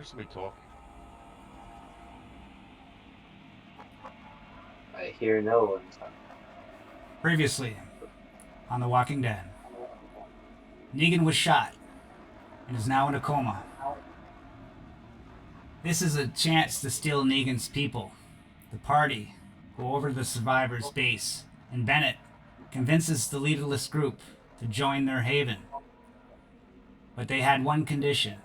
hear somebody talking. I hear no one. Previously, on The Walking Dead, Negan was shot and is now in a coma. This is a chance to steal Negan's people. The party go over to the survivors' base, and Bennett convinces the leaderless group to join their haven. But they had one condition: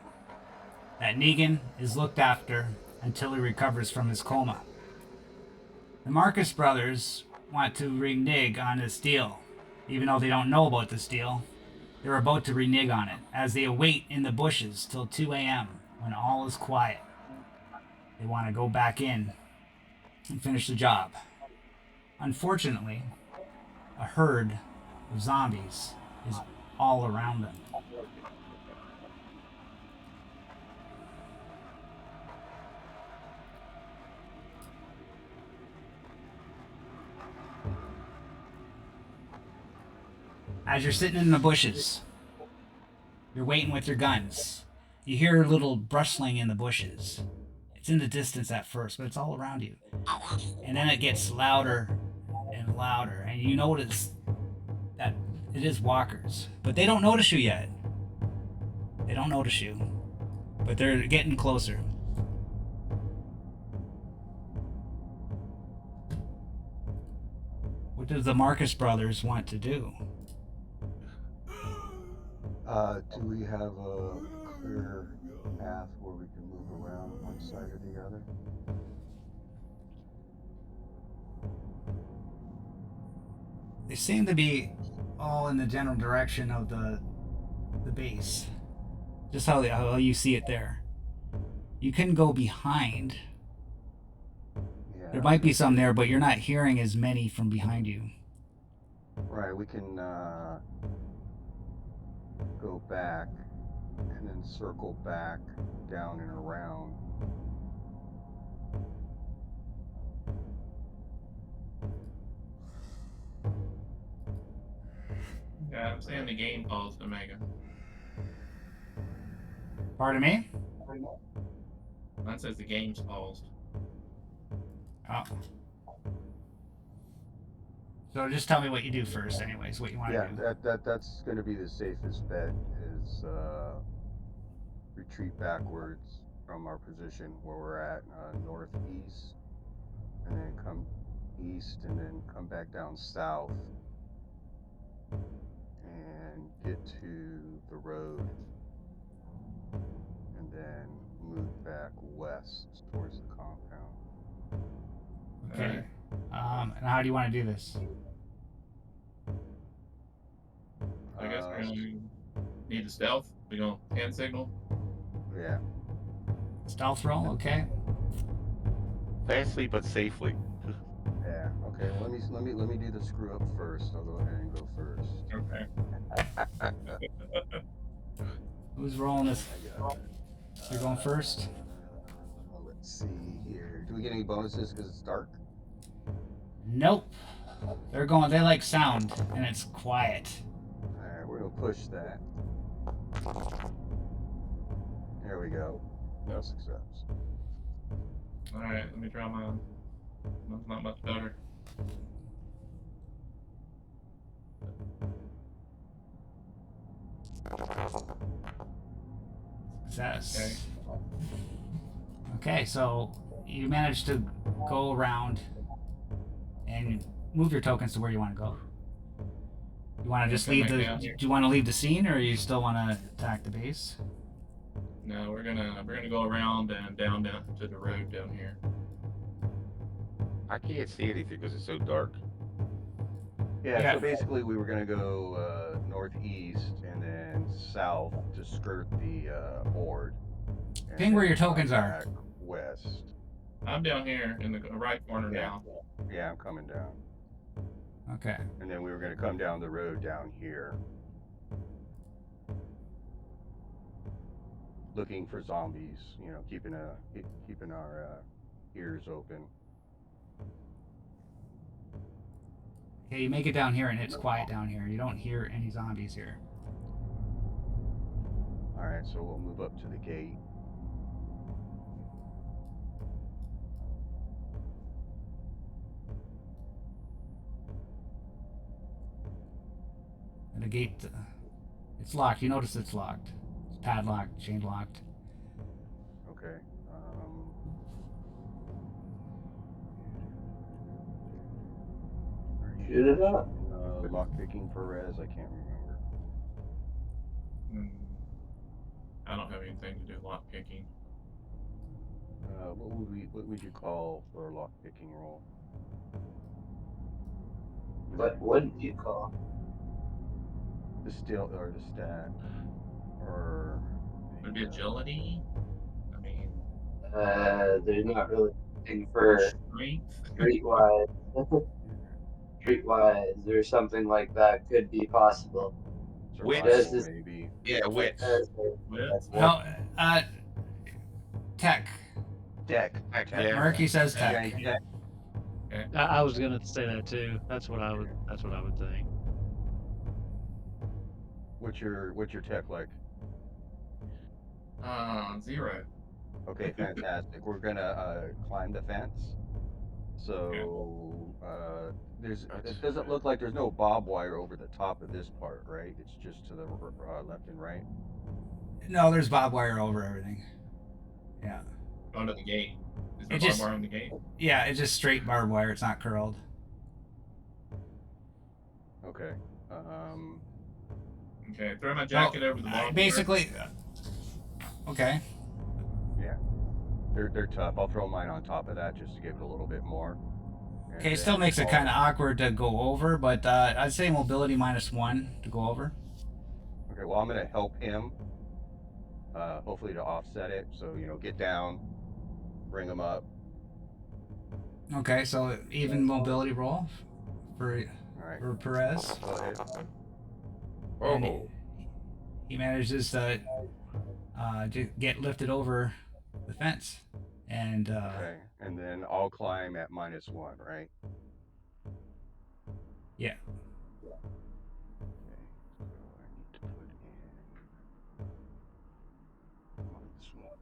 that Negan is looked after until he recovers from his coma. The Marcus brothers want to renege on this deal, even though they don't know about this deal. They're about to renege on it as they await in the bushes till 2 a.m. when all is quiet. They want to go back in and finish the job. Unfortunately, a herd of zombies is all around them. As you're sitting in the bushes, you're waiting with your guns. You hear a little rustling in the bushes. It's in the distance at first, but it's all around you. And then it gets louder and louder, and you notice that it is walkers. But they don't notice you yet. They don't notice you. But they're getting closer. What does the Marcus brothers want to do? Do we have a clear path where we can move around one side or the other? They seem to be all in the general direction of the base. Just how you see it there. You can go behind. Yeah. There might be some there, but you're not hearing as many from behind you. Right, we can go back and then circle back down and around. Yeah, I'm saying the game paused, Omega. Pardon me? Mine says the game's paused. Oh. So just tell me what you do first, anyways. What you want to do. Yeah, that's going to be the safest bet is retreat backwards from our position where we're at northeast, and then come east, and then come back down south and get to the road, and then move back west towards the compound. Okay. And how do you want to do this? I guess we're gonna need the stealth. We gonna hand signal. Yeah. Stealth roll, okay. Fastly but safely. Yeah. Okay. Well, let me do the screw up first. I'll go ahead and go first. Okay. Who's rolling this? You're going first? Let's see here. Do we get any bonuses because it's dark? Nope. They like sound, and it's quiet. Alright, we're gonna push that. There we go. No success. Alright, let me try mine. Mine's not much better. Success. Okay, so you managed to go around and move your tokens to where you want to go. You want to just leave the? Do you want to leave the scene, or you still want to attack the base? No, we're gonna go around and down to the road down here. I can't see anything because it's so dark. Yeah, so basically we were gonna go northeast and then south to skirt the horde. Ping where your tokens are. West. I'm down here in the right corner now. Yeah, I'm coming down. Okay. And then we were gonna come down the road down here, looking for zombies. You know, keeping our ears open. Okay, you make it down here, and it's quiet down here. You don't hear any zombies here. All right, so we'll move up to the gate. gate, it's locked. You notice it's locked. It's padlocked, chain locked. Okay. Shoot it up. Lock picking for res. I can't remember. I don't have anything to do lock picking. What would you call for a lock picking roll? What would you call? The still or the stat or Would it be agility? I mean, There's not really anything for strength. streetwise. Streetwise or something like that could be possible. Wits. Just maybe. Yeah, wits. Wits? No, tech. Deck. Yeah. Murky says tech. Giant deck. I was gonna say that too. That's what I would think. What's your tech like? 0. Okay, fantastic. We're gonna climb the fence. So it doesn't look like there's no bob wire over the top of this part, right? It's just to the left and right. No, there's barbed wire over everything. Yeah. Under the gate. Is there It barbed just- wire on the gate? Yeah, it's just straight barbed wire. It's not curled. Okay. Okay, throw my jacket over the barbed wire. Basically, okay. Yeah. They're tough. I'll throw mine on top of that just to give it a little bit more. And Okay, it still then makes it I'll- kind of awkward to go over, but I'd say mobility -1 to go over. Okay, well, I'm going to help him, hopefully to offset it. So, get down, bring him up. Okay, so even mobility roll for All right. Perez. Go ahead. And Oh. he manages to get lifted over the fence. And Okay, and then I'll climb at -1, right? yeah. Okay, so I need to put in -1.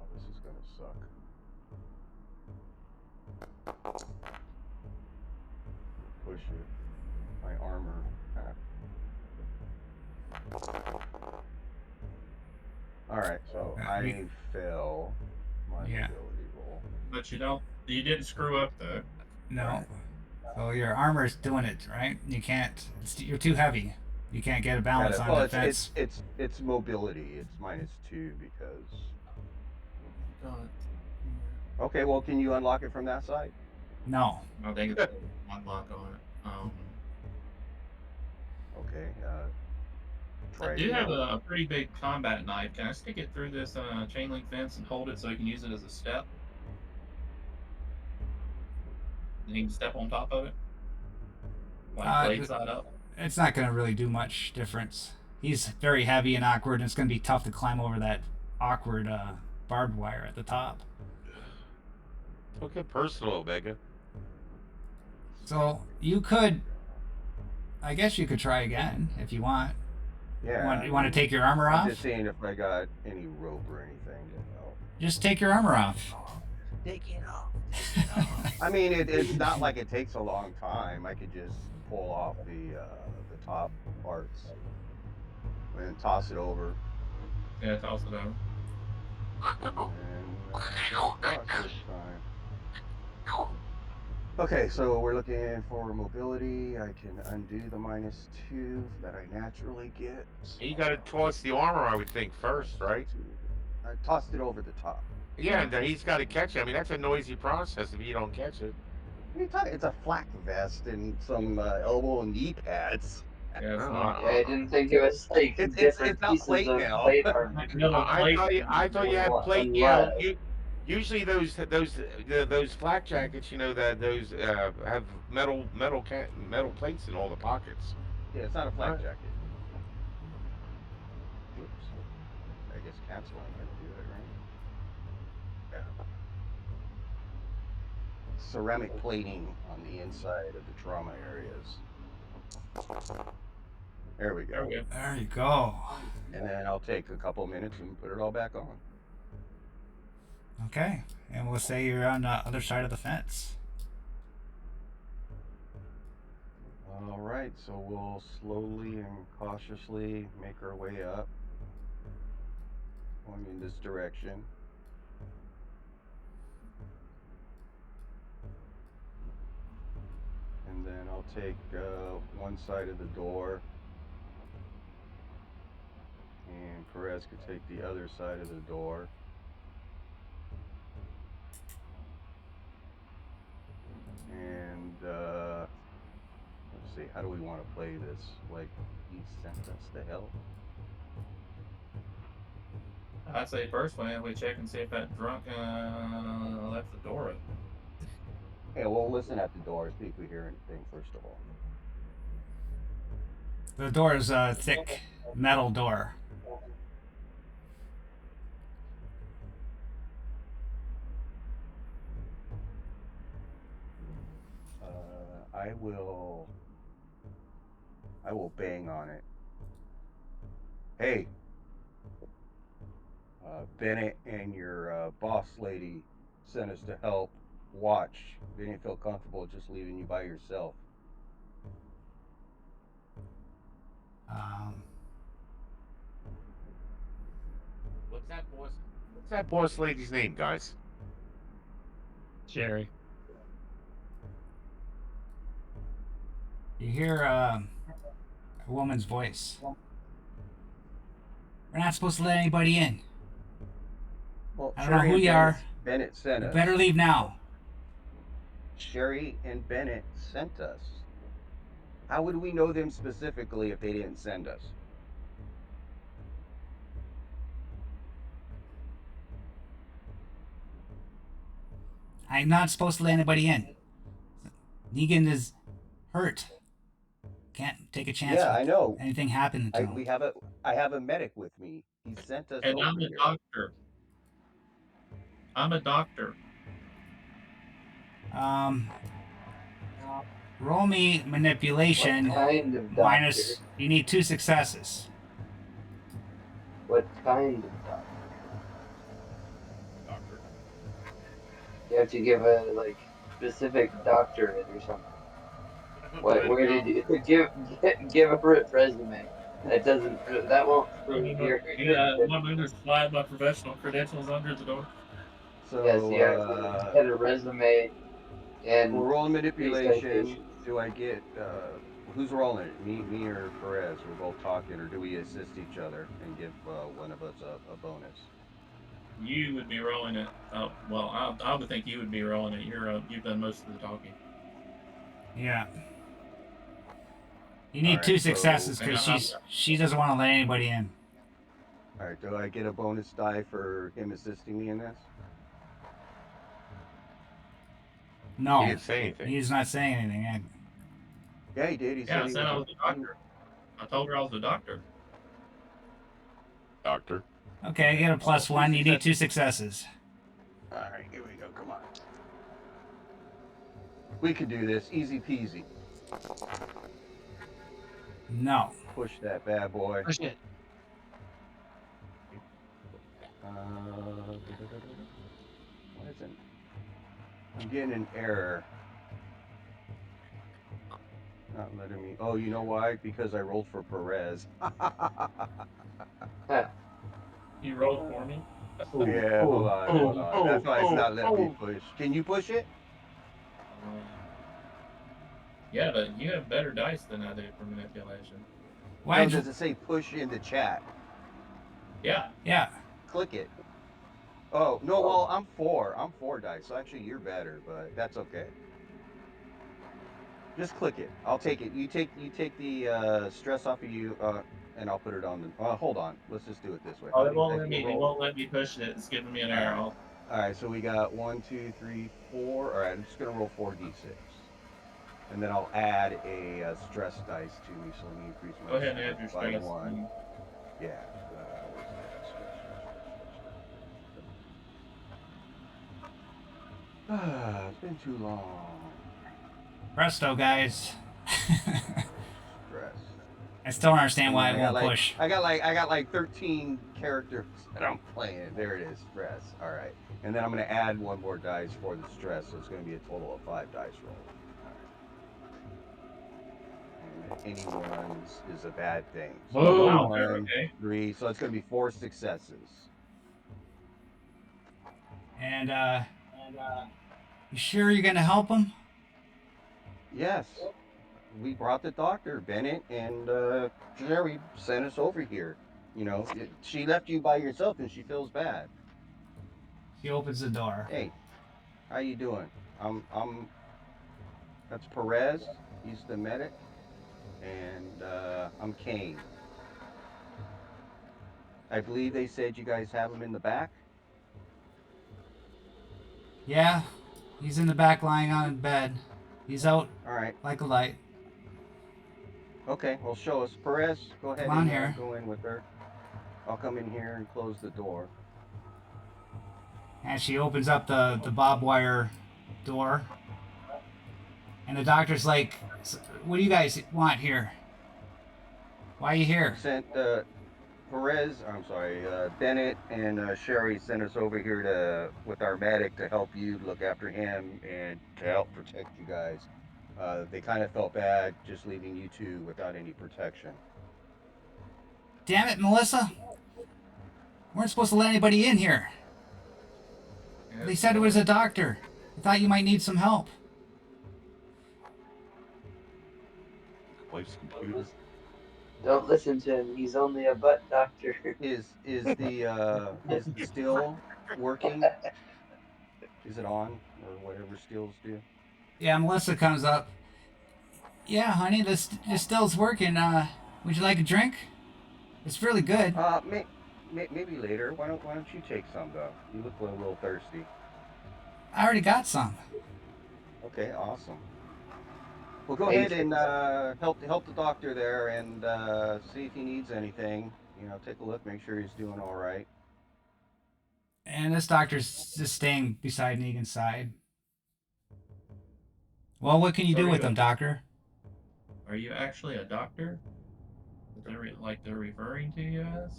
Oh, this is gonna suck. Push it. My armor. Alright, so I fail my Yeah. mobility roll. But you didn't screw up though. No. So your armor's doing it, right? You can't. You're too heavy. You can't get a balance on Well, the fence. it's mobility. It's -2 because. God. Okay, well, can you unlock it from that side? No. I think it's one lock on it. Okay. I do have a pretty big combat knife. Can I stick it through this chain link fence and hold it so I can use it as a step? And you can step on top of it? Like blade side up? It's not going to really do much difference. He's very heavy and awkward, and it's going to be tough to climb over that awkward barbed wire at the top. Don't get personal, Omega. So you could, I guess you could try again if you want. Yeah. You want to take your armor I'm off? just saying if I got any rope or anything. Just take your armor off. Take it off. I mean, it's not like it takes a long time. I could just pull off the top parts and toss it over. Yeah, toss it over. And cross this time. Okay, so we're looking for mobility. I can undo the -2 that I naturally get. You gotta toss the armor, I would think, first, right? I tossed it over the top. Yeah, and then he's got to catch it. I mean, that's a noisy process if you don't catch it. What are you talking? It's a flak vest and some elbow and knee pads. Yeah, it's Oh, not. Yeah, I didn't think it was like It's different not pieces plate of now. plate armor. No, I thought you had Well, plate. Yeah, unless- usually those flak jackets, those have metal plates in all the pockets. Yeah, it's not a flak Right. jacket. Oops. I guess cancel. I'm gonna do it, right? Yeah. Ceramic plating on the inside of the trauma areas. There we There go. we go. There you go. And then I'll take a couple minutes and put it all back on. Okay, and we'll say you're on the other side of the fence. All right, so we'll slowly and cautiously make our way up, going in this direction. And then I'll take one side of the door, and Perez could take the other side of the door. And let's see, how do we want to play this? Like, he sent us to hell? I'd say first we check and see if that drunk left the door open. Hey, we'll listen at the door, see if we hear anything, first of all. The door is a thick metal door. I will bang on it. Hey, Bennett and your boss lady sent us to help watch. They didn't feel comfortable just leaving you by yourself. What's that boss lady's name, guys? Sherry. You hear a woman's voice. We're not supposed to let anybody in. Well, I don't know who you are. Bennett sent You us. better leave now. Sherry and Bennett sent us. How would we know them specifically if they didn't send us? I'm not supposed to let anybody in. Negan is hurt. Can't take a chance. Yeah, I know. Anything happening to him. I have a medic with me. He sent us And over I'm a here. doctor. I'm a doctor. Roll me manipulation. What kind of doctor? Minus. You need 2 successes. What kind of doctor? You have to give a specific doctorate or something. Where did you give a resume? That won't prove your. One minute slide my professional credentials under the door. So, Yes, you have to get a resume and we're rolling manipulation. citations. Do I get who's rolling it? Me or Perez? We're both talking, or do we assist each other and give one of us a bonus? You would be rolling it. Well, I would think you would be rolling it. You've done most of the talking. Yeah. You need All 2 right, successes so- because she doesn't want to let anybody in. All right, do I get a bonus die for him assisting me in this? No. He didn't say anything. He's not saying anything. Yeah, he did. He Yeah, I said said I was a doctor. I told her I was a doctor. Doctor. Okay, get a +1. You need 2 successes. All right, here we go. Come on. We can do this. Easy peasy. No. Push that bad boy. Push it. What is it? I'm getting an error. Not letting me. Oh, you know why? Because I rolled for Perez. You rolled for me. Yeah, hold on. That's why it's not letting me push. Can you push it? Yeah, but you have better dice than I do for manipulation. Why? No, does it say push in the chat? Yeah. Yeah. Click it. Oh, no, well, I'm 4. I'm 4 dice, so actually you're better, but that's okay. Just click it. I'll take it. You take the stress off of you, and I'll put it on the. Hold on. Let's just do it this way. Oh, it won't let me push it. It's giving me an error. All right, so we got 1, 2, 3, 4. All right, I'm just gonna roll 4d6, and then I'll add a stress dice to me, so let me increase my. Go ahead and add your by stress. 1. Yeah. It's been too long. Presto, guys. Stress. I still don't understand why I it got won't like push. I got like 13 characters that I'm playing. There it is, stress. All right, and then I'm gonna add one more dice for the stress, so it's gonna be a total of 5 dice rolls. All right. And anyone's is a bad thing. So Whoa, no out there, one, okay. 3. So it's gonna be 4 successes. And you sure you're gonna help him? Yes, we brought the doctor, Bennett, and Jerry sent us over here. You know, she left you by yourself, and she feels bad. She opens the door. Hey, how you doing? I'm That's Perez. He's the medic, and I'm Kane. I believe they said you guys have him in the back. Yeah, he's in the back lying on bed. He's out All right. like a light. Okay. Well, show us. Perez, go ahead Come on and here. go in with her. I'll come in here and close the door. And she opens up the barbed wire door. And the doctor's like, what do you guys want here? Why are you here? Sent Perez, I'm sorry, Bennett and Sherry sent us over here with our medic to help you look after him and to help protect you guys. They kind of felt bad just leaving you two without any protection. Damn it, Melissa. We weren't supposed to let anybody in here. They said it was a doctor. I thought you might need some help. Wife's computer. Don't listen to him. He's only a butt doctor. Is the still working? Is it on or whatever stills do? Yeah, Melissa comes up. Yeah, honey, this still's working. Would you like a drink? It's really good. Maybe later. Why don't you take some though? You look a little thirsty. I already got some. Okay, awesome. Well, go Thanks. ahead and help the doctor there and see if he needs anything. You know, take a look, make sure he's doing all right. And this doctor's just staying beside Negan's side. Well, what can you do with him, doctor? Are you actually a doctor? Like they're referring to you as?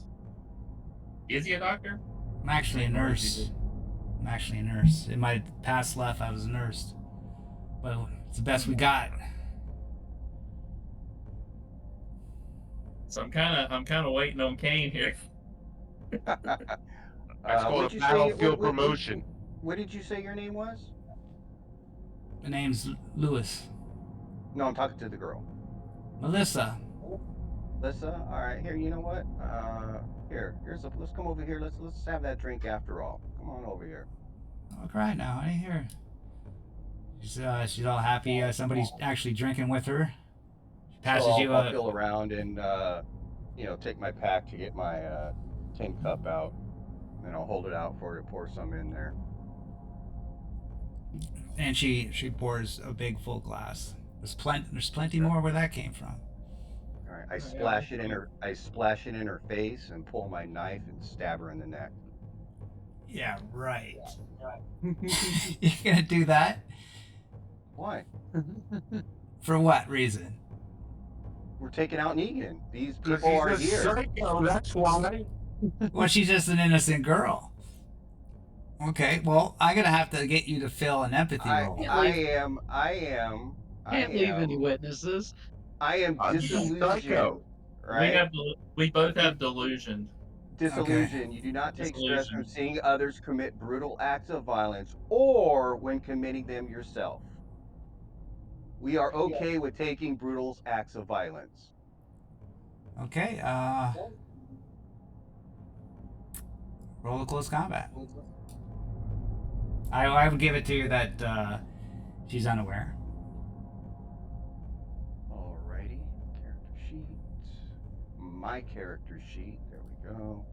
Is he a doctor? I'm actually a nurse. In my past life, I was a nurse. But it's the best we got. So I'm kind of waiting on Kane here. That's called a battlefield promotion. What did you say your name was? My name's Lewis. No, I'm talking to the girl. Melissa. Lissa, all right, here. You know what? Let's come over here. Let's have that drink after all. Come on over here. Oh, right now, honey. Here. She's all happy. Somebody's actually drinking with her. She passes So you I'll a. feel around and take my pack to get my tin cup out, and I'll hold it out for her to pour some in there. And she pours a big full glass. There's plenty more where that came from. All right, I splash it in her face and pull my knife and stab her in the neck. Yeah, right. You're gonna do that? Why? For what reason? We're taking out Negan. These Because people are he's a here. psycho, that's why. Well, she's just an innocent girl. Okay, well, I'm gonna have to get you to fill an empathy role. I am. Can't leave any witnesses. I am disillusioned. Psycho. Right? We both have delusion. Disillusion. Okay. You do not take stress Disillusion. from seeing others commit brutal acts of violence or when committing them yourself. We are okay with taking brutal acts of violence. Okay, roll a close combat. I would give it to you that she's unaware. Alrighty, character sheet. My character sheet. There we go.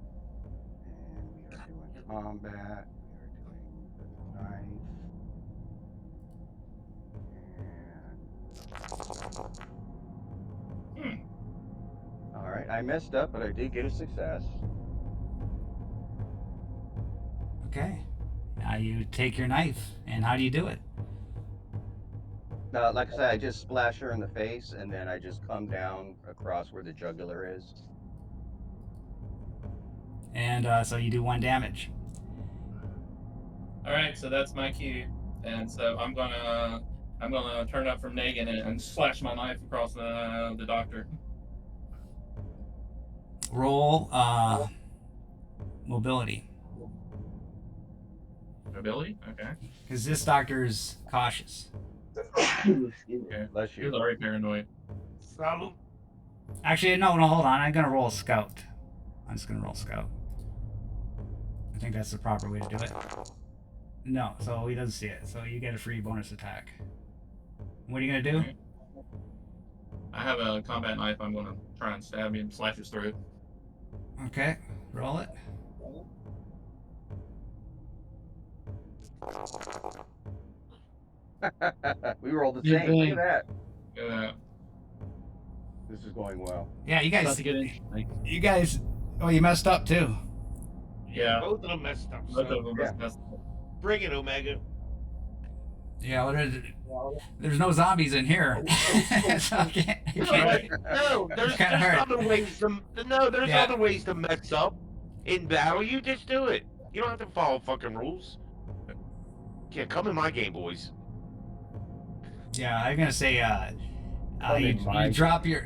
And we are doing combat. We are doing the knife. And alright, I messed up, but I did get a success. Okay. Now you take your knife, and how do you do it? Like I said, I just splash her in the face, and then I just come down across where the jugular is. And so you do 1 damage. All right, so that's my cue, and so I'm gonna turn up from Negan and slash my knife across the doctor. Roll mobility. Ability, okay. Because this doctor's cautious. Excuse me. Okay. Bless He was you. already paranoid. Salute. Actually, no, hold on. I'm going to roll scout. I'm just going to roll scout. I think that's the proper way to do it. No, so he doesn't see it. So you get a free bonus attack. What are you going to do? Okay. I have a combat knife. I'm gonna try and stab him and slash his throat. Okay, roll it. We rolled the Good same. Look thing. at that. Yeah. This is going well. Yeah, you About guys. to get interesting. You guys. Oh, you messed up too. Yeah. Both of them messed up. Both So of them yeah. messed up. bring it, Omega. Yeah, well, there's no zombies in here. So I can't, you No, can't- no, there's kinda hard. other ways to. No, there's Yeah. other ways to mess up in battle. You just do it. You don't have to follow fucking rules. Yeah, come in my game, boys. Yeah, I'm gonna say you drop your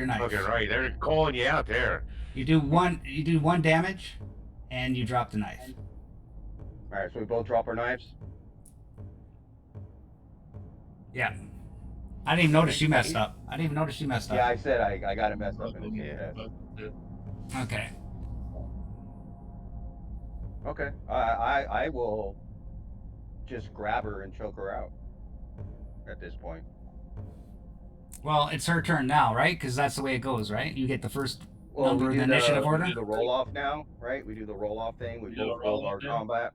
knife. Okay, right. They're calling you out there. You do one damage, and you drop the knife. All right, so we both drop our knives. Yeah. I didn't even notice you messed up. Yeah, I said I got it messed up in the Yeah. head. Okay. Okay, I will just grab her and choke her out at this point. Well, it's her turn now, right? Because that's the way it goes, right? You get the first Well, number we in do the initiative we order, do the roll off now, right? We do the roll off thing. We We do the both roll roll-off our now? combat.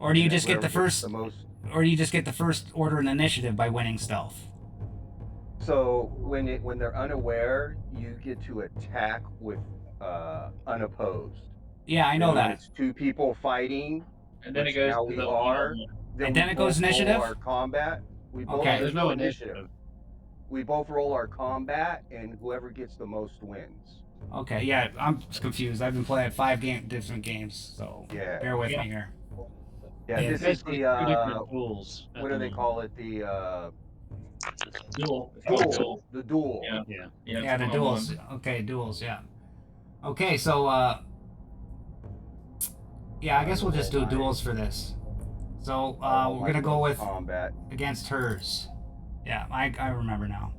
or do you and just get the whoever gets first, the most. or do you just get the first order in the initiative by winning stealth? So when they're unaware, you get to attack with unopposed. Yeah, I know When that. it's two people fighting, And then it which goes now to we the are. And we then it goes both roll initiative? Our combat. We both Okay. There's no initiative. We both roll our combat, and whoever gets the most wins. Okay, yeah, I'm confused. I've been playing 5 different games, so Yeah. bear with Yeah. me here. Yeah, Yeah, this is Basically, the two different duels. at what the do they moment. call it? The duel. It's called a duel. The duel. Yeah. Yeah. Yeah. Yeah, it's the one-on-one. duels. Okay, duels. Yeah. Okay, so yeah, I guess we'll just do duels for this. So we're gonna go with combat. against hers. Yeah, I remember now.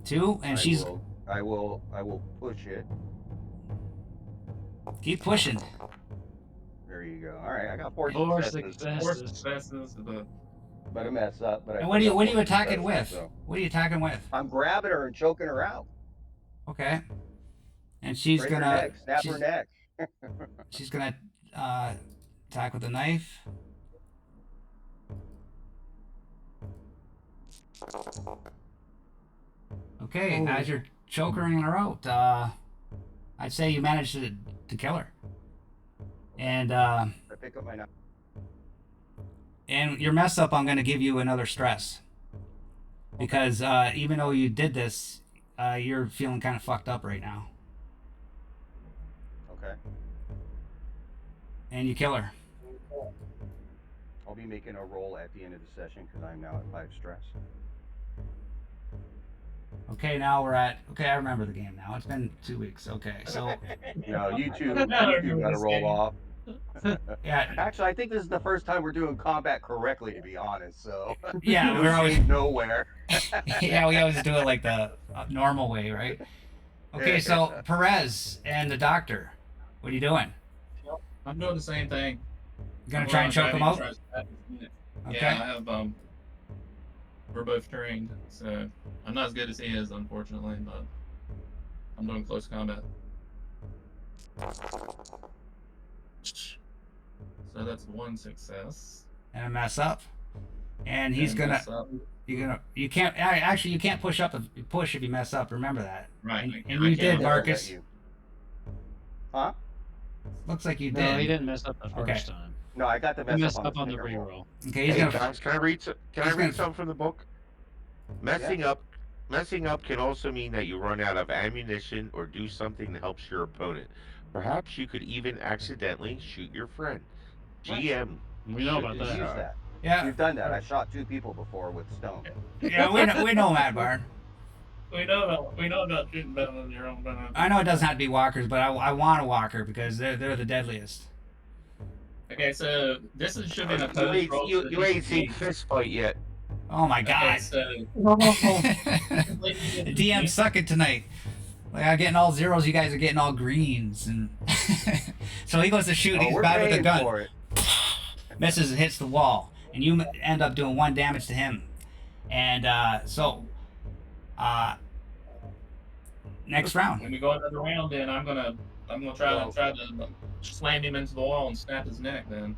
Two, and she's I will push it. keep pushing. There you go. All right, I got 4 Four successes. Four successes. successes. But a mess up. But I And what are you put up attacking 4 with? successes, so. What are you attacking with? I'm grabbing her and choking her out. Okay. And she's Break her gonna neck, snap her neck. she's gonna attack with a knife. Okay, Oh. as you're chokering her out, I'd say you managed to kill her. And I pick up my knife. and your mess up, I'm gonna give you another stress. Because even though you did this, you're feeling kind of fucked up right now. Okay. And you kill her. I'll be making a roll at the end of the session because I'm now at 5 stress. Okay, now we're at. Okay, I remember the game now. It's been 2 weeks. Okay, so No, you two I got remember to this roll game. off. yeah, Actually, I think this is the first time we're doing combat correctly, to be honest. So yeah, no we're always shame nowhere. yeah, we always do it like the normal way, right? Okay, so Perez and the doctor, what are you doing? I'm doing the same thing. You gonna try and choke him out? Okay. Yeah, I have. We're both trained, so I'm not as good as he is, unfortunately, but I'm doing close combat. So that's 1 success. And a mess up. And he's And gonna. mess up. You can't actually. You can't push up. Push if you mess up. Remember that. Right. And, I and you can't. did, I'll Marcus. let you. Huh? Looks like you No, he did. didn't mess up the first Okay. time. No, I got the You mess messed up on the second roll. reroll. Okay, he's Hey gonna. guys, can I read? Can I he's read gonna- something from the book? Messing up, messing up can also mean that you run out of ammunition or do something that helps your opponent. Perhaps you could even accidentally shoot your friend. Right. GM We know about shouldn't that. Use start. that. Yeah, We've done that. I shot 2 people before with stone. yeah, we know Matt Barn. We know about shooting better than your own. I know it doesn't have to be walkers, but I want a walker because they're the deadliest. Okay, so this should be an You opposed ain't roll. you, So you ain't seen DP. fist fight yet. Oh my Okay, god. so The DM sucking tonight. Like I'm getting all zeros, you guys are getting all greens, and so he goes to shoot. Oh, He's we're bad with a paying gun. for it. Misses and hits the wall, and you end up doing 1 damage to him. And next round. when we go another round, then I'm gonna try to slam him into the wall and snap his neck. Then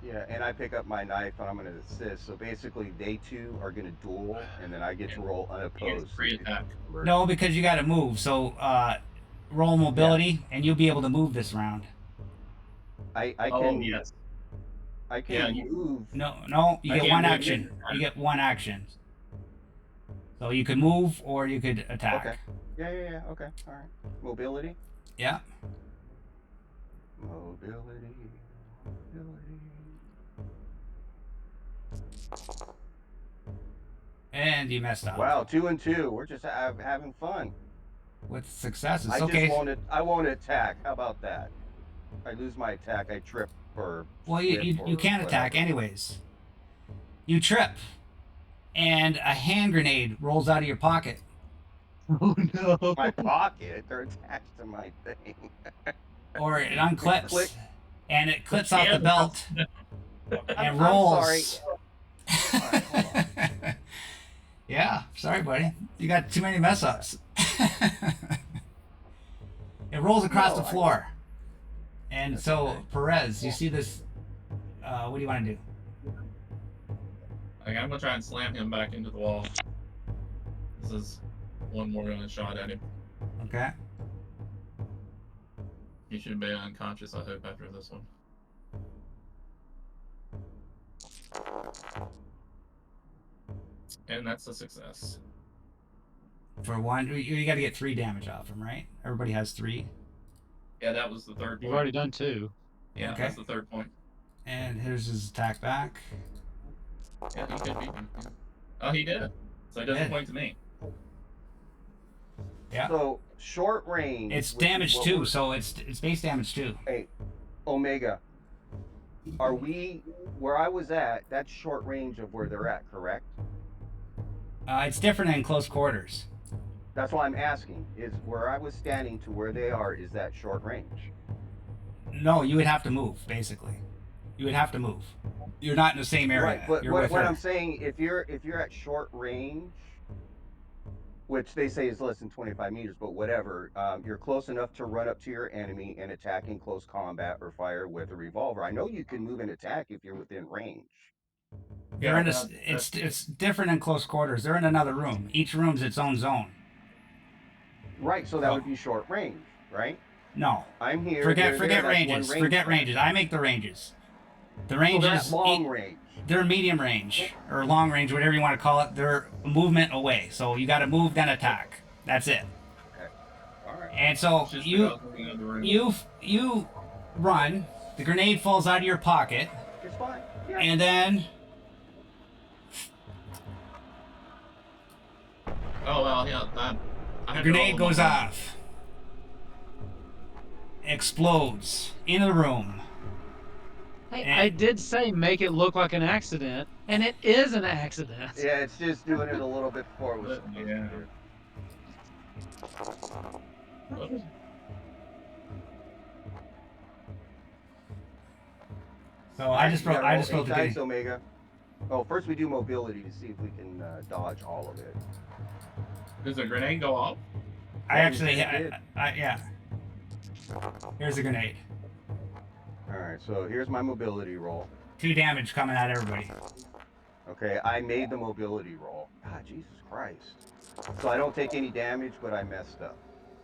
Yeah, and I pick up my knife and I'm going to assist. So basically, they 2 are going to duel, and then I get to roll he gets unopposed. free attack. No, because you got to move. So roll mobility, and you'll be able to move this round. I Oh can yes. I can Yeah, you- move. No, you I get can't 1 move action. either. You get 1 action. So you could move or you could attack. Okay. Yeah. Okay. All right. Mobility. Yeah. Mobility. And you messed up. Wow, 2 and 2. We're just having fun. With successes. I Okay. I won't attack. How about that? I lose my attack. I trip or. Well, slip you or can't attack whatever. anyways. You trip, and a hand grenade rolls out of your pocket. Oh no. My pocket. They're attached to my thing. Or it unclips, Click. and it clips off the Yeah, belt and I'm rolls. sorry. All right, hold on. Yeah, sorry, buddy. You got too many mess ups. It rolls across No, the floor. And That's so, okay. Perez, you see this. What do you want to do? Okay, I'm gonna try and slam him back into the wall. This is one more shot at him. Okay. He should be unconscious, I hope, after this one. And that's a success. For 1, you got to get 3 damage off him, right? Everybody has 3. Yeah, that was the third You've point. already done 2. Yeah, Okay. that's the third point. And here's his attack back. Yeah, he could be. Oh, he did. So he doesn't Yeah. point to me. Yeah. So short range. It's which is damage what 2, we're- so it's base damage 2. Hey, Omega. Are we where I was at? That's short range of where they're at, correct? It's different in close quarters. That's why I'm asking. Is where I was standing to where they are? Is that short range? No, you would have to move, basically. You would have to move. You're not in the same area. Right, but You're what, with what her. I'm saying, if you're at short range, which they say is less than 25 meters, but whatever, you're close enough to run up to your enemy and attack in close combat or fire with a revolver. I know you can move and attack if you're within range. They're in a, that- it's different in close quarters. They're in another room. Each room's its own zone. Right, so that Oh. would be short range, right? No, I'm here. forget they're there, that's one ranges. range Forget point. ranges. I make the ranges. The So ranges. they're at long range. They're medium range or long range, whatever you want to call it. They're movement away. So you got to move then attack. That's it. All right. And so It's just you because we're in the room. you run. The grenade falls out of your pocket, It's fine. Yeah. and then Oh well, yeah. I the have to roll grenade one goes more. off. Explodes into the room. I did say make it look like an accident, and it is an accident. Yeah, it's just doing it a little bit before it was But, supposed yeah. to do. Oops. So I just wrote. I just roll wrote the eight dice, grenade. Omega. Oh, first we do mobility to see if we can dodge all of it. Does the grenade go off? I actually. Yeah, you did. Yeah. Here's a grenade. All right, so here's my mobility roll. 2 damage coming at everybody. Okay, I made the mobility roll. God, Jesus Christ. So I don't take any damage, but I messed up.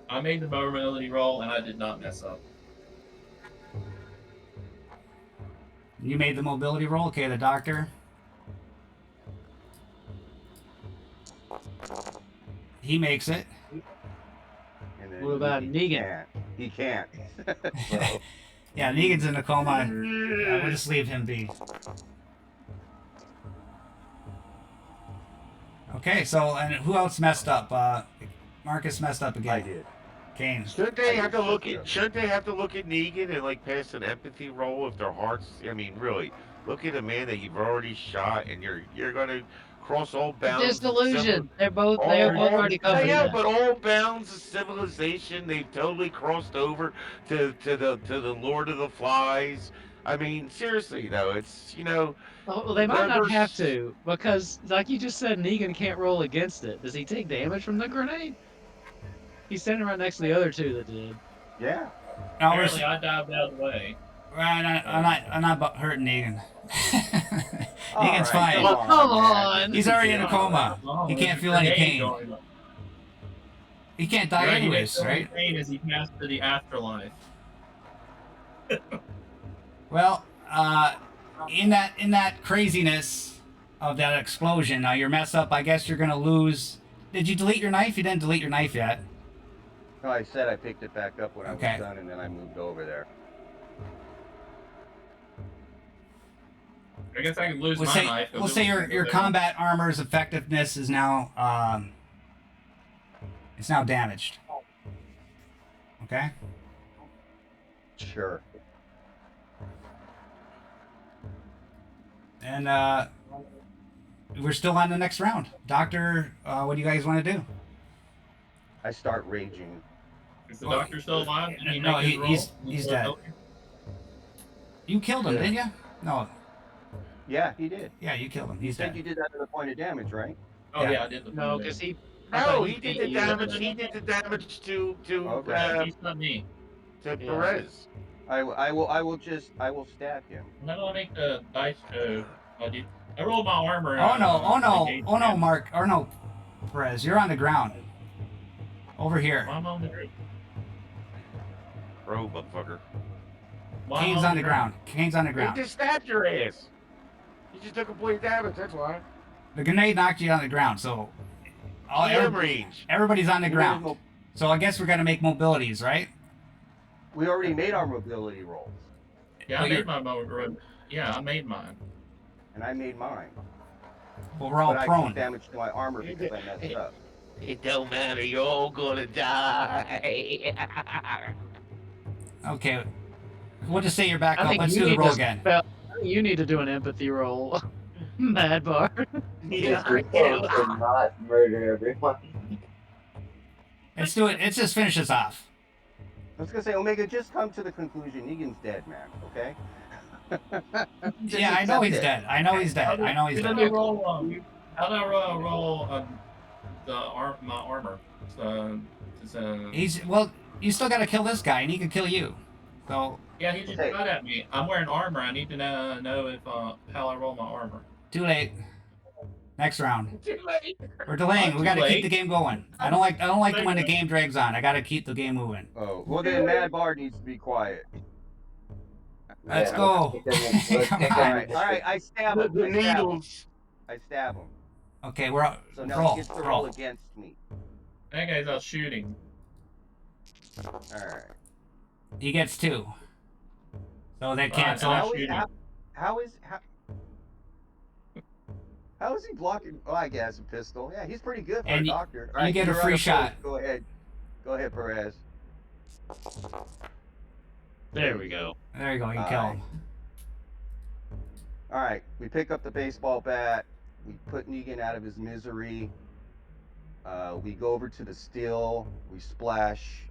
I made the mobility roll and I did not mess up. You made the mobility roll. Okay, the doctor. He makes it. And then What about Negan? He can't. So, Yeah, Negan's in a coma. Yeah, we'll just leave him be. Okay, so and who else messed up? Marcus messed up again. I did. Kane. Shouldn't they I have to just look said at? Shouldn't they have to look at Negan and like pass an empathy roll if their hearts? I mean, really, look at a man that you've already shot, and you're gonna cross all bounds of civil. Disillusion. They All, both all, already come yeah, to that. but all bounds of civilization, they've totally crossed over to the Lord of the Flies. I mean, seriously though, it's Well, they might they're not have to because, like you just said, Negan can't roll against it. Does he take damage from the grenade? He's standing right next to the other two that did. Yeah. No, Apparently, I dived out of the way. I'm not hurting Negan. All Negan's right, fine. Well, come man. on. He's already in a Yeah. coma. He can't feel any pain. Going. He can't die Right, anyways, he right? pain as he passed to the afterlife. Well, in that craziness of that explosion, now you're messed up. I guess you're gonna lose. Did you delete your knife? You didn't delete your knife yet. No, I said I picked it back up when I was Okay. done, and then I moved over there. I guess I can lose We'll my say knife. we'll say your combat armor's effectiveness is now it's now damaged. Okay. Sure. And we're still on the next round. Doctor, what do you guys want to do? I start raging. Is the doctor still alive? Did he No, make his roll? he's dead. You killed him, didn't you? No. Yeah, he did. Yeah, you killed him. You He's said dead. you did that to the point of damage, right? Oh Yeah. yeah, I did the No, because I no, thought he did beat the you. damage. He did the damage to Okay. He's not me. to Yeah. Perez. I will stab him. How do I make the dice go? I rolled my armor. Oh no, engaged damage. Mark, or no, Perez, you're on the ground. Over here. Why am I on the ground? Bro, motherfucker. Why am I Kane's on the ground. Kane's on the He ground. just stabbed your ass. You just took complete damage. That's why. The grenade knocked you on the ground, so EM range. everybody's on the We ground. made So I guess we're gonna make mobilities, right? We already made our mobility rolls, Yeah, Well, I you're- made my motor. Yeah, I made mine. and I made mine. Well, we're all But I prone. took damage to my armor because I messed up. It don't matter. You're all gonna die. Okay. We'll just say you're back I up. think Let's you do the need roll to again. spell- you need to do an empathy roll. Mad bar. Yeah, It's your chance to not murder everyone. Let's do it. Let's just finish this off. I was gonna say, Omega, just come to the conclusion. Negan's dead, man. Okay. Just Yeah, I know accept he's it. dead. I know he's dead. I know he's How dead. do I roll? How do I roll my armor? So, Well, you still gotta kill this guy, and he can kill you. So yeah, he just Hey. shot at me. I'm wearing armor. I need to know if how I roll my armor. too late. Next round. Too late. We're delaying. Not We gotta too keep late. the game going. I don't like when the game drags on. I gotta keep the game moving. Oh, well then, Mad Bar needs to be quiet. Let's Yeah, go. let's take Come a- on. All right. I stab The, him. the I stab him. needles. I stab him. Okay, we're out. So now Roll. he gets to roll Roll. against me. That guy's out shooting. All right. He gets 2. So that Right, cancels. and How is shooting. how is he blocking? Oh, I guess a pistol. Yeah, he's pretty good for And a you- doctor. you get a you're free unopposed. shot. Go ahead. Go ahead, Perez. There we go. There you go. You kill him. All right. We pick up the baseball bat. We put Negan out of his misery. We go over to the still. We splash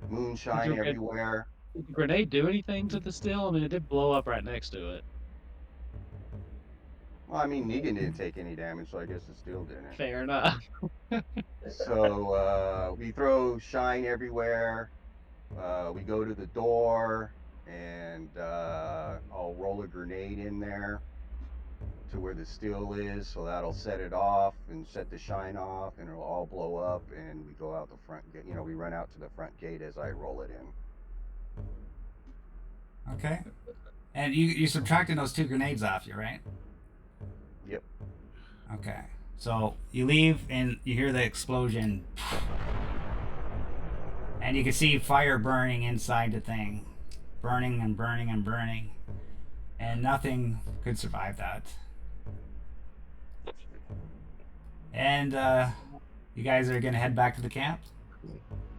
moonshine Did you- everywhere. Did the grenade do anything to the still? I mean, it did blow up right next to it. Well, I mean, Negan didn't take any damage, so I guess it still didn't. Fair enough. So we throw shine everywhere. We go to the door, and I'll roll a grenade in there to where the steel is, so that'll set it off and set the shine off, and it'll all blow up, and we go out the front gate. We run out to the front gate as I roll it in. Okay. And you subtracting those 2 grenades off you, right? Yep. Okay. So you leave and you hear the explosion, and you can see fire burning inside the thing, burning and burning and burning, and nothing could survive that. And you guys are gonna head back to the camp.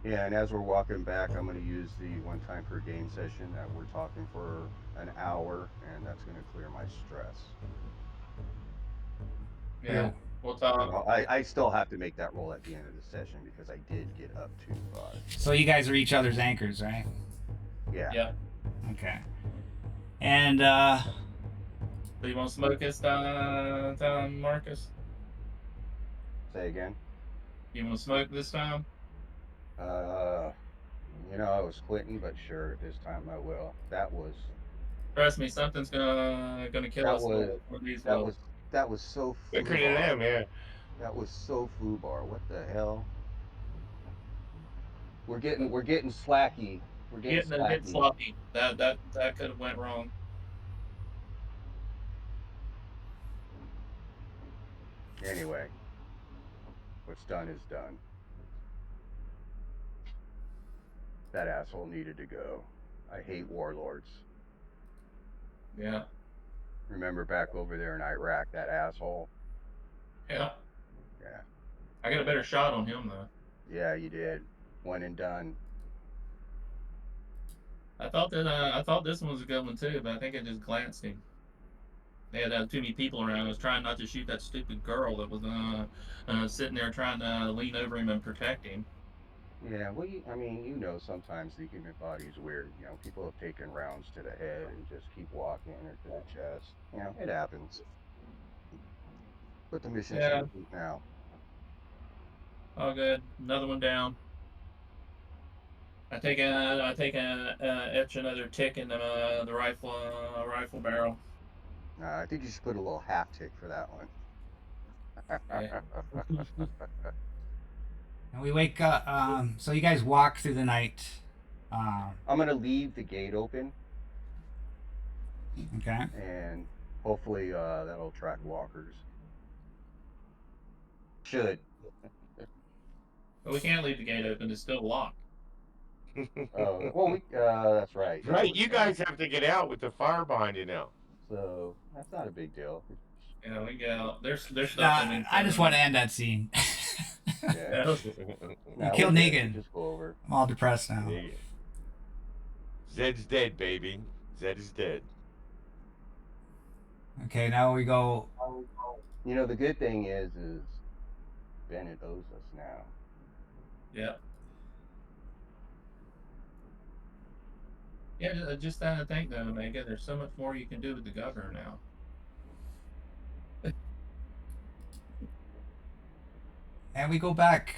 Yeah, and as we're walking back, I'm going to use the one time per game session that we're talking for an hour, and that's going to clear my stress. Yeah, we'll You talk. know, I still have to make that roll at the end of the session because I did get up too far. So you guys are each other's anchors, right? Yeah. Yeah. Okay. And So you want to smoke this time, Marcus? Say again. You want to smoke this time? Uh, I was quitting, but sure, this time I will. Trust me, something's gonna kill That us. was One of these that will. was that was so Quicker than foobar. them, yeah. That was so foobar. What the hell? We're getting slacky. We're getting Getting slacky. sloppy. That could have went wrong. Anyway, what's done is done. That asshole needed to go. I hate warlords. Yeah. Remember back over there in Iraq, that asshole? Yeah. Yeah. I got a better shot on him though. Yeah, you did. One and done. I thought this one was a good one too, but I think I just glanced him. They had too many people around. I was trying not to shoot that stupid girl that was sitting there trying to lean over him and protect him. Yeah, well, sometimes the human body is weird. People have taken rounds to the head and just keep walking or to the chest. It happens. But the mission's Yeah, complete now. all good. Another one down. I take a etch another tick in the rifle barrel. I think you should put a little half tick for that one. Yeah. and we wake up. So you guys walk through the night. I'm gonna leave the gate open, Okay. and hopefully that'll attract walkers. Should. But we can't leave the gate open. It's still locked. Oh, well, that's right. Yeah, Right, you guys have to get out with the fire behind you now. So that's not a big deal. Yeah, we go. There's stuff. I just want to end that scene. Yeah. You killed Negan. Just go over. I'm all depressed now. Zed's dead, baby. Zed is dead. Okay, now we go. The good thing is Bennett owes us now. Yeah. Yeah, just think though, Omega. There's so much more you can do with the governor now. And we go back.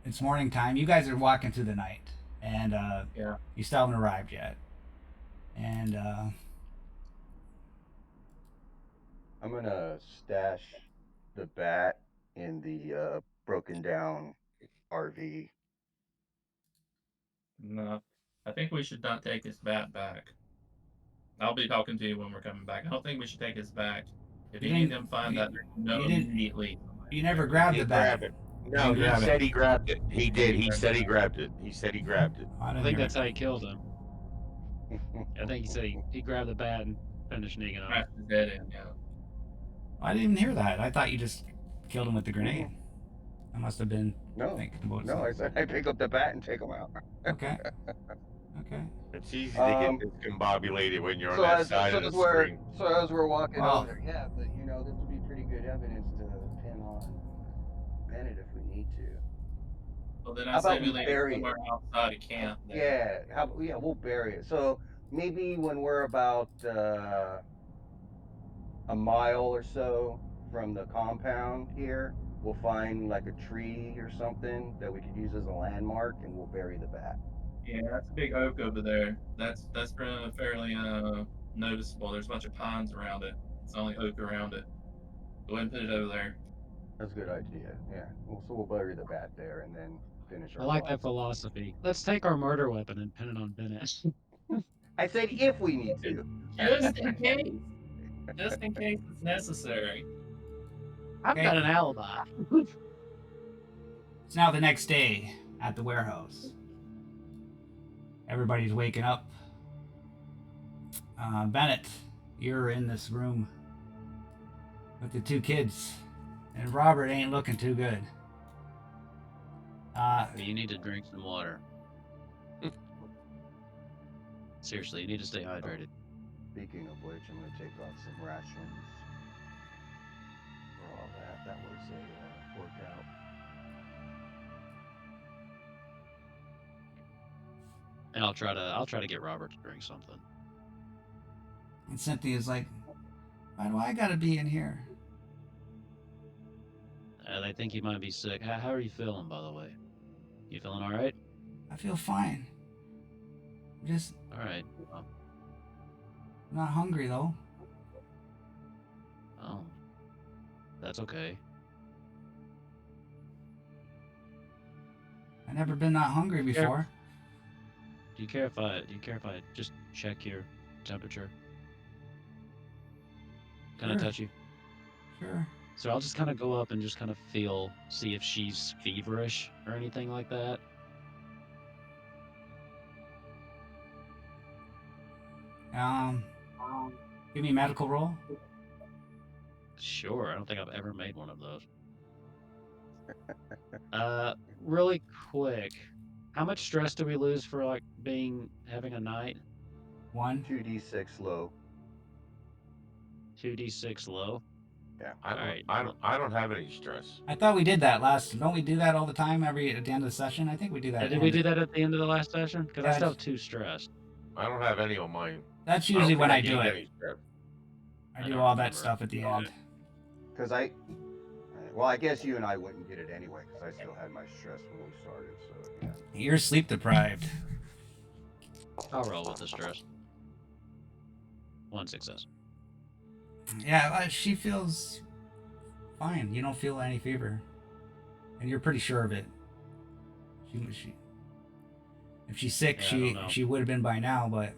It's morning time. You guys are walking through the night, and Yeah. you still haven't arrived yet. And I'm gonna stash the bat in the broken down RV. No, I think we should not take his bat back. I'll be talking to you when we're coming back. I don't think we should take his back. If You any of didn't- them find you- that, know you didn't- immediately. you never grabbed He the bat. grabbed it. No, he grab said it. he grabbed it. He did. He said he grabbed it. He said he grabbed it. I I didn't think hear that's it. how he killed him. I think he said he grabbed the bat and finished Negan off. Crash his head in. Yeah. I didn't even hear that. I thought you just killed him with the grenade. I must have been No, thinking about no, I something. said I pick up the bat and take them out. Okay. Okay. It's easy to get discombobulated when you're on that side of the So screen. as we're walking Wow. over there, yeah, but this would be pretty good evidence to pin on Bennett if we need to. Well, then I How say about we we leave bury it somewhere outside of camp. Then. Yeah, we'll bury it. So maybe when we're about a mile or so from the compound here, we'll find like a tree or something that we could use as a landmark, and we'll bury the bat. Yeah, that's a big oak over there. That's fairly noticeable. There's a bunch of pines around it. It's only oak around it. Go ahead and put it over there. That's a good idea. Yeah. So we'll bury the bat there and then finish our I like life. that philosophy. Let's take our murder weapon and pin it on Bennett. I said if we need to. Just in case. Just in case it's necessary. I've Okay. got an alibi. It's now the next day at the warehouse. Everybody's waking up. Bennett, you're in this room with the two kids, and Robert ain't looking too good. You need to drink some water. Seriously, you need to stay hydrated. Speaking of which, I'm going to take off some rations for all that. That was a workout. And I'll try to get Robert to drink something. And Cynthia's like, why do I gotta be in here? They think you might be sick. How are you feeling, by the way? You feeling all right? I feel fine. I'm just All right. not hungry though. Oh, that's okay. I've never been not hungry before. Do you care if I just check your temperature? Kind of Sure. touch you? Sure. So I'll just kind of go up and just kind of see if she's feverish or anything like that. Give me a medical roll. Sure, I don't think I've ever made one of those. Really quick, how much stress do we lose for like having a night? 1. 2d6 low. 2d6 low. Yeah. I don't have any stress. I thought we did that last. Don't we do that all the time? At the end of the session? I think we do that. Did we do that at the end of the last session? Because Yeah, I still have 2 stress. I don't have any on mine. That's usually when I do need it. any stress. I do all that stuff at the end. Because well, I guess you and I wouldn't get it anyway, because I still had my stress when we started, so yeah. You're sleep deprived. I'll roll with the stress. 1 success. Yeah, she feels fine. You don't feel any fever, and you're pretty sure of it. If she's sick, Yeah, I don't know. she would have been by now, but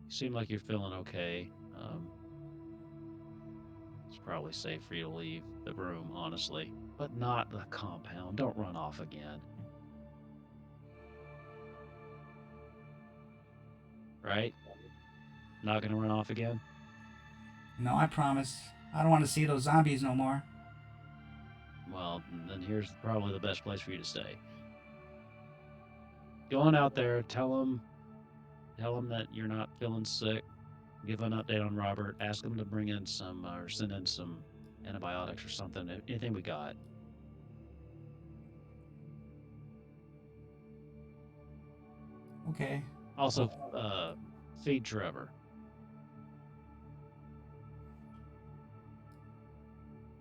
You seem like you're feeling okay. It's probably safe for you to leave the room, honestly. But not the compound. Don't run off again. Right? Not gonna run off again? no, I promise. I don't want to see those zombies no more. Well, then here's probably the best place for you to stay. Go on out there, tell them that you're not feeling sick. Give an update on Robert. Ask him to bring in some or send in some antibiotics or something. Anything we got. Okay. Also, feed Trevor.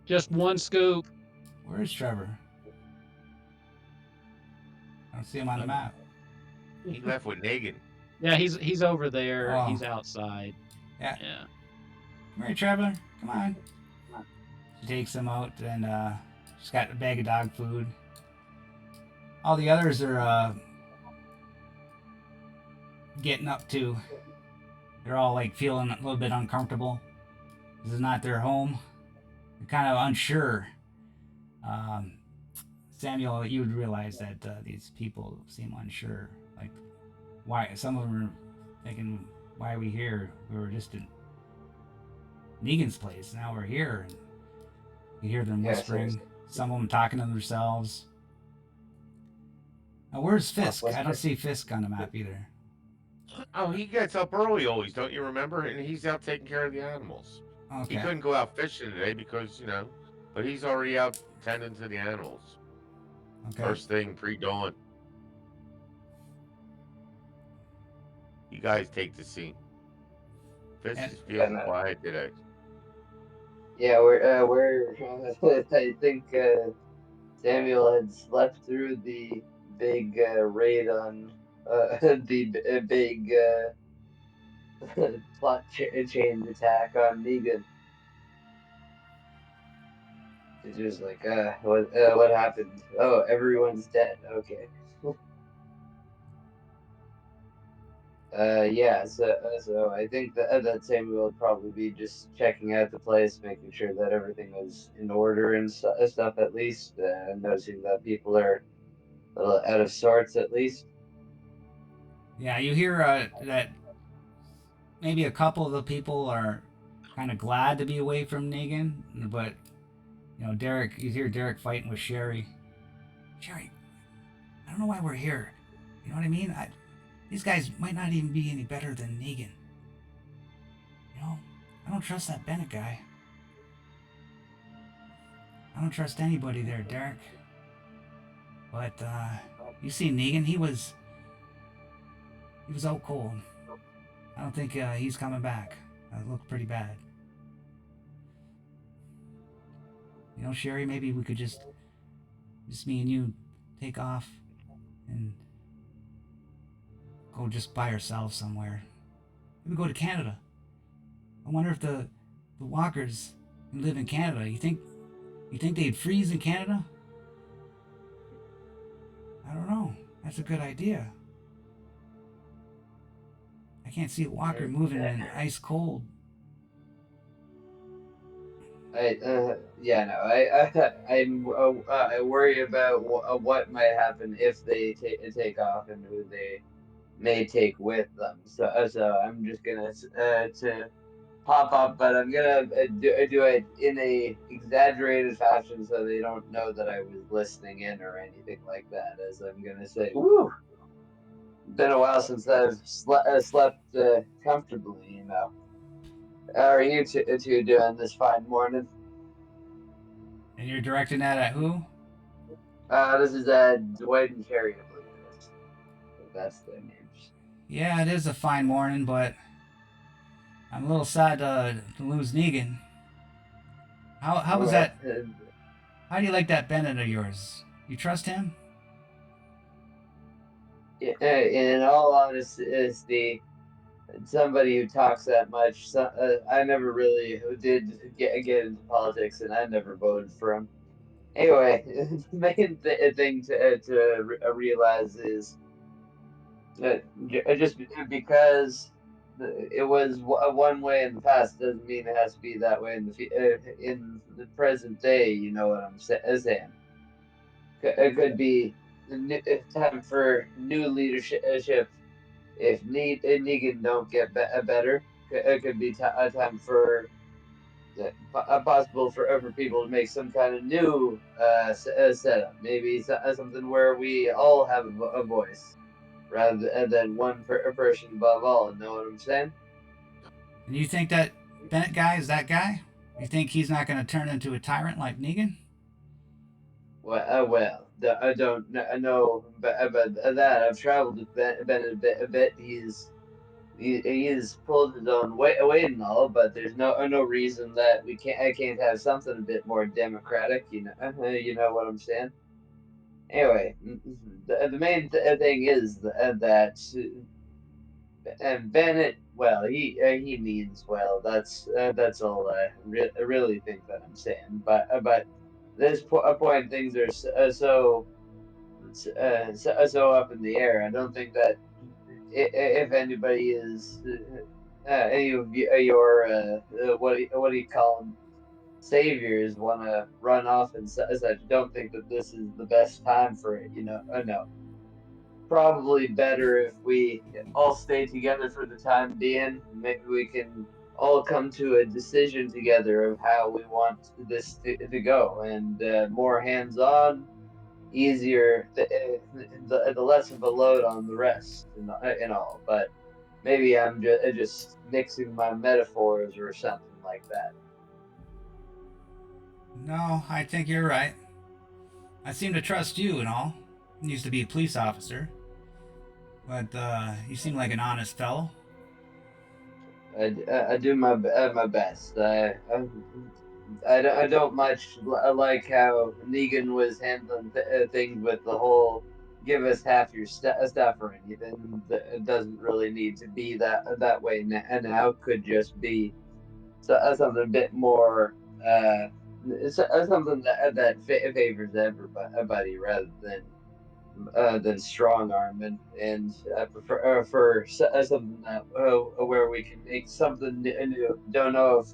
Just 1 scoop. Where is Trevor? I don't see him on the map. He left with Negan. Yeah, he's over there. Oh. He's outside. Yeah. Yeah. Come here, Trevor. Come on. She takes him out, and she's got a bag of dog food. All the others are getting up too. They're all like feeling a little bit uncomfortable. This is not their home. They're kind of unsure. Samuel, you would realize that these people seem unsure. Like, why? Some of them are thinking, "Why are we here? We were just in Negan's place. Now we're here." And you hear them whispering. Some of them talking to themselves. Now, where's Fisk? I don't see Fisk on the map either. Oh, he gets up early always, don't you remember? And he's out taking care of the animals. Okay. He couldn't go out fishing today because, but he's already out tending to the animals. Okay. First thing, pre-dawn. You guys take the scene. Fisk is feeling quiet today. Yeah, we're I think Samuel had slept through the big raid on the big plot change attack on Negan. It's just like, what happened? Oh, everyone's dead. Okay. Yeah. So I think that Samuel would probably be just checking out the place, making sure that everything was in order and stuff at least, noticing that people are a little out of sorts at least. Yeah, you hear that maybe a couple of the people are kind of glad to be away from Negan, but Derek, you hear Derek fighting with Sherry. Sherry, I don't know why we're here. You know what I mean? These guys might not even be any better than Negan. I don't trust that Bennett guy. I don't trust anybody there, Derek. But you see Negan, he was out cold. I don't think he's coming back. That looked pretty bad. Sherry, maybe we could just me and you take off and go just by ourselves somewhere. Maybe go to Canada. I wonder if the walkers can live in Canada. You think they'd freeze in Canada? I don't know. That's a good idea. I can't see a walker moving in ice cold. Yeah, no, I worry about what might happen if they take off and who they may take with them. So I'm just gonna to pop up, but I'm gonna do it in a exaggerated fashion so they don't know that I was listening in or anything like that. As I'm gonna say, "Woo, been a while since I've slept comfortably." How are you two doing this fine morning? And you're directing that at who? This is Dwight and Cherry, I believe it is. That's their names. Yeah, it is a fine morning, but I'm a little sad to lose Negan. How was Well, that? How do you like that Bennett of yours? You trust him? in all honesty, somebody who talks that much, I never really did get into politics, and I never voted for him. Anyway, the main thing to realize is that just because it was one way in the past doesn't mean it has to be that way in the present day. You know what I'm saying? It could be time for new leadership. If Negan don't get better, it could be a time for possible for people to make some kind of new setup. Maybe something where we all have a voice rather than one person above all. Know what I'm saying? And you think that Bennett guy is that guy? You think he's not going to turn into a tyrant like Negan? I don't know about that. I've traveled with Ben a bit. He's pulled his own weight and all, but there's no reason that I can't have something a bit more democratic. You know what I'm saying. Anyway, the main thing is that and Bennett, well, he means well. That's all I really think that I'm saying. But this point, things are so up in the air. I don't think that if anybody is any of your what do you call them, saviors want to run off and such. Don't think that this is the best time for it. No, probably better if we all stay together for the time being. Maybe we can all come to a decision together of how we want this to go, and more hands on, easier, the less of a load on the rest and all. But maybe I'm just mixing my metaphors or something like that. No, I think you're right. I seem to trust you and all. I used to be a police officer, but you seem like an honest fellow. I do my best. I don't much like how Negan was handling things with the whole give us half your stuff or anything. It doesn't really need to be that way now. Could just be something a bit more something that favors everybody rather than than strong arm, and I prefer something that where we can make something new. Don't know if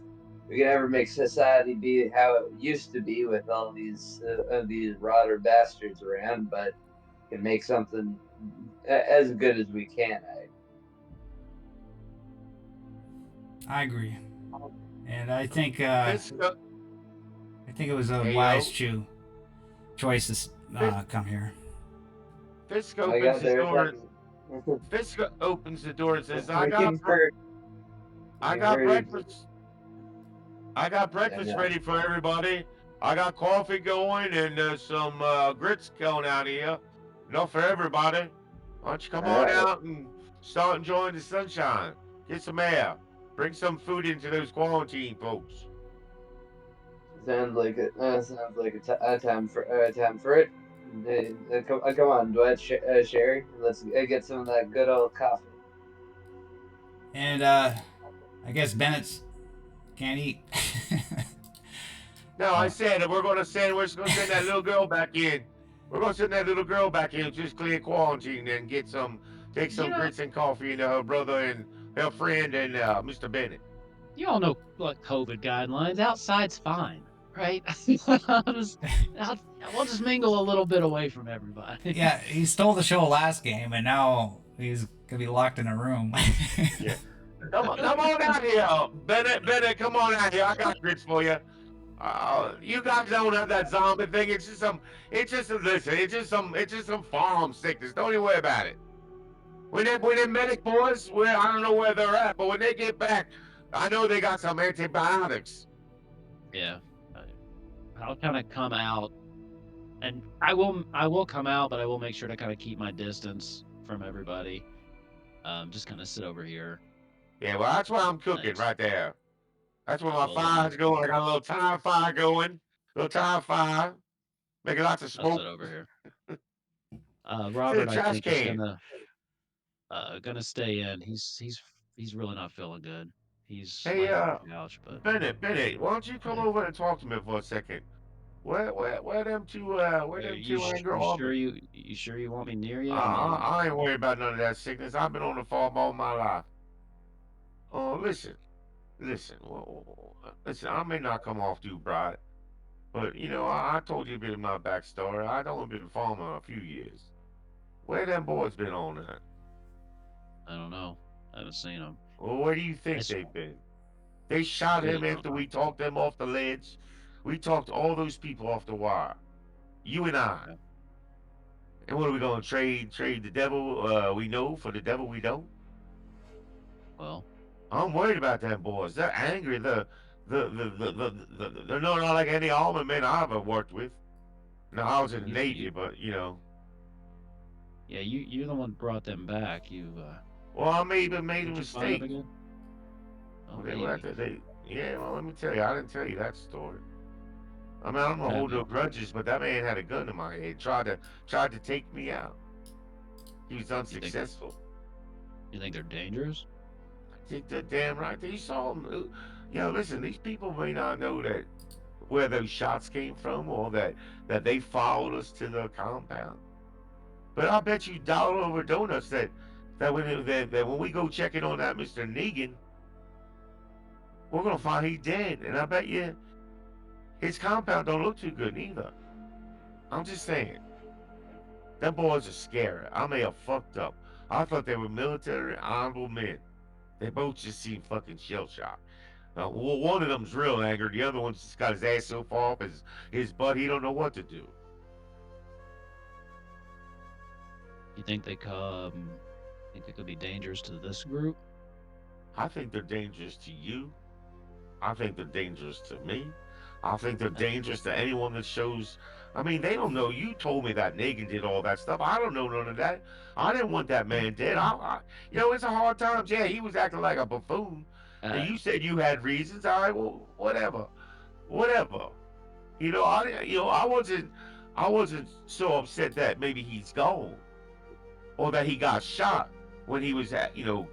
we can ever make society be how it used to be with all these rotter bastards around, but can make something as good as we can. I agree, and I think Fisco, it was a hey wise yo, choice to Fis- come here. Fisk I opens got the there a door. second. Fisk opens the door and says, We can hurt. We I can got hurt. breakfast. I got Yeah, breakfast no. ready for everybody. I got coffee going and some grits going out here. Enough for everybody. Why don't you come All on right. out and start enjoying the sunshine? Get some air. Bring some food into those quarantine folks. Sounds like a time for it. Come on, Dwight, Sherry, let's get some of that good old coffee. And I guess Bennett's can't eat. No, I said that we're gonna send that little girl back in. We're gonna send that little girl back in, just clear quarantine and take You some know, grits and coffee into her brother and her friend and Mr. Bennett. You all know like COVID guidelines. Outside's fine, right? I'll just, I'll, we'll just mingle a little bit away from everybody. Yeah, he stole the show last game, and now he's gonna be locked in a room. Yeah. Come on out here, Bennett, come on out here. I got grits for you. You guys don't have that zombie thing. It's just some farm sickness. Don't even worry about it. When they medic boys, I don't know where they're at, but when they get back, I know they got some antibiotics. Yeah, I'll kind of come out, and I will come out, but I will make sure to kind of keep my distance from everybody. Just kind of sit over here. Yeah, well, that's what I'm cooking Thanks. right there. That's where my Well, fire's going. I got a little time fire going. Little time fire. Making lots of I'll sit smoke. over here. To the Robert, I trash think is can. gonna stay in. He's really not feeling good. He's Hey, laying on the couch, but Bennett, why don't you come yeah. over and talk to me for a second? Where them two angry You sure orbit? you sure you want me near you? I, I mean, I ain't worried about none of that sickness. I've been on the farm all my life. Oh, listen. I may not come off too bright, but I told you a bit of my backstory. I'd only been farming a few years. Where them boys been on that? I don't know. I haven't seen him. Well, where do you I think s- they've been? They shot really him don't after know. we talked them off the ledge. We talked all those people off the wire. You and I. Okay. And what are we gonna trade the devil we know for the devil we don't? Well, I'm worried about them boys. They're angry. They're not like any army men I ever worked with. No, I was in the Navy, you but yeah, you're the one who brought them back. well, I may even made a Did you find them mistake. again? Oh, Well, they were at maybe. yeah. Well, let me tell you, I didn't tell you that story. I mean, I'm What gonna hold no happened? grudges, but that man had a gun in my head, tried to take me out. He was You think unsuccessful. you think they're dangerous? I think they're damn right. They saw him. Listen, these people may not know that where those shots came from, or that they followed us to the compound. But I bet you dollar over donuts that when we go checking on that Mr. Negan, we're gonna find he's dead. And I bet you his compound don't look too good neither. I'm just saying. Them boys are scary. I may have fucked up. I thought they were military, honorable men. They both just seem fucking shell shocked. Well, one of them's real angry. The other one's just got his ass so far up his butt he don't know what to do. You think they come? Think they could be dangerous to this group? I think they're dangerous to you. I think they're dangerous to me. I think they're Uh, dangerous to anyone that shows. I mean, they don't know. You told me that Negan did all that stuff. I don't know none of that. I didn't want that man dead. It's a hard time. Yeah, he was acting like a buffoon. And uh, you said you had reasons. All right, well, whatever. I wasn't so upset that maybe he's gone or that he got shot when he was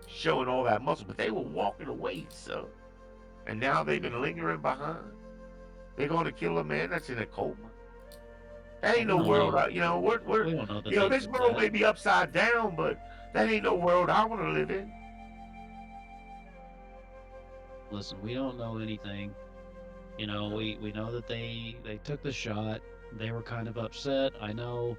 showing all that muscle. But they were walking away, so. And now they've been lingering behind. They're going to kill a man that's in a coma. That ain't no don't world. know. You know, we're We don't know that you know, they this did world that. may be upside down, but that ain't no world I want to live in. Listen, we don't know anything. You know, we know that they took the shot. They were kind of upset. I know,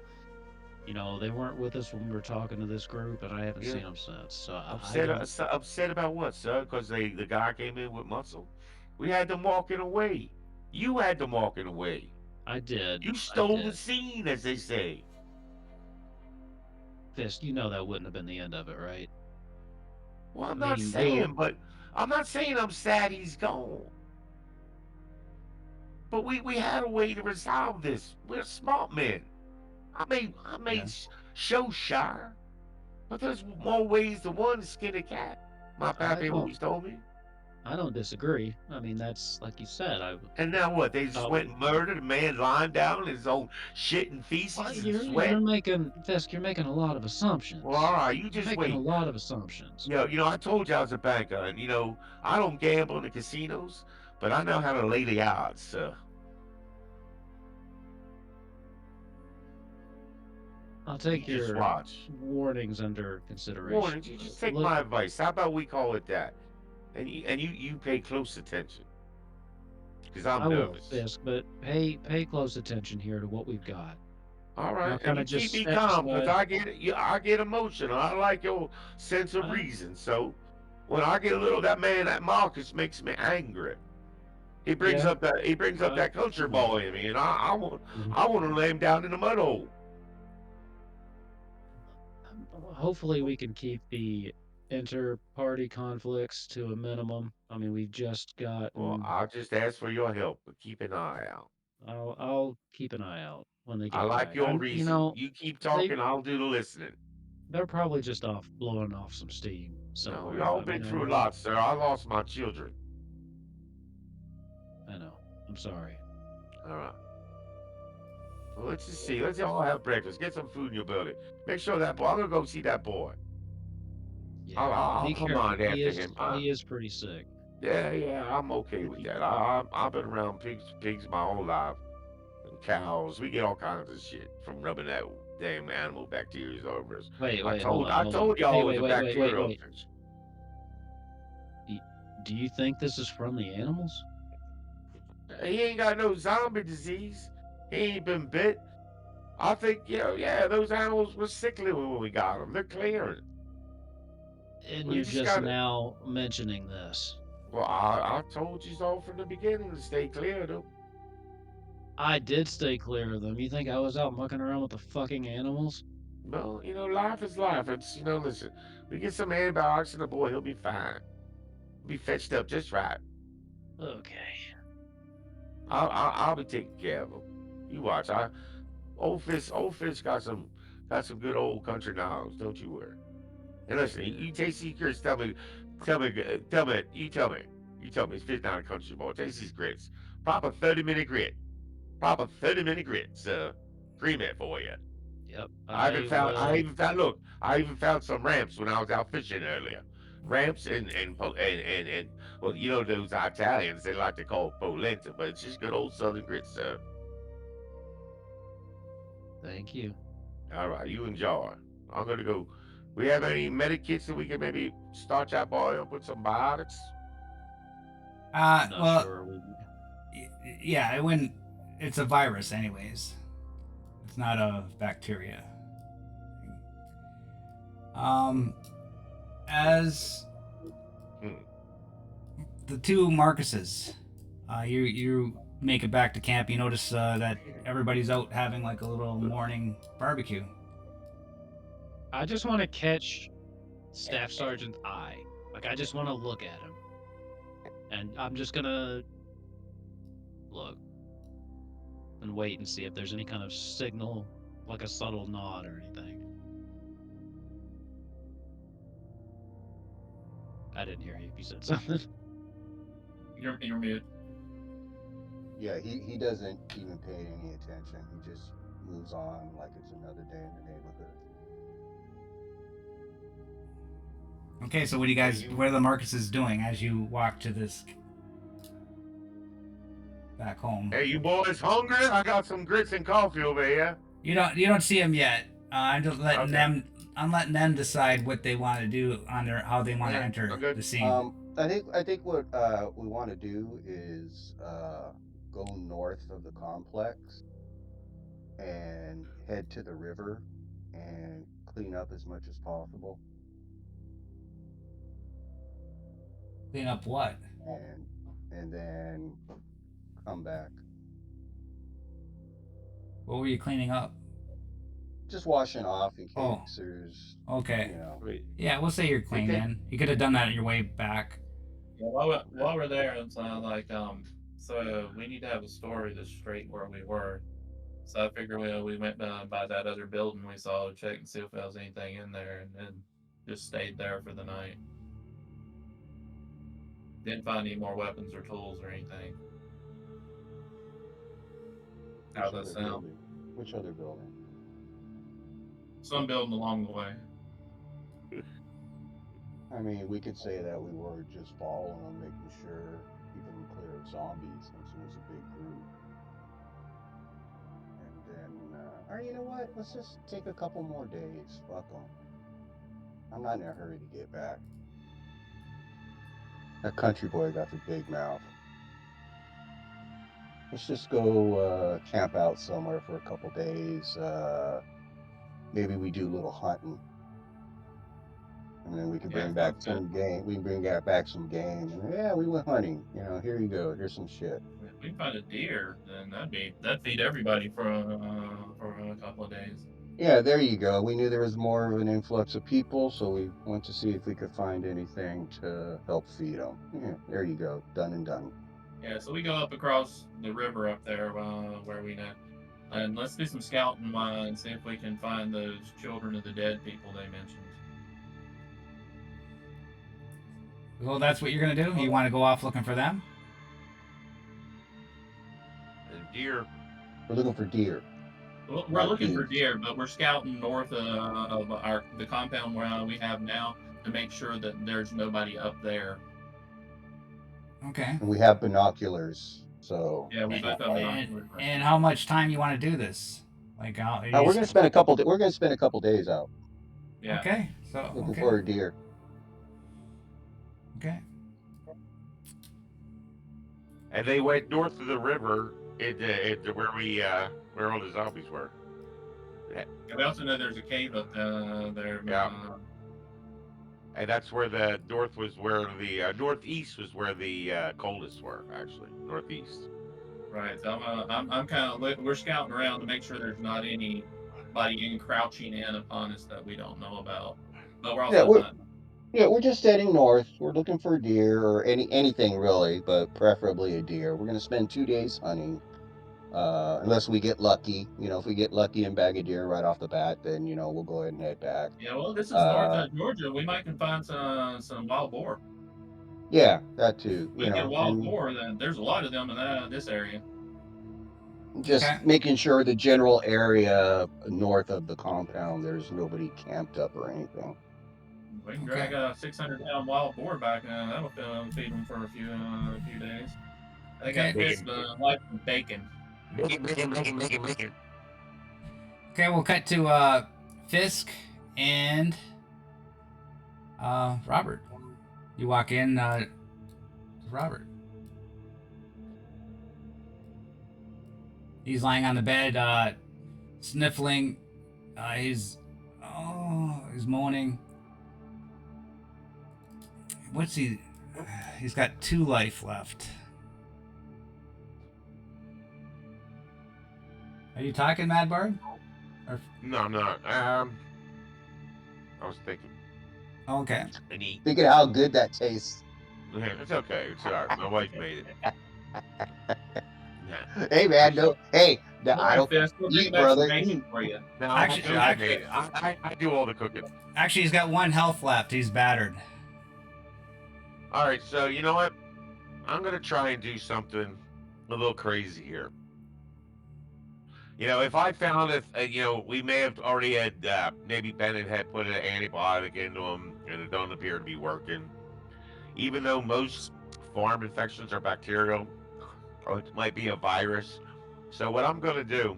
you know, they weren't with us when we were talking to this group, and I haven't Yeah, seen them since. So I upset, don't. upset about what, sir? Because the guy came in with muscle. We had them walking away. You had them walking away. I did. You I stole the did. scene, as they say. Fisk, you know that wouldn't have been the end of it, right? Well, I mean, they were. I'm not saying I'm sad he's gone. But we had a way to resolve this. We're smart men. I may Yeah, show shy, but there's more ways than one to skin a cat. My I pappy don't. always told me. I don't disagree. I mean, that's like you said. I And now what? They just thought went and murdered a man lying down in his own shit and well, feces and you're sweat. making Fisk. You're making a lot of Well, all assumptions. right, you You're just making a wait. lot of assumptions. I told you I was a banker, and I don't gamble in the casinos, but I know how to lay the odds, sir. I'll You take just your watch. warnings under consideration. Warning, you just take Look, my advice. How about we call it that? And you pay close attention, because I'm I will, nervous. Fisk, but pay close attention here to what we've got. All Now, right, and kind you of keep just me step calm, because aside. I get emotional. I like your sense of I, reason. So when I get a little, that Marcus makes me angry. yeah, He brings up that I country know. boy in me, and Mhm. I want to lay him down in the mud hole. Hopefully, we can keep the inter-party conflicts to a minimum. I mean, we've just Well, gotten. I'll just ask for your help, but keep an eye out. I'll keep an eye out when they I get like back. your You reason. know, You keep they talking, I'll do the listening. they're probably just off blowing off some steam No, we somewhere. all I mean, been I through a know. lot, sir. I lost my children. I know. I'm sorry. All right. Well, let's just see. Let's all have breakfast. Get some food in your belly. Make sure that boy. I'm gonna go see that boy. Yeah, be I'll careful. mind after him. He is pretty sick. Yeah, I'm okay with that. I've been around pigs my whole life, and cows. We get all kinds of shit from rubbing that damn animal bacteria over us. Wait, hold on, I hold on. told y'all Hey, it was a bacterial wait. infection. Y- Do you think this is from the animals? He ain't got no zombie disease. He ain't been bit. I think, yeah, those animals were sickly when we got them. They're clearing. And We you're just just got to. now mentioning this. Well, I told you so from the beginning to stay clear of them. I did stay clear of them. You think I was out mucking around with the fucking animals? Well, life is life. Listen, we get some antibiotics and the boy, he'll be fine. He'll be fetched up just right. Okay. I'll be taking care of him. You watch. Old fish got some good old country knowledge. Don't you worry. And listen, you taste secrets. You tell me, it's fish not a country boy. Taste these grits. Proper 30-minute grit. Proper 30-minute grits. Cream it for you. Yep. I I will. even found, look, I even found some ramps when I was out fishing earlier. Ramps and well, those Italians, they like to call it polenta, but it's just good old southern grits, sir. Thank you. All right, you enjoy. I'm gonna go. We have any medikits that we can maybe start that boy up with some biotics? I'm not Well, sure. yeah, it wouldn't. It's a virus, anyways. It's not a bacteria. Um, as Hmm. the two Marcuses, you make it back to camp. You notice that everybody's out having like a little morning barbecue. I just want to catch Staff Sergeant's eye. Like, I just want to look at him. And I'm just gonna look and wait and see if there's any kind of signal, like a subtle nod or anything. I didn't hear you if you said something. You're mute. Yeah, he doesn't even pay any attention. He just moves on like it's another day in the neighborhood. Okay, so what are the Marcuses doing as you walk to this back home. Hey, you boys hungry? I got some grits and coffee over here. You don't see them yet. I'm just letting Okay. them. I'm letting them decide what they want to do on their how they want to Yeah, enter good. the scene. I think what we want to do is go north of the complex and head to the river and clean up as much as possible, Clean up what? and then come back. What were you cleaning up? Just washing off in Oh. case there's, Okay. you know. Wait. Yeah, we'll say you're clean then. You could have done that on your way back. Yeah, while we're there, it's like so we need to have a story that's straight where we were. So I figure we went by that other building we saw to check and see if there was anything in there, and then just stayed there for the night. Didn't find any more weapons or tools or anything. How does that sound? Which other building? Some building along the way. I mean, we could say that we were just following them, making sure, keeping them clear of zombies, since it was a big group. And then, or you know what? Let's just take a couple more days. Fuck them. I'm not in a hurry to get back. That country boy got the big mouth. Let's just go camp out somewhere for a couple days. Maybe we do a little hunting. And then we can bring back some game. We can bring back some game. And yeah, we went hunting. You know, here you go. Here's some shit. If we find a deer, then that'd feed everybody for a couple of days. Yeah, there you go. We knew there was more of an influx of people, so we went to see if we could find anything to help feed them. Yeah, there you go. Done and done. Yeah, so we go up across the river up there where we know. And let's do some scouting and see if we can find those children of the dead people they mentioned. Well, that's what you're gonna do. You want to go off looking for them? And deer. We're looking for deer. Well, we're looking for deer, but we're scouting north of the compound where we have now to make sure that there's nobody up there. Okay. And we have binoculars, so yeah, we both have binoculars. And how much time you want to do this? Like, we're gonna spend a couple. We're gonna spend a couple days out. Yeah. Okay. So looking for a deer. Okay. And they went north of the river into where all the zombies were. Yeah, we also know there's a cave up there. Yeah. And that's where the north was where the northeast was where the coldest were, actually. Northeast. Right. So I'm kind of we're scouting around to make sure there's not anybody encroaching in upon us that we don't know about. But we're also we're just heading north. We're looking for deer or anything really, but preferably a deer. We're gonna spend 2 days hunting. Unless we get lucky, you know, if we get lucky and bag a deer right off the bat, then you know we'll go ahead and head back. Yeah, well, this is north of Georgia. We might can find some wild boar. Yeah, that too. We get wild boar. Then there's a lot of them in this area. Just making sure the general area north of the compound, there's nobody camped up or anything. We can drag a 600-pound wild boar back. That'll feed them for a few days. I think I missed the life of bacon. Bacon. Okay, we'll cut to Fisk and Robert. You walk in, Robert. He's lying on the bed, sniffling. He's moaning. What's he? He's got 2 life left. Are you talking, Mad Bard? Or... No, I'm not. I was thinking. Okay. Thinking how good that tastes. Yeah, it's okay. It's all right. My wife made it. Hey man, no. Hey, I don't eat, brother. For you. No, actually, I made it. I do all the cooking. Actually, he's got 1 health left. He's battered. All right, so you know what? I'm gonna try and do something a little crazy here. You know, if I found it, you know, we may have already had maybe Bennett had put an antibiotic into him, and it don't appear to be working. Even though most farm infections are bacterial, or it might be a virus. So what I'm gonna do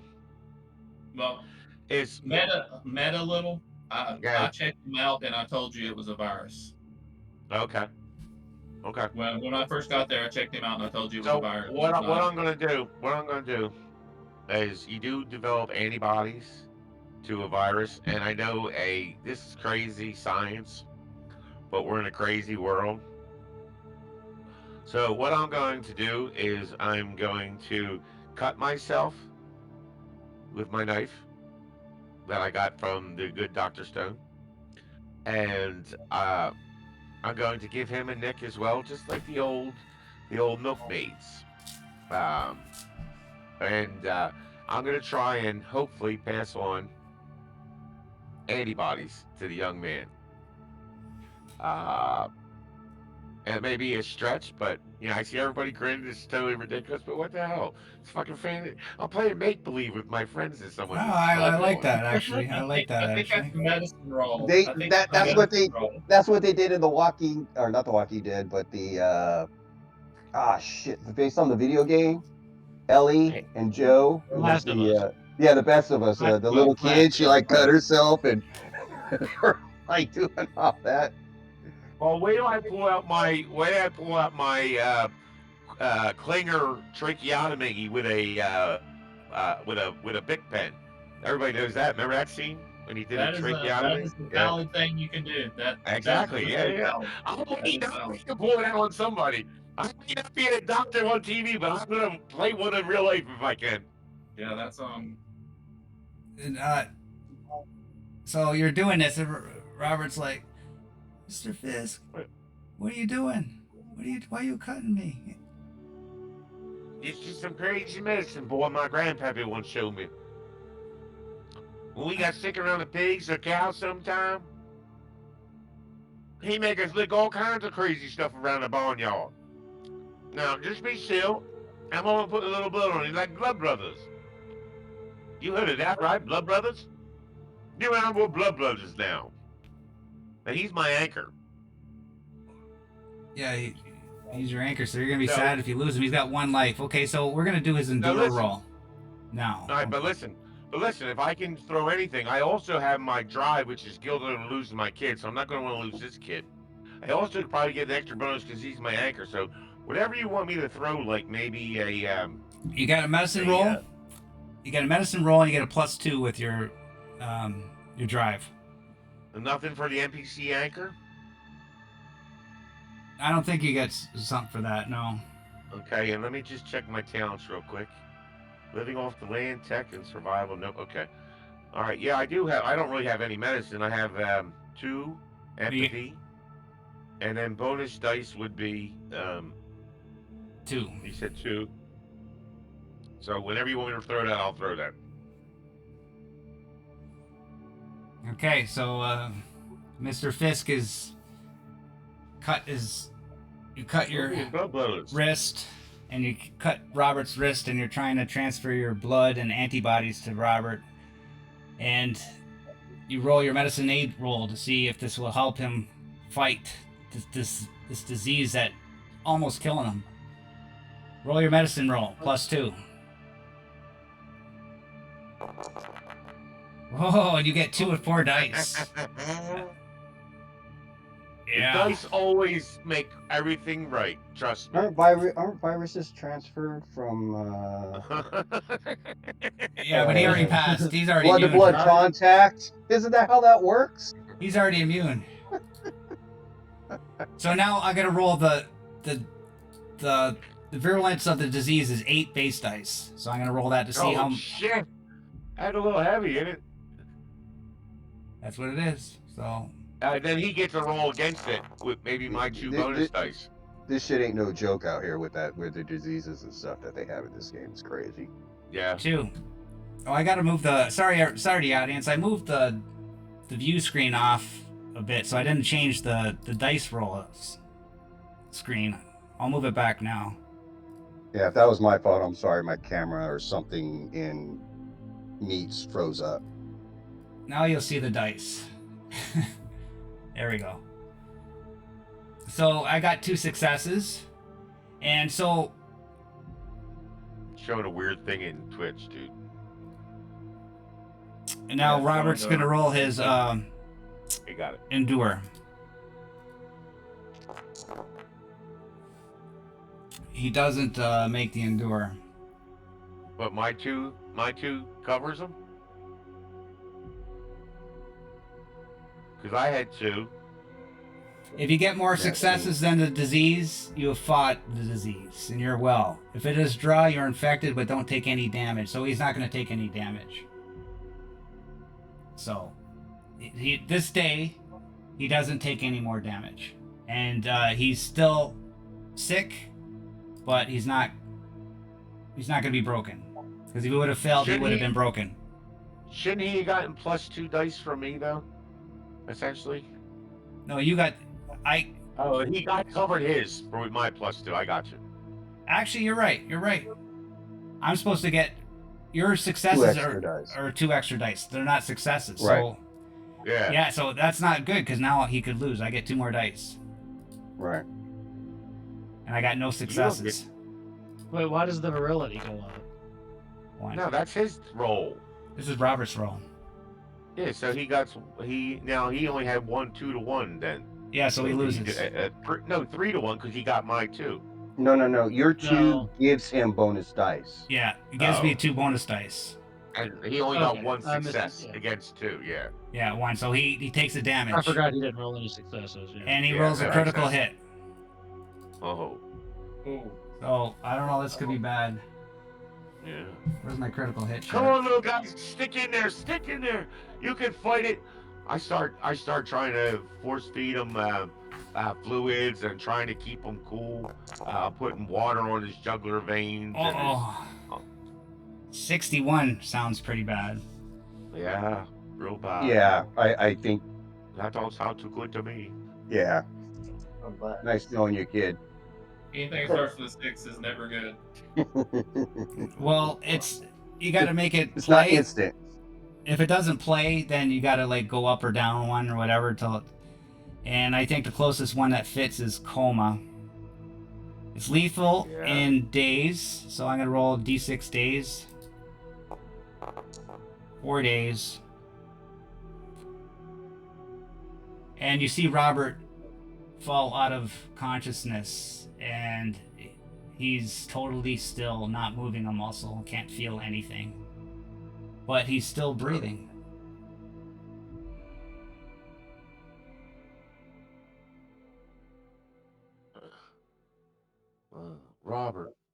Well, is, meta little. I yeah, checked him out and I told you it was a virus. okay, okay. When I first got there, I checked him out and I told you it was a So virus. what I'm gonna do, is you do develop antibodies to a virus, and I know this is crazy science, but we're in a crazy world. So what I'm going to do is I'm going to cut myself with my knife that I got from the good Dr. Stone, and I'm going to give him a nick as well, just like the old milkmaids. Um, and I'm going to try and hopefully pass on antibodies to the young man. Uh, and it may be a stretch, but I see everybody grinning. It's totally ridiculous. But what the hell? It's fucking fan. I'm playing make believe with my friends and Oh, someone I not like knowing. that actually. I like that I think that's actually. the medicine role. They I think that that's that's the what medicine they role. that's what they did in the Walking, or not the Walking Dead, but the shit, based on the video game. Ellie Hey, and Joe with Last of Us. the Best of Us, the little kid, she like cut herself and like doing all that. well, wait till I pull out my Klinger tracheotomy with a Bic pen. Everybody knows that. Remember that scene when he did a That tracheotomy? is a Yeah, valid thing you can do. That is exactly. Yeah, very yeah. valid. I'm That lucky is enough valid. to pull it out on somebody. I may not be a doctor on TV, but I'm gonna play one in real life if I can. Yeah, that's And, so you're doing this, and Robert's like, Mr. Fisk, what are you doing? Why are you cutting me? It's just some crazy medicine, boy. My grandpappy once showed me. When we got sick around the pigs or cows sometime, he make us lick all kinds of crazy stuff around the barnyard. Now, just be still. I'm gonna put a little blood on you, like Blood Brothers. You heard of that, right? Blood Brothers? You're around with Blood Brothers now. Now, he's my anchor. Yeah, he's your anchor, so you're gonna be So, sad if you lose him. He's got one life. Okay, so we're gonna do his now enduro listen. roll. Now. All right, Okay. but listen, if I can throw anything, I also have my drive, which is guilty of losing my kid, so I'm not going to want to lose this kid. I also could probably get an extra bonus because he's my anchor. So whatever you want me to throw, like maybe You got a medicine a roll. You got a medicine roll, and you get a +2 with your drive. nothing for the NPC anchor. I don't think you get something for that. No. Okay, and let me just check my talents real quick. Living off the land, tech, and survival. Nope. Okay. All right. Yeah, I do have. I don't really have any medicine. I have 2 empathy, and then bonus dice would be 2. You said 2. So whenever you want me to throw that, I'll throw that. Okay, so Mr. Fisk is you cut your wrist, and you cut Robert's wrist, and you're trying to transfer your blood and antibodies to Robert, and you roll your medicine aid roll to see if this will help him fight this disease that almost killing him. Roll your medicine roll +2. Oh, and you get 2 with 4 dice. Yeah. The dice always make everything right. Trust me. Aren't viruses transferred from Yeah, but he already passed. He's already blood to immune. blood contact? Isn't that how that works? He's already immune. So now I gotta roll the virulence of the disease is 8 base dice. So I'm gonna roll that to see how. Shit! Had a little heavy in it. That's what it is. So. Then he gets a roll against it with maybe my 2 bonus dice. This shit ain't no joke out here with the diseases and stuff that they have in this game. It's crazy. Yeah. 2. Oh, I gotta move the. Sorry, the audience. I moved the view screen off a bit, so I didn't change the dice roll screen. I'll move it back now. Yeah, if that was my fault, I'm sorry. My camera or something in Meets froze up. Now you'll see the dice. There we go. So I got 2 successes, and so showing a weird thing in Twitch, dude. And now Yeah, Robert's showing gonna roll his He got it. endure. He doesn't make the endure. But my two covers him. Because I had two. If you get more Yeah, successes than the disease, you have fought the disease and you're well. If it is draw, you're infected but don't take any damage. So he's not going to take any damage. So this day, he doesn't take any more damage. And he's still sick, but he's not going to be broken. Because if he would have failed, he would have been broken. Shouldn't he have gotten +2 dice from me, though? Essentially? No, you got... Oh, he got covered his for my +2. I got you. Actually, you're right. You're right. I'm supposed to get... Your Two successes extra dice. are 2 extra dice. They're not successes. Right. So, Yeah. yeah, so that's not good because now he could lose. I get 2 more dice. Right. And I got no successes. Wait, why does the virility go up? One. No, that's his roll. This is Robert's roll. Yeah, so now he only had 1 2-1 then. Yeah, so he loses. No, 3-1 because he got my 2. No. Your 2 No. gives him bonus dice. Yeah, it gives me 2 bonus dice. And he only got Okay, 1 I missed it, success yeah. against 2, yeah. Yeah, 1. So he takes the damage. I forgot he didn't roll any successes. Yeah. And he Yeah, rolls a that critical makes hit. Oh, Ooh. So, I don't know, this could be bad. yeah. Where's my critical hit? Come chart? on, little guys, stick in there. You can fight it. I start trying to force feed him fluids and trying to keep him cool. Putting water on his jugular veins. Oh, 61 sounds pretty bad. Yeah, real bad. Yeah, I think. That don't sound too good to me. Yeah. But Nice knowing you, kid. Anything that starts with a 6 is never good. Well, you got to make it It's play. not instant. If it doesn't play, then you got to like go up or down 1 or whatever till. And I think the closest one that fits is coma. It's lethal Yeah. in days, so I'm gonna roll d6 days. 4 days. And you see Robert fall out of consciousness, and he's totally still, not moving a muscle, can't feel anything. But he's still breathing.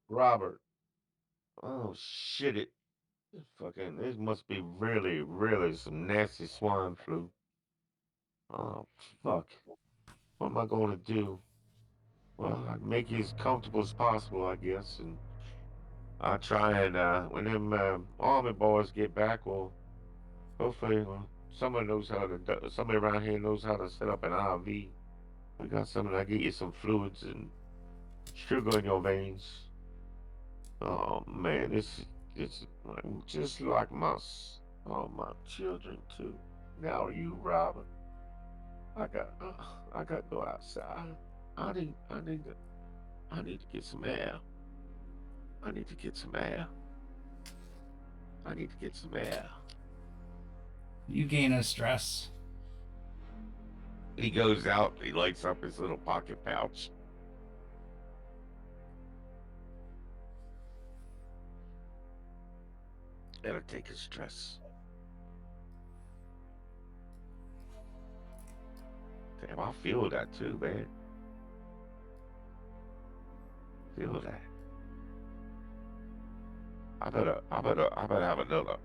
Robert. Oh shit! This must be really some nasty swine flu. Oh fuck! What am I gonna do? Well, I make you as comfortable as possible, I guess, and I'll try and when them army boys get back, well, hopefully, somebody around here knows how to set up an IV. We got something. I get you some fluids and sugar in your veins. Oh man, it's like, just like my children too. Now you, Robert. I got to go outside. I need to get some air. I need to get some air. You gain a stress. He goes out. He lights up his little pocket pouch. That'll take his stress. Damn, I feel that too, man. Feel that. I better have another.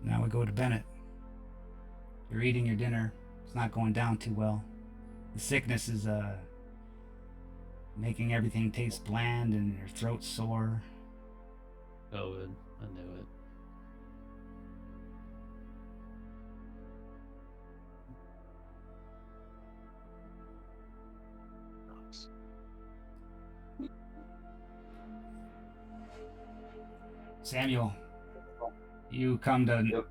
Now we go to Bennett. You're eating your dinner. It's not going down too well. The sickness is making everything taste bland and your throat's sore. COVID. I knew it. Samuel, you come to Yep.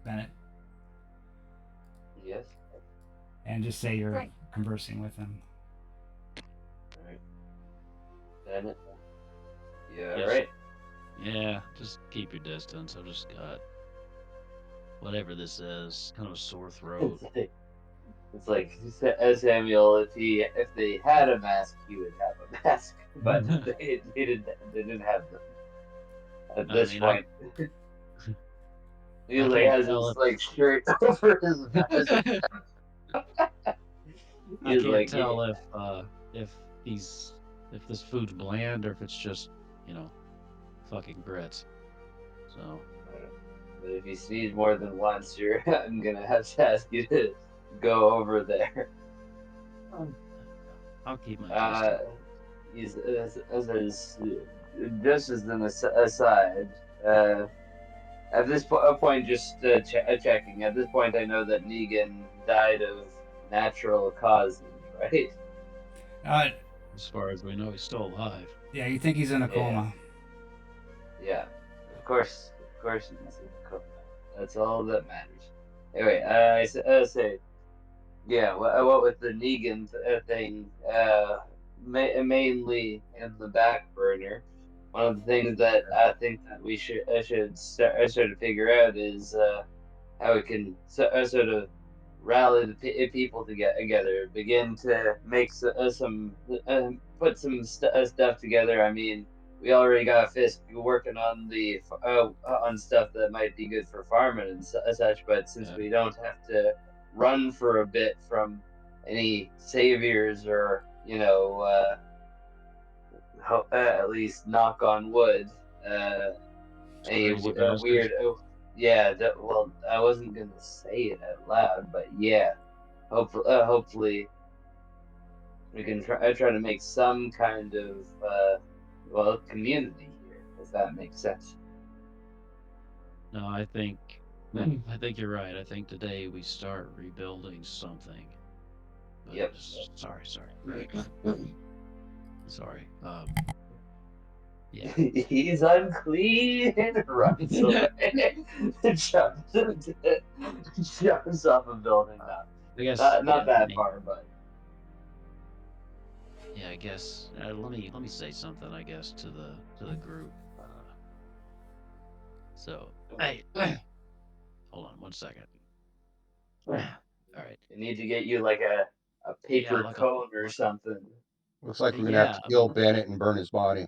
Bennett yes. and just say you're conversing with him. Alright. Bennett. Yeah, Yes. right. Yeah, just keep your distance. I've just got whatever this is, kind of a sore throat. It's like Samuel. If they had a mask, he would have a mask, but they didn't have them at I this mean, point. He I like can't has tell his like shirt over his mask. I He's can't like, tell if these if this food's bland or if it's just, fucking grits. So but if you sneeze more than once, I'm gonna have to ask you to go over there. I'll keep my Uh, distance. he's just as an aside. At this point, just checking. At this point, I know that Negan died of natural causes, right? As far as we know, he's still alive. Yeah, you think he's in a Yeah. coma. Yeah, of course, he's in the coma. That's all that matters. Anyway, I say, yeah. What with the Negan thing, mainly in the back burner. One of the things that I think that we should start to figure out is how we can sort of rally the people together, begin to make some put some stuff together. I mean, we already got Fisk working on the on stuff that might be good for farming and such, but since we don't have to run for a bit from any saviors or at least knock on wood, any Crazy bastard. weird. Yeah, well, I wasn't gonna say it out loud, but yeah. Hopefully, we can try to make some kind of community here, if that makes sense. No, I think you're right. I think today we start rebuilding something. But Yep. Sorry. Sorry. Yeah. He's unclean. Runs away. Jumps off a building. I guess Not that far, but. Yeah, I guess. Let me say something. I guess to the group. So, hey, hold on 1 second. All right. I need to get you like a paper like cone or something. Looks like we're gonna have to kill Bennett and burn his body.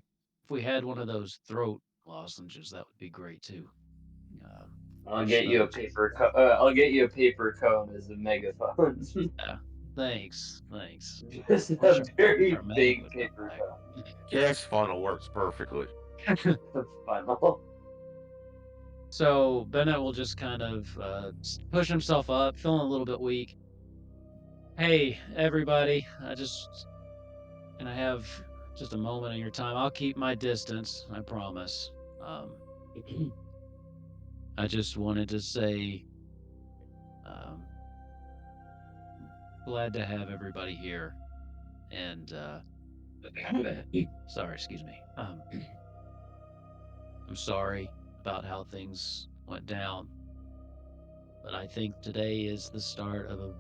If we had one of those throat lozenges, that would be great too. I'll get you a paper. I'll get you a paper cone as a megaphone. Yeah, thanks. Just a very big paper cone. Gas funnel works perfectly. Funnel. So Bennett will just kind of push himself up, feeling a little bit weak. Hey, everybody, can I have just a moment of your time? I'll keep my distance, I promise. I just wanted to say, glad to have everybody here, and sorry, excuse me. I'm sorry about how things went down, but I think today is the start of a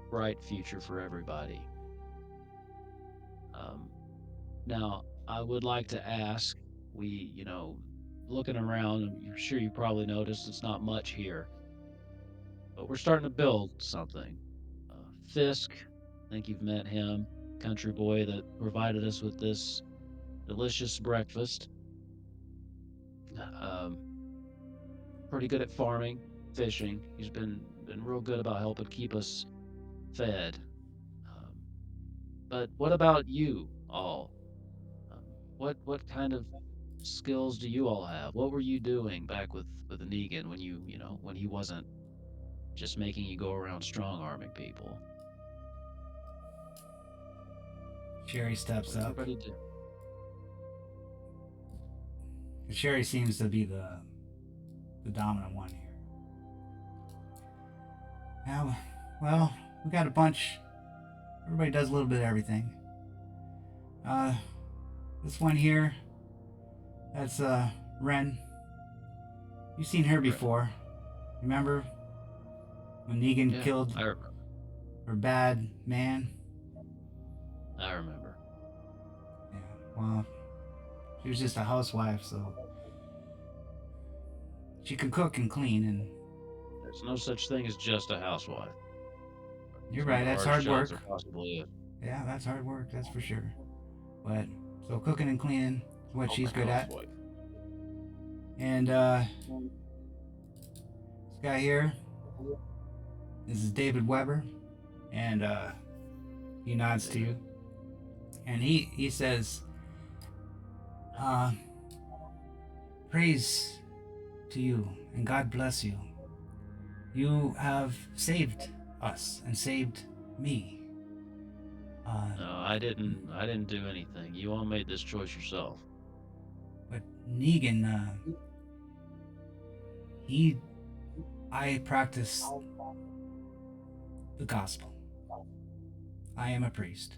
bright future for everybody. Now, I would like to ask, looking around, I'm sure you probably noticed it's not much here, but we're starting to build something. Fisk, I think you've met him, country boy that provided us with this delicious breakfast. Pretty good at farming, fishing. He's been real good about helping keep us fed. But what about you all? What kind of skills do you all have? What were you doing back with Negan when when he wasn't just making you go around strong arming people? Sherry steps up. Everybody do. Sherry seems to be the dominant one here. Now, well, we got a bunch. Everybody does a little bit of everything. This one here, that's Ren. You've seen her before. Remember when Negan killed her bad man? I remember. Well, she was just a housewife, so she could cook and clean, and There's no such thing as just a housewife. you're It's one right, of the that's hardest hard jobs work. there possibly is. Yeah, that's hard work, that's for sure. But so cooking and cleaning is what she's A good at. housewife. And this guy here, this is David Weber, and he nods to you, and he says, "Praise to you, and God bless you. You have saved us and saved me." No, I didn't do anything. You all made this choice yourself. But Negan, I practice the gospel. I am a priest.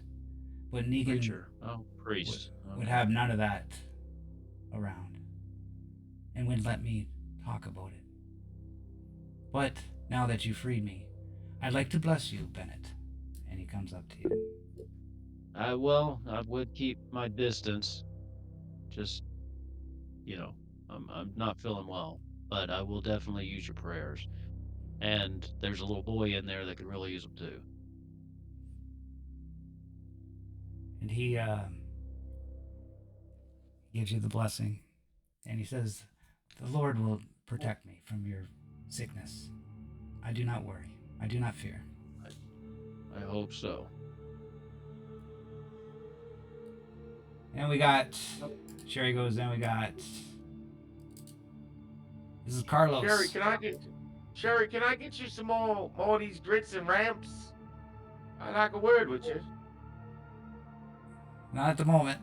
But Negan Preacher. Oh, priest. would Okay. have none of that around and wouldn't let me talk about it. But now that you freed me, I'd like to bless you, Bennett. And he comes up to you. I would keep my distance. Just, I'm not feeling well, but I will definitely use your prayers. And there's a little boy in there that could really use them too. And he gives you the blessing. And he says, "The Lord will protect me from your sickness. I do not worry. I do not fear." I hope so. And we got Sherry goes, then we got this is Carlos. Sherry, can I get you some more of these grits and ramps? I'd like a word with you. Not at the moment.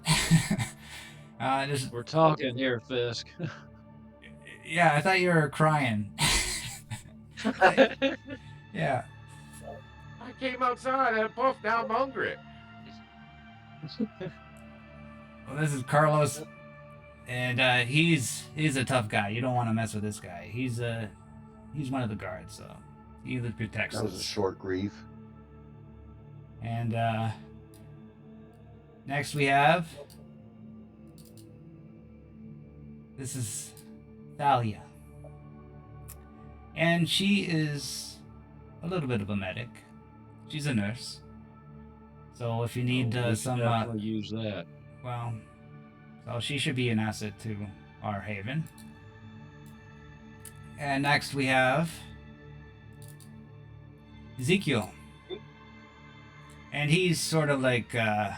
We're talking here, Fisk. Yeah, I thought you were crying. Yeah. I came outside and puffed. Now I'm hungry. Well, this is Carlos, and he's a tough guy. You don't want to mess with this guy. He's one of the guards, so he protects That was a us. short grief. And next we have this is Thalia, and she is a little bit of a medic. She's a nurse. So if you need we some, definitely use that. well, so she should be an asset to our haven. And next we have Ezekiel, and he's sort of like the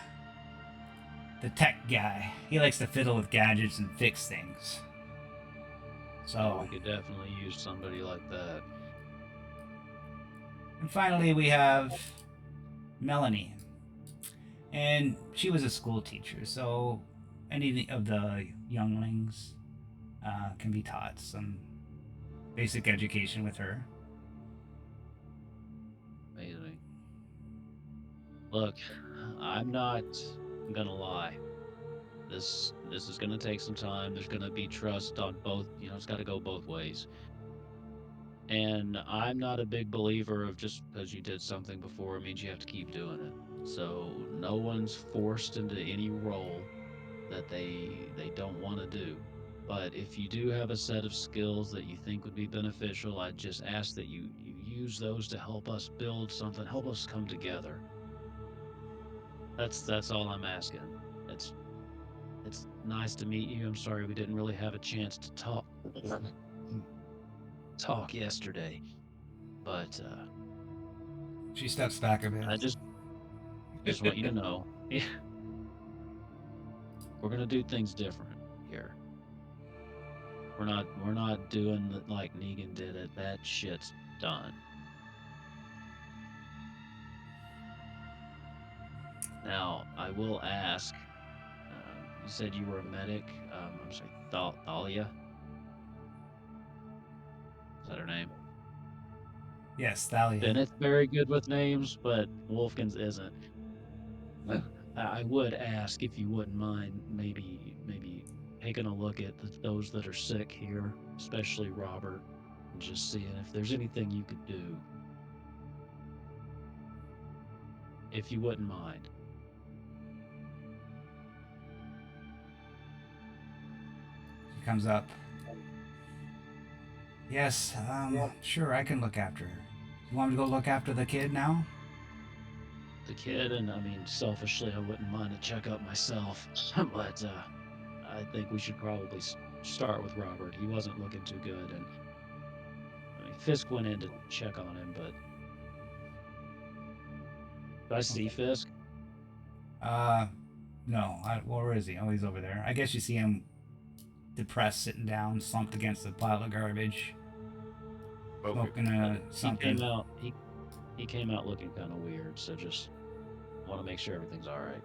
tech guy. He likes to fiddle with gadgets and fix things. So we could definitely use somebody like that. And finally, we have Melanie. And she was a school teacher, so any of the younglings can be taught some basic education with her. Amazing. Look, I'm not gonna lie. This is gonna take some time. There's gonna be trust on both. It's got to go both ways. And I'm not a big believer of just because you did something before it means you have to keep doing it. So no one's forced into any role that they don't want to do. But if you do have a set of skills that you think would be beneficial, I just ask that you use those to help us build something, help us come together. That's all I'm asking. It's nice to meet you. I'm sorry we didn't really have a chance to talk yesterday, but She steps back a bit. I just want you to know, we're gonna do things different here. We're not doing it like Negan did it. That shit's done. Now I will ask. You said you were a medic. I'm sorry, Thalia. Is that her name? Yes, Thalia. Bennett's very good with names, but Wolfkins isn't. I would ask if you wouldn't mind maybe taking a look at those that are sick here, especially Robert, and just seeing if there's anything you could do. If you wouldn't mind. He comes up. Yes, sure, I can look after her. You want me to go look after the kid now? The kid, and I mean, selfishly, I wouldn't mind a checkup myself, but I think we should probably start with Robert. He wasn't looking too good, and I mean, Fisk went in to check on him, but do I see Fisk? No. Where is he? Oh, he's over there. I guess you see him depressed, sitting down, slumped against a pile of garbage, smoking something. He came out looking kind of weird, so just want to make sure everything's all right.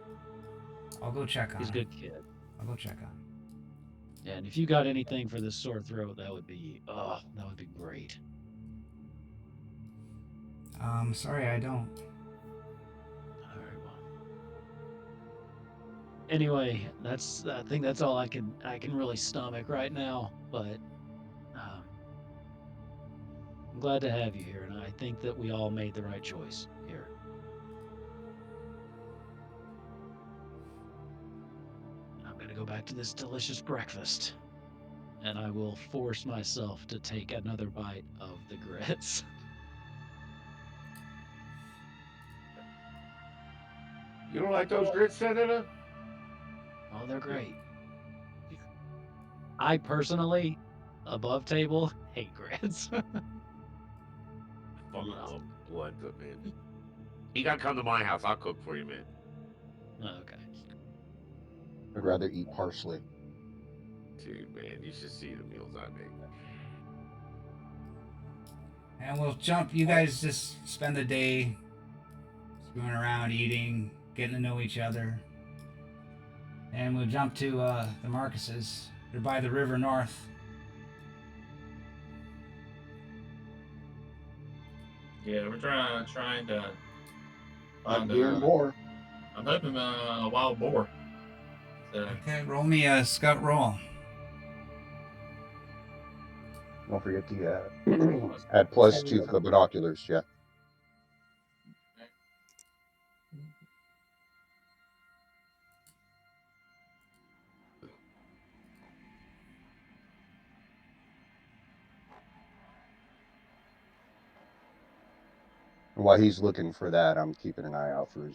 I'll go check on him. He's a good kid. I'll go check on him. Yeah, and if you got anything for this sore throat, that would be great. Sorry, I don't. All right, well. Anyway, I think that's all I can really stomach right now. But I'm glad to have you here, and I think that we all made the right choice here. I'm gonna go back to this delicious breakfast, and I will force myself to take another bite of the grits. You don't like those grits, Senator? Oh, they're great. I personally, above table, hate grits. Fucking love blood, man. You gotta come to my house. I'll cook for you, man. Okay. I'd rather eat parsley. Dude, man, you should see the meals I make. And we'll jump. You guys just spend the day screwing around, eating, getting to know each other. And we'll jump to the Marcuses. They're by the river north. Yeah, we're trying to I'm find hearing more. I'm hoping a wild boar. So, Okay, roll me a scout roll. Don't forget to add +2 for the binoculars, Jeff. While he's looking for that, I'm keeping an eye out for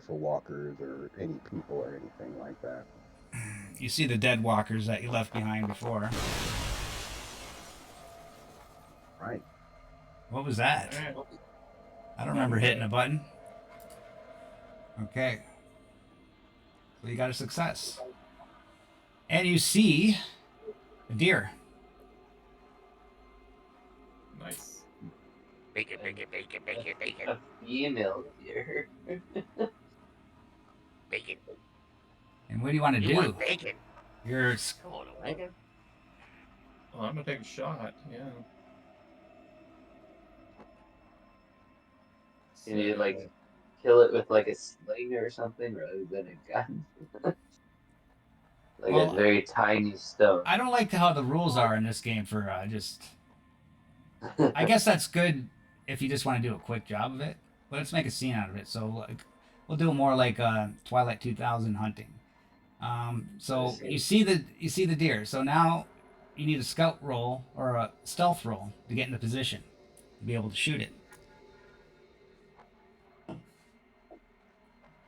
for walkers or any people or anything like that. You see the dead walkers that you left behind before. Right. What was that? I don't remember hitting a button. Okay. So you got a success. And you see a deer. nice. Bacon, bacon, bacon, bacon, bacon, A female deer. bacon. And what do you want to You do? want bacon? You're Come on, bacon. Oh, I'm gonna take a shot. Yeah. Can you like kill it with like a sling or something rather than a gun? Like Well, a very tiny stone. I don't like how the rules are in this game for I guess that's good if you just want to do a quick job of it. But let's make a scene out of it. So like, we'll do more like Twilight 2000 hunting. So you see the deer. So now you need a scout roll or a stealth roll to get into position to be able to shoot it.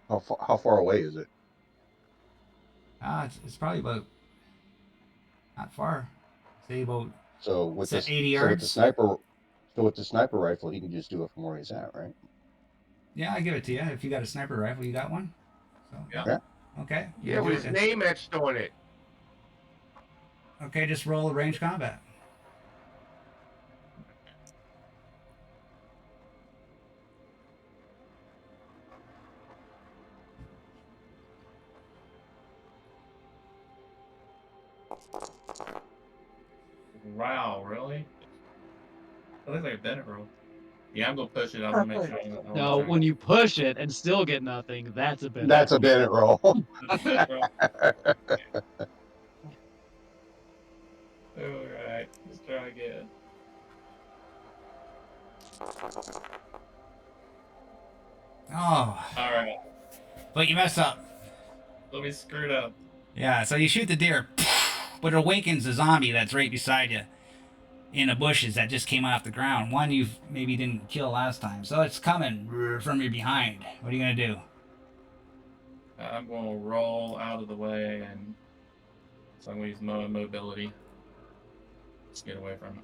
How far away is it? It's probably about not far. Say about So with Is this, it 80 so with the yards? sniper, so with the sniper rifle, he can just do it from where he's at, right? yeah, I give it to you. If you got a sniper rifle, you got one. So Yeah. Yeah. okay. you Yeah, can with do his it. name etched on it. Okay, just roll a range combat. Wow, really? That looks like a Bennett roll. Yeah, I'm gonna push it. I'm gonna make sure. No, when you push it and still get nothing, that's a bit. That's a Bennett roll. Alright, let's try again. Oh, Alright, but you mess up. let me screw it up. Yeah, so you shoot the deer, but it awakens a zombie that's right beside you in the bushes that just came off the ground. One you maybe didn't kill last time, so it's coming from your behind. What are you gonna do? I'm going to roll out of the way, and so I'm going to use mobility. Let's get away from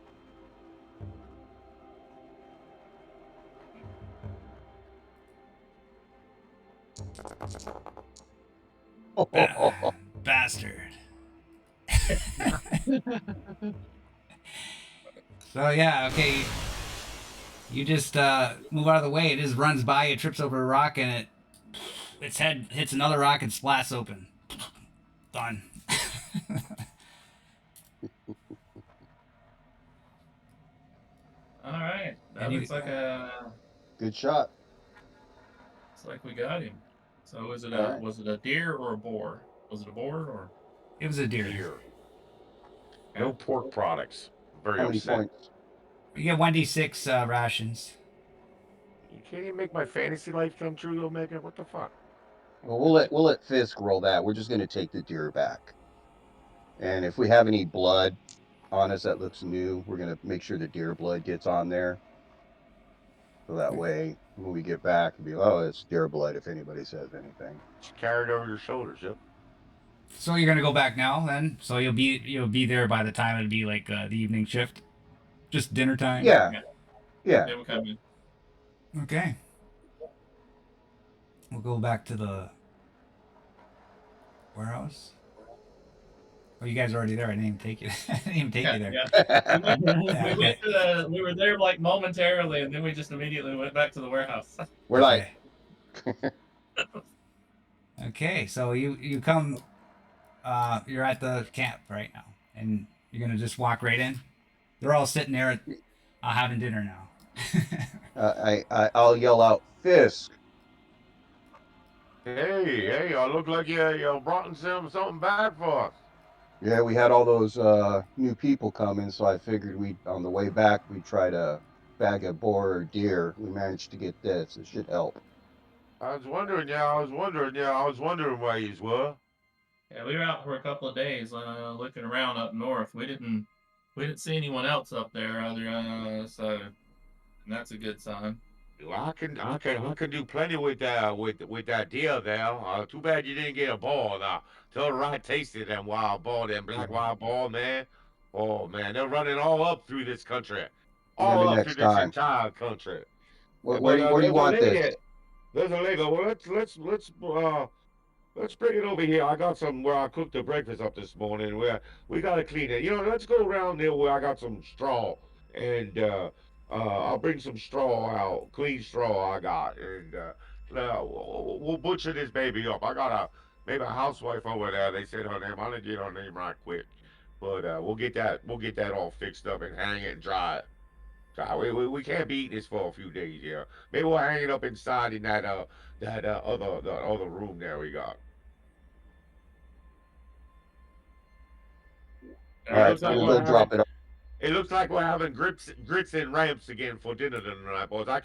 it. Bastard. So yeah, okay. You just move out of the way. It just runs by you, trips over a rock, and its head hits another rock and splats open. Done. All right, that And you- looks like Good shot. looks like we got him. So was it All right. was it a deer or a boar? Was it a boar or? It was a deer. Deer. No pork products. Very How many upset. points? You get 1d6 rations. You can't even make my fantasy life come true, Omega. What the fuck? Well, we'll let Fisk roll that. We're just going to take the deer back. And if we have any blood on us that looks new, we're going to make sure the deer blood gets on there. So that way, when we get back, it'll be, oh, it's deer blood if anybody says anything. Just carry it over your shoulders, yep. So you're gonna go back now then? So you'll be there by the time it'll be like the evening shift, just dinner time. Yeah. Yeah, we'll come in. Okay. We'll go back to the warehouse. Oh, you guys are already there. I didn't even take you. I didn't even take you there. Yeah. We were there like momentarily, and then we just immediately went back to the warehouse. We're like, Okay, so you come. You're at the camp right now, and you're gonna just walk right in. They're all sitting there, having dinner now. I'll yell out, Fisk. Hey, I look like you brought something back for us. Yeah, we had all those new people coming, so I figured on the way back we'd try to bag a boar or deer. We managed to get this. It should help. I was wondering where you were. Yeah, we were out for a couple of days looking around up north. We didn't see anyone else up there so that's a good sign. Well, I can do plenty with that deer there. Too bad you didn't get a ball. Now, tell the right tasted them wild ball, them black wild ball, man. Oh man, they're running all up through this country, all Maybe up through next this time. entire country. Where But do you want this? there's a lady. Well, let's bring it over here. I got some where I cooked the breakfast up this morning. Where we gotta clean it. Let's go around there where I got some straw, and I'll bring some straw out, clean straw I got, and we'll butcher this baby up. I got maybe a housewife over there. They said her name. I'm gonna get her name right quick, but we'll get that all fixed up and hang it and dry it. We can't be eating this for a few days, yeah. Maybe we'll hang it up inside in the other room there we got. All right, looks like we'll we're go drop it off. It looks like we're having grits and ramps again for dinner tonight, boys. I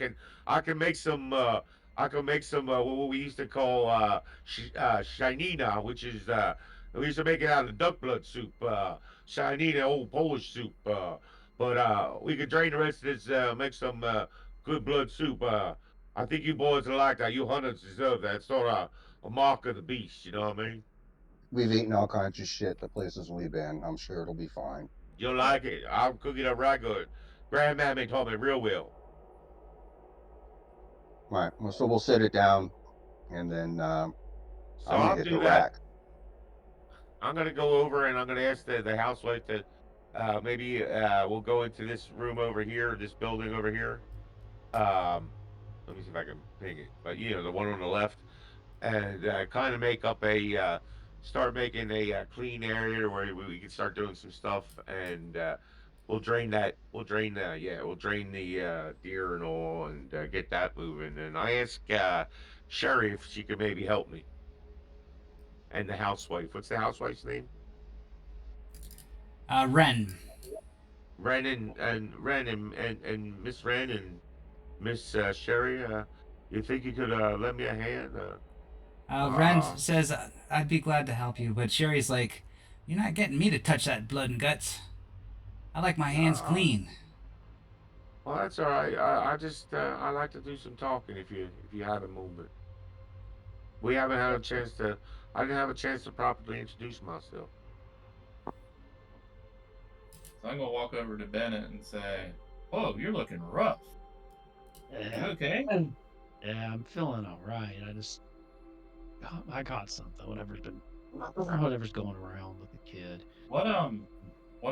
can make some what we used to call shinina, which is we used to make it out of duck blood soup. Shinina, old Polish soup. But we could drain the rest of this, make some good blood soup. I think you boys will like that. You hunters deserve that. It's sort of a mark of the beast. You know what I mean? We've eaten all kinds of shit the places we've been. I'm sure it'll be fine. You'll like it. I'll cook it up right good. Grandmammy told me real well. All right, well, so we'll set it down, and then So I'm I'll gonna hit do the that. rack. I'm gonna go over and I'm gonna ask the housewife to maybe we'll go into this room over here, this building over here. Let me see if I can ping it. But the one on the left, and kind of make up start making a clean area where we can start doing some stuff, and we'll drain that. We'll drain the deer and all, and get that moving. And I asked Sherry if she could maybe help me, and the housewife. What's the housewife's name? Ren. Ren and Miss Ren and Miss Sherry. You think you could lend me a hand? Ren says, I'd be glad to help you, but Sherry's like, You're not getting me to touch that blood and guts. I like my hands clean. Well, that's all right. I just I like to do some talking if you have a moment. We haven't had a chance to. I didn't have a chance to properly introduce myself. So I'm gonna walk over to Bennett and say, "Whoa, you're looking rough. You Yeah, okay?" yeah, I'm feeling all right. I caught something. Whatever's going around with the kid. What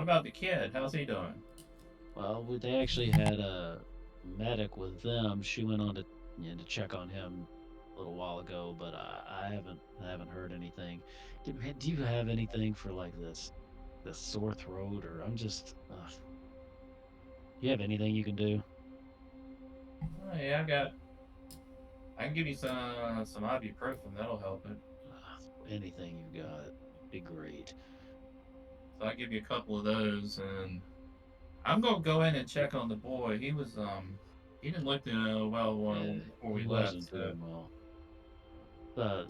about the kid? How's he doing? Well, they actually had a medic with them. She went on to check on him a little while ago, but I haven't heard anything. Man, do you have anything for like this sore throat, or I'm just do you have anything you can do? Oh, yeah, I can give you some ibuprofen. That'll help it. Anything you got would be great. So I give you a couple of those, and I'm gonna go in and check on the boy. He didn't look well Yeah, before he we left. wasn't doing well. But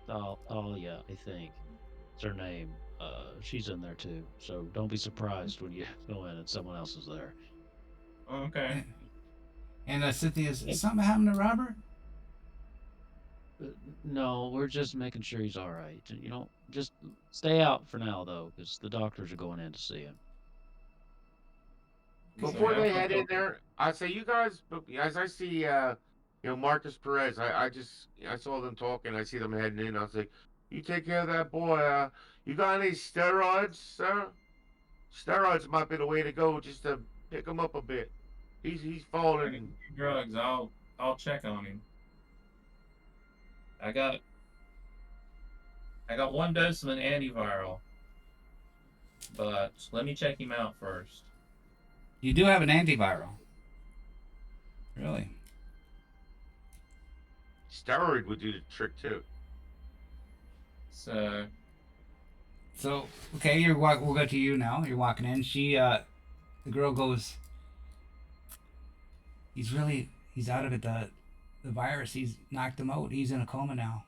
So Thalia, I think. It's her name. She's in there too. So don't be surprised when you go in and someone else is there. okay. And Cynthia's, something happened to Robert? No, we're just making sure he's all right. Just stay out for now though, because the doctors are going in to see him. So Before they after a head in couple, there, I say you guys. As I see, Marcus Perez. I saw them talking. I see them heading in. I was like, you take care of that boy. You got any steroids, sir? Steroids might be the way to go, just to pick him up a bit. He's falling. drugs, I'll check on him. I got I got one dose of an antiviral, but let me check him out first. You do have an antiviral. Really? Steroid would do the trick too. So So, okay, we'll go to you now. You're walking in. The girl goes, he's out of it. The virus, he's knocked him out. He's in a coma now.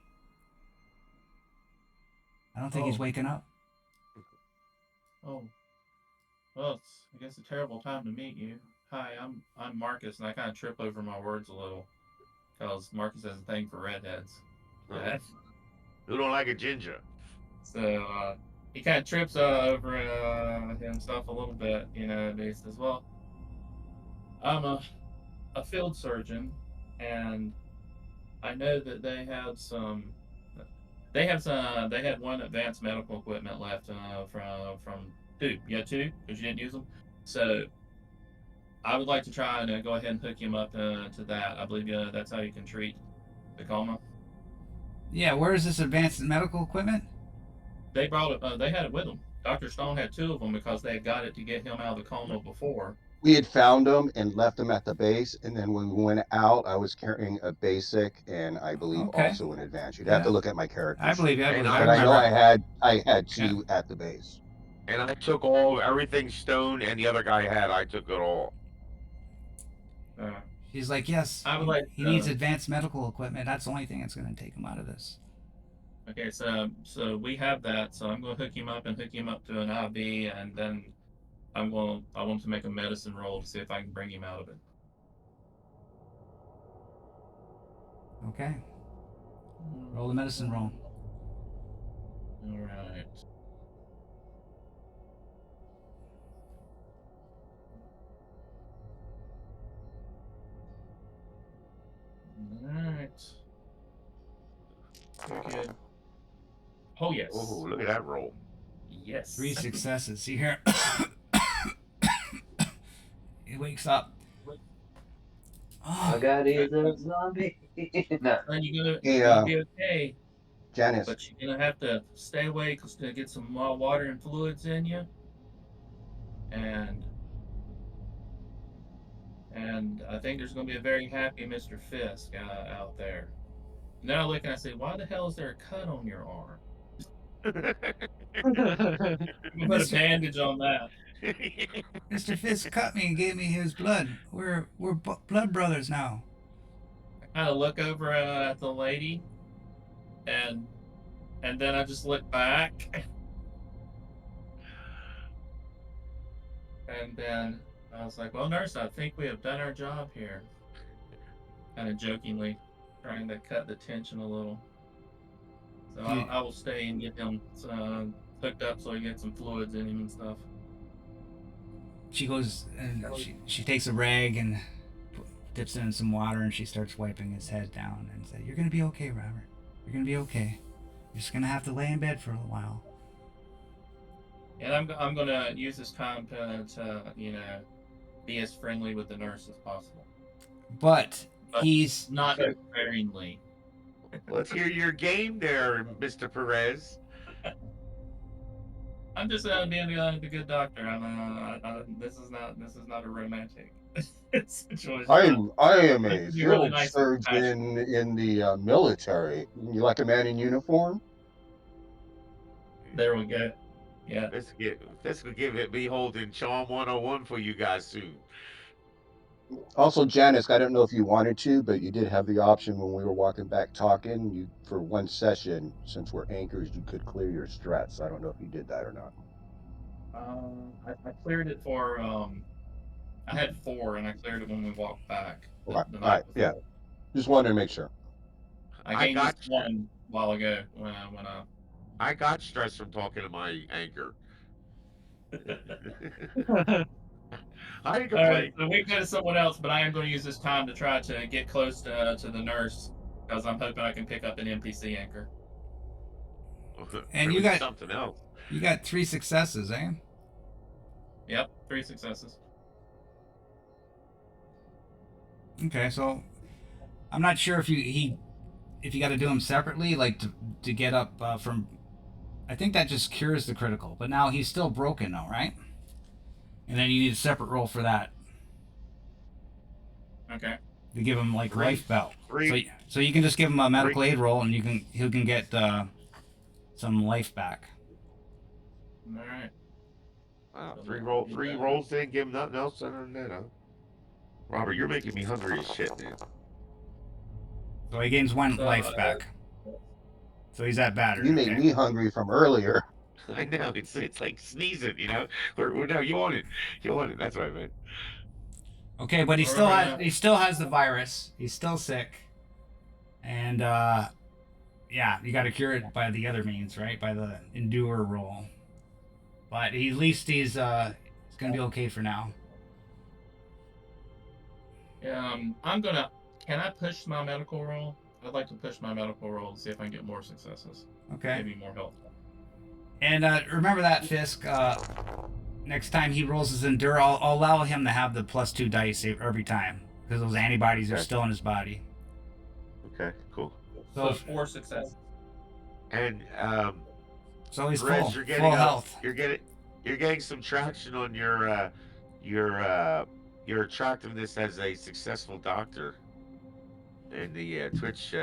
I don't think he's Oh. waking up. oh well, I guess a terrible time to meet you. Hi, I'm Marcus, and I kind of trip over my words a little because Marcus has a thing for redheads. Yeah. Who don't like a ginger? So he kind of trips over himself a little bit, and he says, "Well, I'm a field surgeon, and I know that they had one advanced medical equipment left from two, because you didn't use them. So I would like to try and go ahead and hook him up to that. I believe that's how you can treat the coma. Yeah, where is this advanced medical equipment? They brought it. They had it with them. Dr. Stone had two of them because they had got it to get him out of the coma before. We had found them and left them at the base, and then when we went out, I was carrying a basic and I believe Okay. also an advance. You'd have to Yeah. look at my character I believe sheet, you. I And believe. I I but I know remember. I had two at the base. And I took everything Stone and the other guy had. I took it all. She's like, yes, I would like he needs advanced medical equipment. That's the only thing that's going to take him out of this. Okay, so we have that. So I'm going to hook him up to an IV, and then I want to make a medicine roll to see if I can bring him out of it. Okay. Roll the medicine roll. All right. All right. Very good. Oh yes. Oh, look at that roll. Yes. 3 successes. You hear? He wakes up. I got is a zombie. No. And you're Hey, gonna be okay, Janice, but you're gonna have to stay awake to get some water and fluids in you, and I think there's gonna be a very happy Mr. Fisk out there. And then I look and I say, why the hell is there a cut on your arm? You put a bandage on that. Mr. Fisk cut me and gave me his blood. We're blood brothers now. I kind of look over at the lady, and And then I just look back, and then I was like, "Well, nurse, I think we have done our job here." Kind of jokingly, trying to cut the tension a little. So You, I will stay and get him hooked up so he gets some fluids in him and stuff. she goes and she takes a rag and dips it in some water and she starts wiping his head down and says, "You're gonna be okay, Robert. You're gonna be okay. You're just gonna have to lay in bed for a while." And I'm gonna use this time to be as friendly with the nurse as possible, But but he's not sparingly. Let's hear your game there, Mr. Perez. I'm just being the good doctor. This is not a romantic situation. I am I'm a gonna be really field nice and compassionate. surgeon in the military. You like a man in uniform? There we go. Yeah. This could give it be holding Charm 101 for you guys soon. Also, Janice, I don't know if you wanted to, but you did have the option when we were walking back talking. You for one session, since we're anchors, you could clear your stress. I don't know if you did that or not. I cleared it for I had 4 and I cleared it when we walked back Okay. the All right. night Yeah. before. Just wanted to make sure. I I gained got just 1 while ago when I got stressed from talking to my anchor. I ain't All right, complain. so we go to someone else, but I am going to use this time to try to get close to the nurse because I'm hoping I can pick up an NPC anchor. and Or you at least got something else. 3 successes, eh? Yep, 3 successes. Okay, so I'm not sure if you got to do them separately, like to get up from. I think that just cures the critical, but now he's still broken, though, right? And then you need a separate roll for that Okay. to give him like Three, life belt. three, So you can just give him a medical three. aid roll, and he can get some life back. All right. Wow, So three let's roll, do three that. rolls in, give him nothing else other than that, huh? Robert, you're making me hungry as shit, man. So he gains 1 So, life back. So he's at battered. You made Okay. me hungry from earlier. I know it's like sneezing, you know. Or no, you want it, you want it. That's what I meant. Okay, but we're gonna, he still has the virus. He's still sick, and yeah, you got to cure it by the other means, right? By the endure roll. But at least he's gonna be okay for now. I'm gonna. Can I push my medical roll? I'd like to push my medical roll to see if I can get more successes. Okay. Maybe more health. And remember that, Fisk. Next time he rolls his endure, I'll allow him to have the +2 dice every time because those antibodies are still in his body. Okay, cool. So 4 successes. And so he's Perez, full health. You're getting some traction on your attractiveness as a successful doctor in the Twitch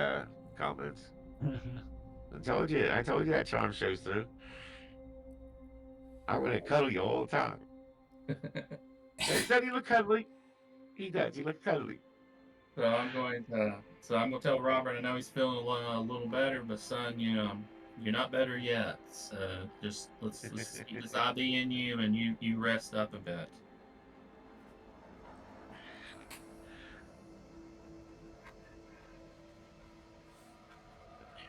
comments. I told you that charm shows through. I'm gonna cuddle you all the time. Doesn't he look cuddly? He does. He looks cuddly. So I'm going to tell Robert. I know he's feeling a little better, but son, you're not better yet. So just let's keep this IV in you, and you rest up a bit.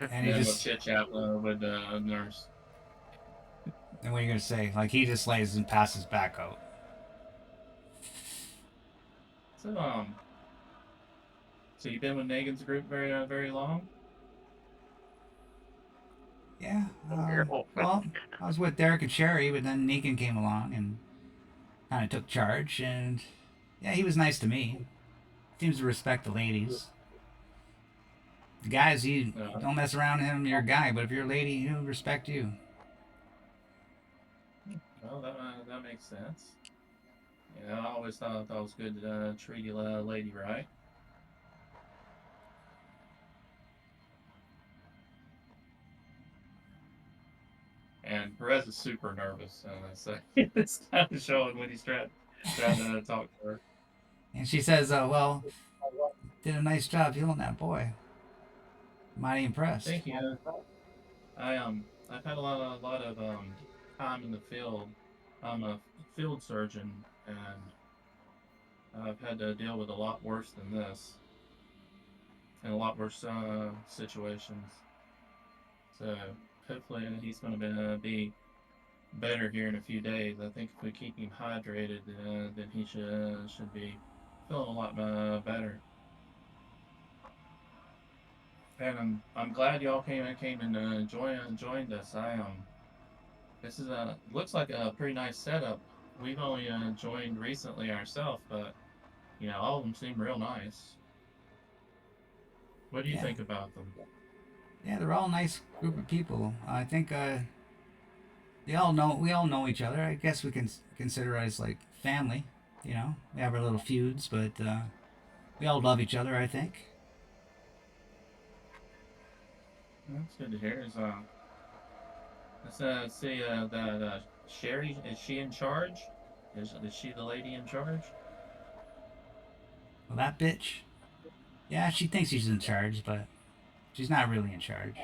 And he Then just. we'll chit chat with the nurse. And what are you gonna say? Like he just lays and passes back out. So you've been with Negan's group very long? Yeah. Well, I was with Derek and Sherry, but then Negan came along and kind of took charge, and yeah, he was nice to me. Seems to respect the ladies. The guys, you don't mess around with him, you're a guy, but if you're a lady, he'll respect you. Well, that makes sense. Yeah, I always thought it was good to treat a lady right. And Perez is super nervous, so it's kind of showing when he's trying to talk to her. And she says, well, did a nice job healing that boy. Mighty impressed. Thank you. I've had a lot of time in the field. I'm a field surgeon, and I've had to deal with a lot worse than this, and a lot worse situations. So hopefully he's going to be better here in a few days. I think if we keep him hydrated, then he should be feeling a lot better. And I'm glad y'all came and joined us. This is a looks like a pretty nice setup. We've only joined recently ourselves, but all of them seem real nice. What do you Yeah, think about them? yeah, they're all nice group of people. I think we all know each other. I guess we can consider us like family. We have our little feuds, but we all love each other. I think. That's good to hear. Let's see that Sherry, is she in charge? Is she the lady in charge? Well, that bitch. Yeah, she thinks she's in charge, but she's not really in charge.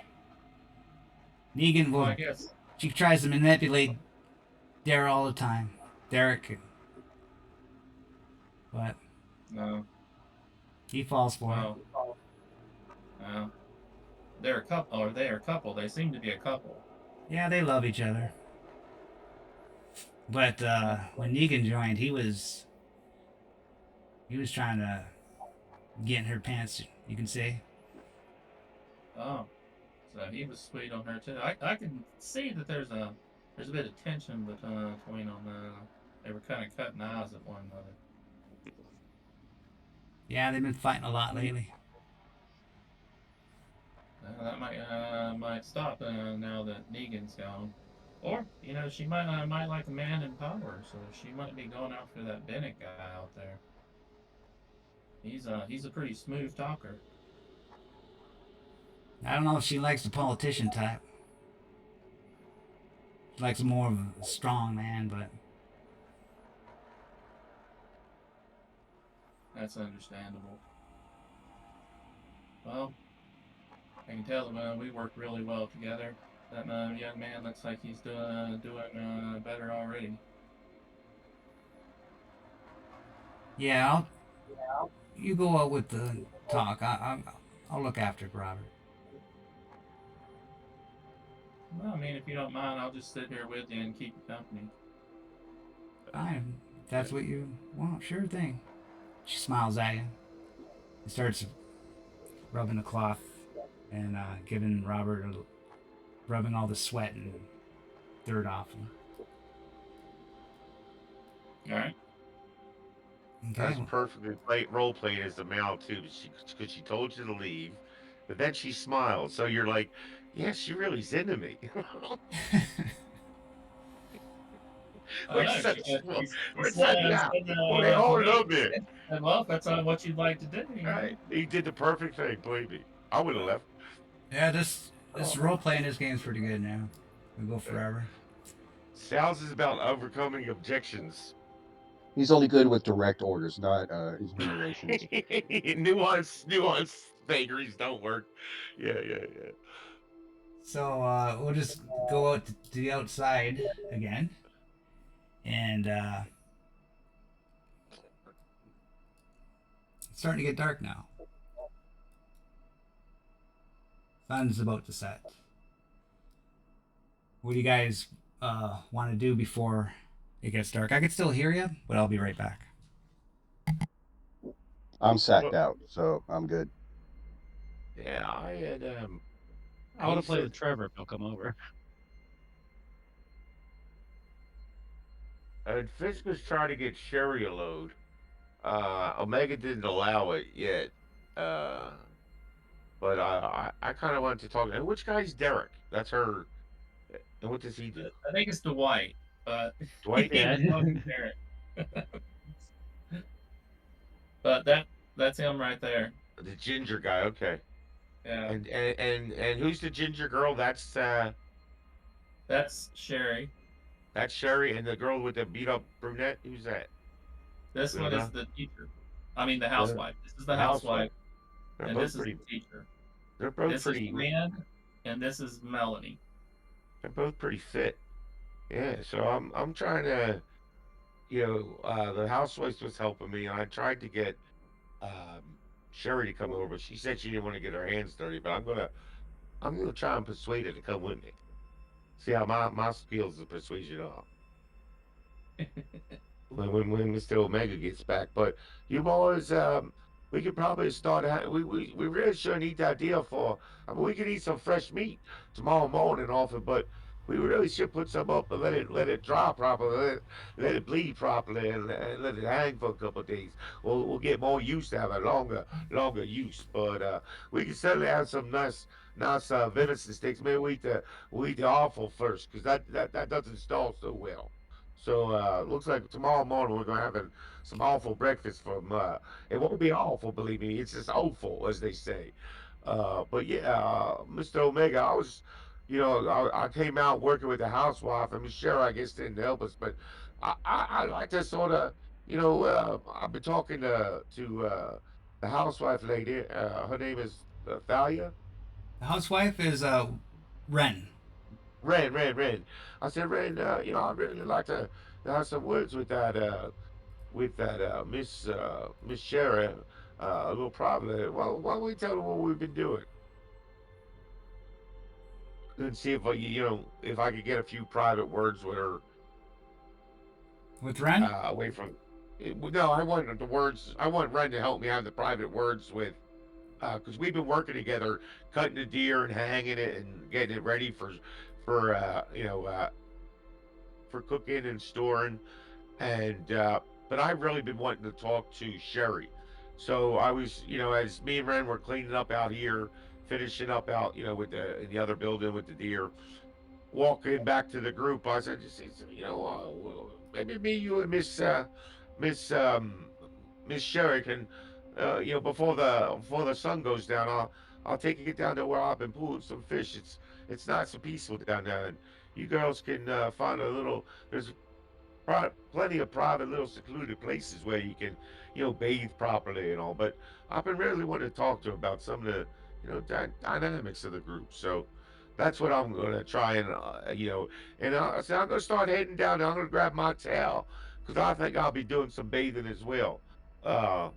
Negan Well, will. I guess. She tries to manipulate Derek all the time. Derek, but No. he falls for it. Well, no. They're a couple, or they are a couple. They seem to be a couple. Yeah, they love each other. But Uh, when Negan joined, he was trying to get in her pants. You can say. oh, so he was sweet on her too. I can see that there's a bit of tension between them. They were kind of cutting eyes at one another. Yeah, they've been fighting a lot lately. That might stop now that Negan's gone. Or she might like a man in power, so she might be going after that Bennett guy out there. He's a pretty smooth talker. I don't know if she likes the politician type. She likes more of a strong man, but That's understandable. Well, I can tell that we work really well together. That young man looks like he's doing better already. yeah, you go out with the talk. I'll look after Robert. Well, I mean, if you don't mind, I'll just sit here with you and keep you company. Fine, if that's what you want. Sure thing. She smiles at you and starts rubbing the cloth and giving Robert rubbing all the sweat and dirt off him. All right. Okay. That's perfectly role played as the male too, because she told you to leave, but then she smiled, so you're like, yeah, she really's into me. I Where's know. that? She Where's said, that now? Well, they to all me, love me. well, if that's what you'd like to do, Right? He did the perfect thing. Believe me, I would have left. Yeah, this role play in this game is pretty good now. We go forever. Sales is about overcoming objections. He's only good with direct orders, not his narrations. nuance vagaries don't work. Yeah. So we'll just go out to the outside again, and it's starting to get dark now. Sun's about to set. What do you guys want to do before it gets dark? I can still hear you, but I'll be right back. I'm sacked out, so I'm good. Yeah, I had I want he to play said- with Trevor if he'll come over. Fisk was trying to get Sherry a load. Omega didn't allow it yet. But I kind of wanted to talk. And which guy's Derek? That's her. And what does he do? I think it's Dwight, but Dwight? he Yeah. was talking Derek. But that's him right there. The ginger guy. Okay. Yeah, And who's the ginger girl? that's Sherry. That's Sherry, and the girl with the beat up brunette. Who's that? This We one don't is know. the teacher. I mean, the housewife. This is the The housewife. housewife, They're and both this is pretty. the teacher. They're both This pretty. is the man, and this is Melanie. They're both pretty fit. Yeah, so I'm trying to, the housewife was helping me, and I tried to get Sherry to come over. She said she didn't want to get her hands dirty, but I'm gonna try and persuade her to come with me. See how my skills of persuasion are when Mr. Omega gets back. But you boys, we could probably start. We really shouldn't eat that deal for. I mean, we could eat some fresh meat tomorrow morning off it, but we really should put some up and let it dry properly, let it bleed properly, and let it hang for a couple of days. We'll get more use out of it, longer use. But we can certainly have some nice venison steaks. Maybe we eat the offal first, because that doesn't stall so well. So looks like tomorrow morning we're gonna have some awful breakfast from. It won't be awful, believe me. It's just awful, as they say. But yeah, Mr. Omega, I came out working with the housewife. I mean, sure, I guess didn't help us, but I like to sort of, I've been talking to the housewife lady. Her name is Thalia. The housewife is Ren. Ren. I said, Ren, I'd really like to have some words with that Miss Sherry, a little privately. Well, why don't we tell her what we've been doing and see if I could get a few private words with her With Ren? away from. No, I want the words. I want Ren to help me have the private words with. Because we've been working together, cutting the deer and hanging it and getting it ready for for cooking and storing. And but I've really been wanting to talk to Sherry. So I was, as me and Ren were cleaning up out here, finishing up out, with in the other building with the deer, walking back to the group, I said, just, well, maybe me, you, and Miss Miss Sherry can, before the sun goes down, I'll take it down to where I've been pulling some fish. It's nice and peaceful down there, and you girls can find a little. There's plenty of private little secluded places where you can, bathe properly and all. But I've been really wanting to talk to her about some of the, dynamics of the group. So that's what I'm going to try and, and I said, I'm going to start heading down there. I'm going to grab my towel because I think I'll be doing some bathing as well. So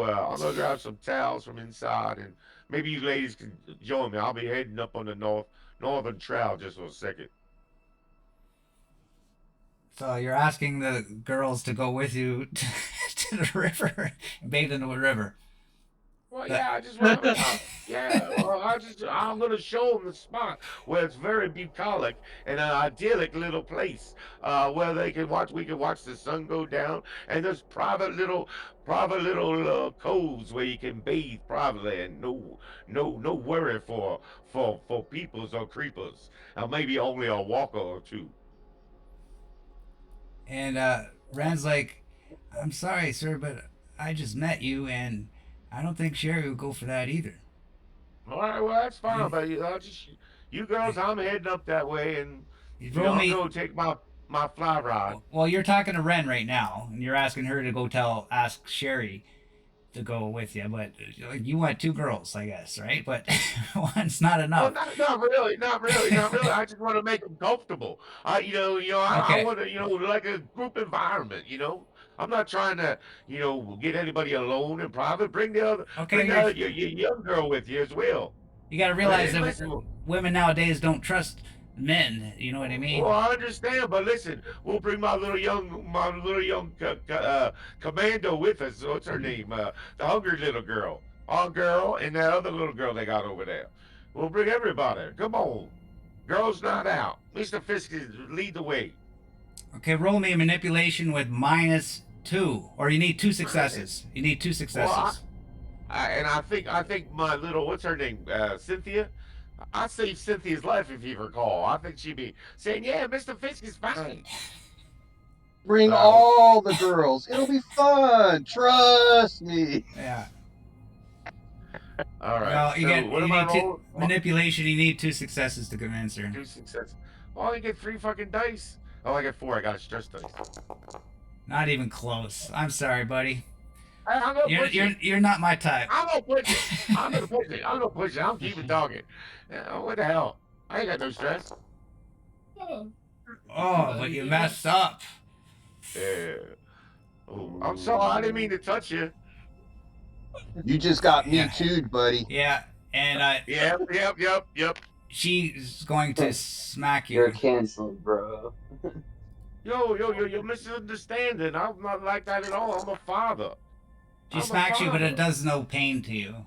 I'm going to grab some towels from inside, and maybe you ladies can join me. I'll be heading up on the northern trail just for a second. So you're asking the girls to go with you to the river, bathe in the river. Well, yeah, I just want to. Yeah, well, I'm gonna show them the spot where it's very bucolic and an idyllic little place, where we can watch the sun go down, and there's private little coves where you can bathe privately, and no worry for peoples or creepers, maybe only a walker or two. And Ren's like, I'm sorry, sir, but I just met you, and I don't think Sherry would go for that either. All right, well that's fine, but you girls, I'm heading up that way, and You roll I'll me. go take my fly rod. Well, you're talking to Ren right now, and you're asking her to go ask Sherry to go with you, but you want two girls, I guess, right? But one's not Well, enough. not really, not really, not really. I just want to make them comfortable. I Okay. want to, like a group environment. I'm not trying to, get anybody alone in private. Okay, bring your young girl with you as well. you got to realize Hey, that listen. women nowadays don't trust men. You know what I mean? Well, I understand, but listen, we'll bring my little young commando with us. What's her name? The hungry little girl, our girl, and that other little girl they got over there. We'll bring everybody. Come on, girls not out. Mr. Fisk lead the way. Okay, roll me a manipulation with -2, or you need two Right. successes. You need two Well, successes. and I think my little what's her name? Cynthia. I saved Cynthia's life if you recall. I think she'd be saying, "Yeah, Mr. Fisk is fine." Bring So, all the girls. It'll be fun. Trust me. Yeah. all right. Well, So what you am I need two rolling? manipulation. You need two successes to convince her. Two success. Oh, I get three fucking dice. Oh, I get four. I got a stress dice. Not even close. I'm sorry, buddy. I'm gonna push it. You're not my type. I'm gonna push it. I'm gonna push it. I'm gonna push it. I'm keeping talking. What the hell? I ain't got no stress. Oh, but you messed up. Yeah. Oh, I'm sorry. I didn't mean to touch you. You just got me Yeah. too, buddy. Yeah, and Yep. she's going to smack You're you. canceled, bro. You're misunderstanding. I'm not like that at all. I'm a father. She I'm a smacks you, but it father. does no pain to you.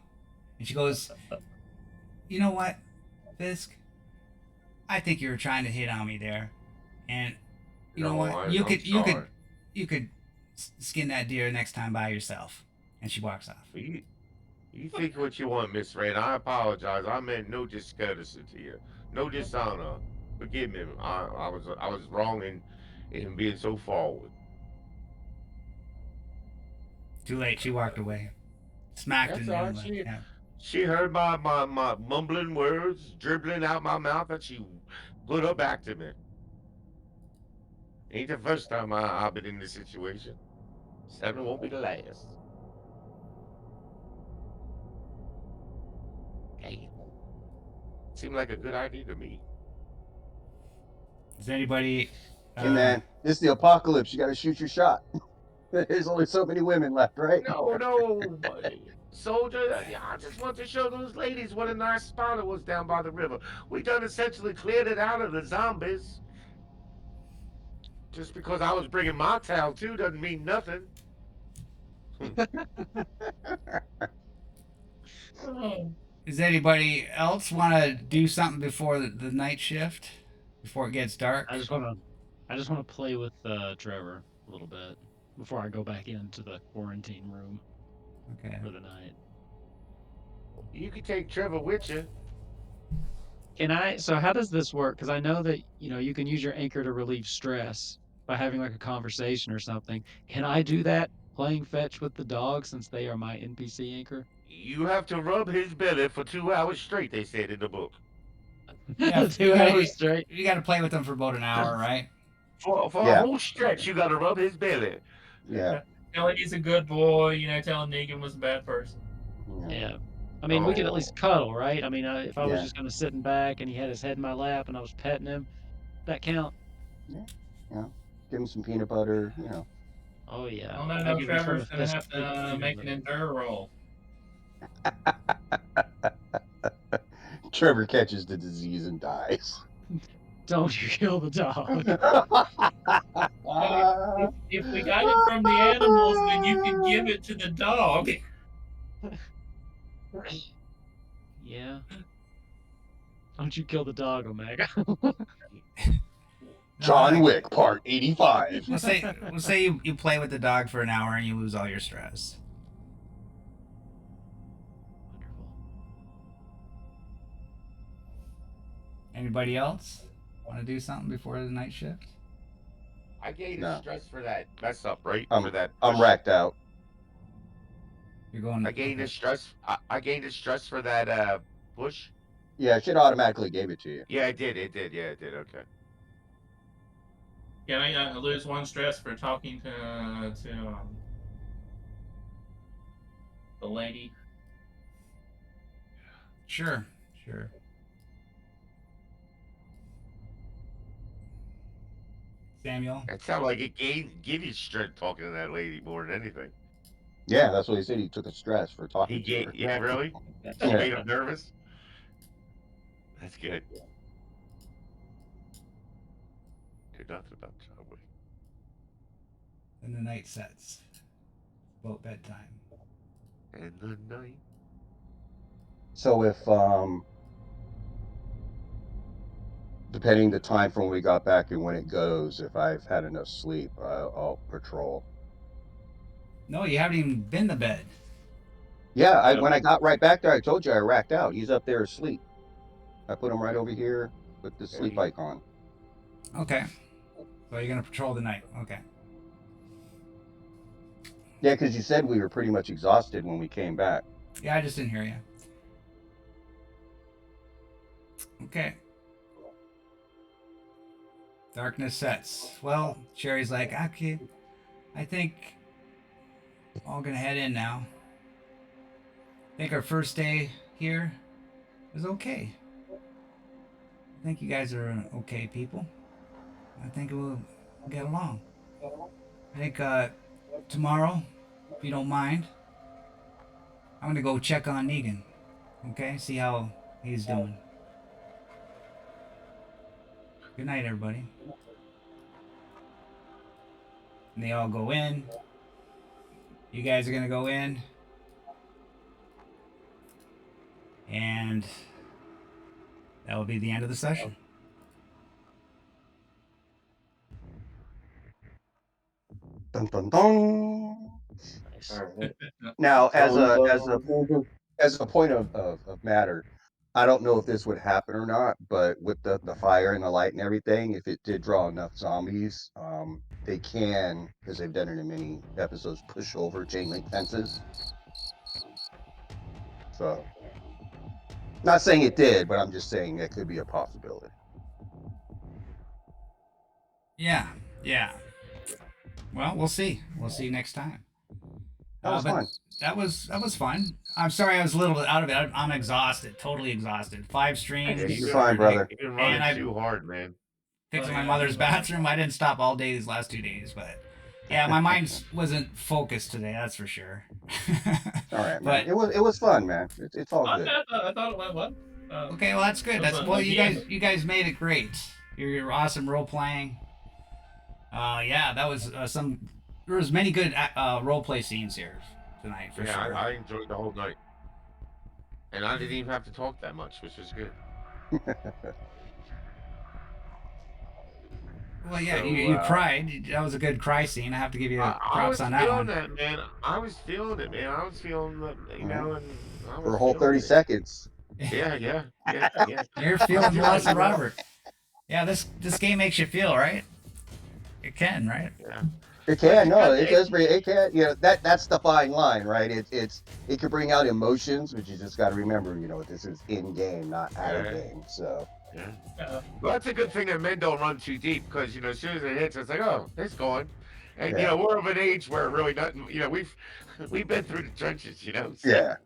And she goes, "You know what, Fisk? I think you were trying to hit on me there, and you know No, what? I'm sorry. You could skin that deer next time by yourself." And she walks off. You think what you want, Miss Red. I apologize. I meant no discourtesy to you. No dishonor. Forgive me. I was wrong in being so forward. Too late. She walked away. Smacked That's and all then right. left. Yeah. She heard my mumbling words dribbling out my mouth and she put her back to me. Ain't the first time I've been in this situation. Seven won't be the last. Hey, seemed like a good idea to me. Is anybody? Hey man, this is the apocalypse. You got to shoot your shot. There's only so many women left, right? No, soldier. Yeah, I just want to show those ladies what a nice spot it was down by the river. We done essentially cleared it out of the zombies. Just because I was bringing my towel too doesn't mean nothing. Does anybody else want to do something before the night shift? Before it gets dark? I just want to play with Trevor a little bit before I go back into the quarantine room Okay. for the night. You can take Trevor with you. So how does this work? Because I know that, you can use your anchor to relieve stress by having like a conversation or something. Can I do that playing fetch with the dog since they are my NPC anchor? You have to rub his belly for 2 hours straight, they said in the book. Yeah, 2 hours straight. You got to play with them for about an hour, right? For a Yeah. whole stretch, you got to rub his belly. Yeah. Tell him he's a good boy, tell him Negan was a bad person. Yeah. I mean, we could at least cuddle, right? I mean, if I was Yeah. just kind of sitting back and he had his head in my lap and I was petting him, that count? Yeah. Give him some peanut butter. Oh yeah. I don't know, I'll now give him some Trevor's of gonna Fisk's have to make an endure roll. Trevor catches the disease and dies. Don't you kill the dog. If we got it from the animals, then you can give it to the dog. Yeah. Don't you kill the dog, Omega. John Wick, Part 85. We'll say you play with the dog for an hour and you lose all your stress. Wonderful. Anybody else want to do something before the night shift? I gained No. stress for that mess up, right? I'm for that. I'm racked out. You're going. I gained okay. the stress. I gained the stress for that push. Yeah, it should automatically gave it to you. Yeah, it did. It did. Yeah, it did. Okay. Can I lose one stress for talking to the lady? Sure. Samuel. It sounded like it give you strength talking to that lady more than anything. Yeah, that's what he said. He took a stress for talking He to gave. her. Yeah, really. She Yeah. made him nervous. That's good. Do nothing about John Wick. Then the night sets. About bedtime. And the night. So if depending the time from when we got back and when it goes, if I've had enough sleep, I'll patrol. No, you haven't even been to bed. Yeah, when I got right back there, I told you I racked out. He's up there asleep. I put him right over here with the sleep icon. Okay. So you're gonna patrol the night. Okay. Yeah, because you said we were pretty much exhausted when we came back. Yeah, I just didn't hear you. Okay. Darkness sets. Well, Sherry's like, okay, I think all gonna head in now. I think our first day here was okay. I think you guys are okay people. I think we'll get along. I think tomorrow, if you don't mind, I'm gonna go check on Negan. Okay, see how he's doing. Good night, everybody. And they all go in. You guys are gonna go in. And that will be the end of the session. Dun, dun, dun. Nice. All right. Now, So, as a point of matter, I don't know if this would happen or not, but with the fire and the light and everything, if it did draw enough zombies, they can, because they've done it in many episodes, push over chain link fences. So, not saying it did, but I'm just saying it could be a possibility. Yeah, yeah. Well, we'll see. We'll see next time. That was but fun. That was fun. I'm sorry I was a little bit out of it. I'm exhausted, totally exhausted. 5 streams. Yeah, Yeah, you're fine, brother. You've been running And I- too hard, man. Fixing Oh, my yeah, mother's you are. bathroom. I didn't stop all day these last 2 days, but yeah, my mind wasn't focused today. That's for sure. All right, man. But It was fun, man. It's all good. I thought it went well. okay, well that's good. It was That's a- well, yeah. you guys made it great. You're awesome role playing. Yeah, that was some. There was many good role play scenes here tonight for Yeah, sure. I enjoyed the whole night. And I didn't even have to talk that much, which was good. Well, yeah, So, you cried. That was a good cry scene. I have to give you I props was on that feeling one. that, man. I was feeling it, man. I was feeling the, you know, and I was For a whole feeling 30 it. seconds. Yeah. You're feeling feeling lots of it. Robert. Yeah, this game makes you feel, right? It can, right? Yeah. It can, no, it does bring, it can, you know, that's the fine line, right? It can bring out emotions, but you just got to remember, you know, this is in game, not out of Yeah. game. So, Yeah. Uh, Well, that's a good thing that men don't run too deep because, you know, as soon as it hits, it's like, oh, it's gone. And, you Yeah. know, we're of an age where really nothing, you know, we've been through the trenches, you know. So, yeah.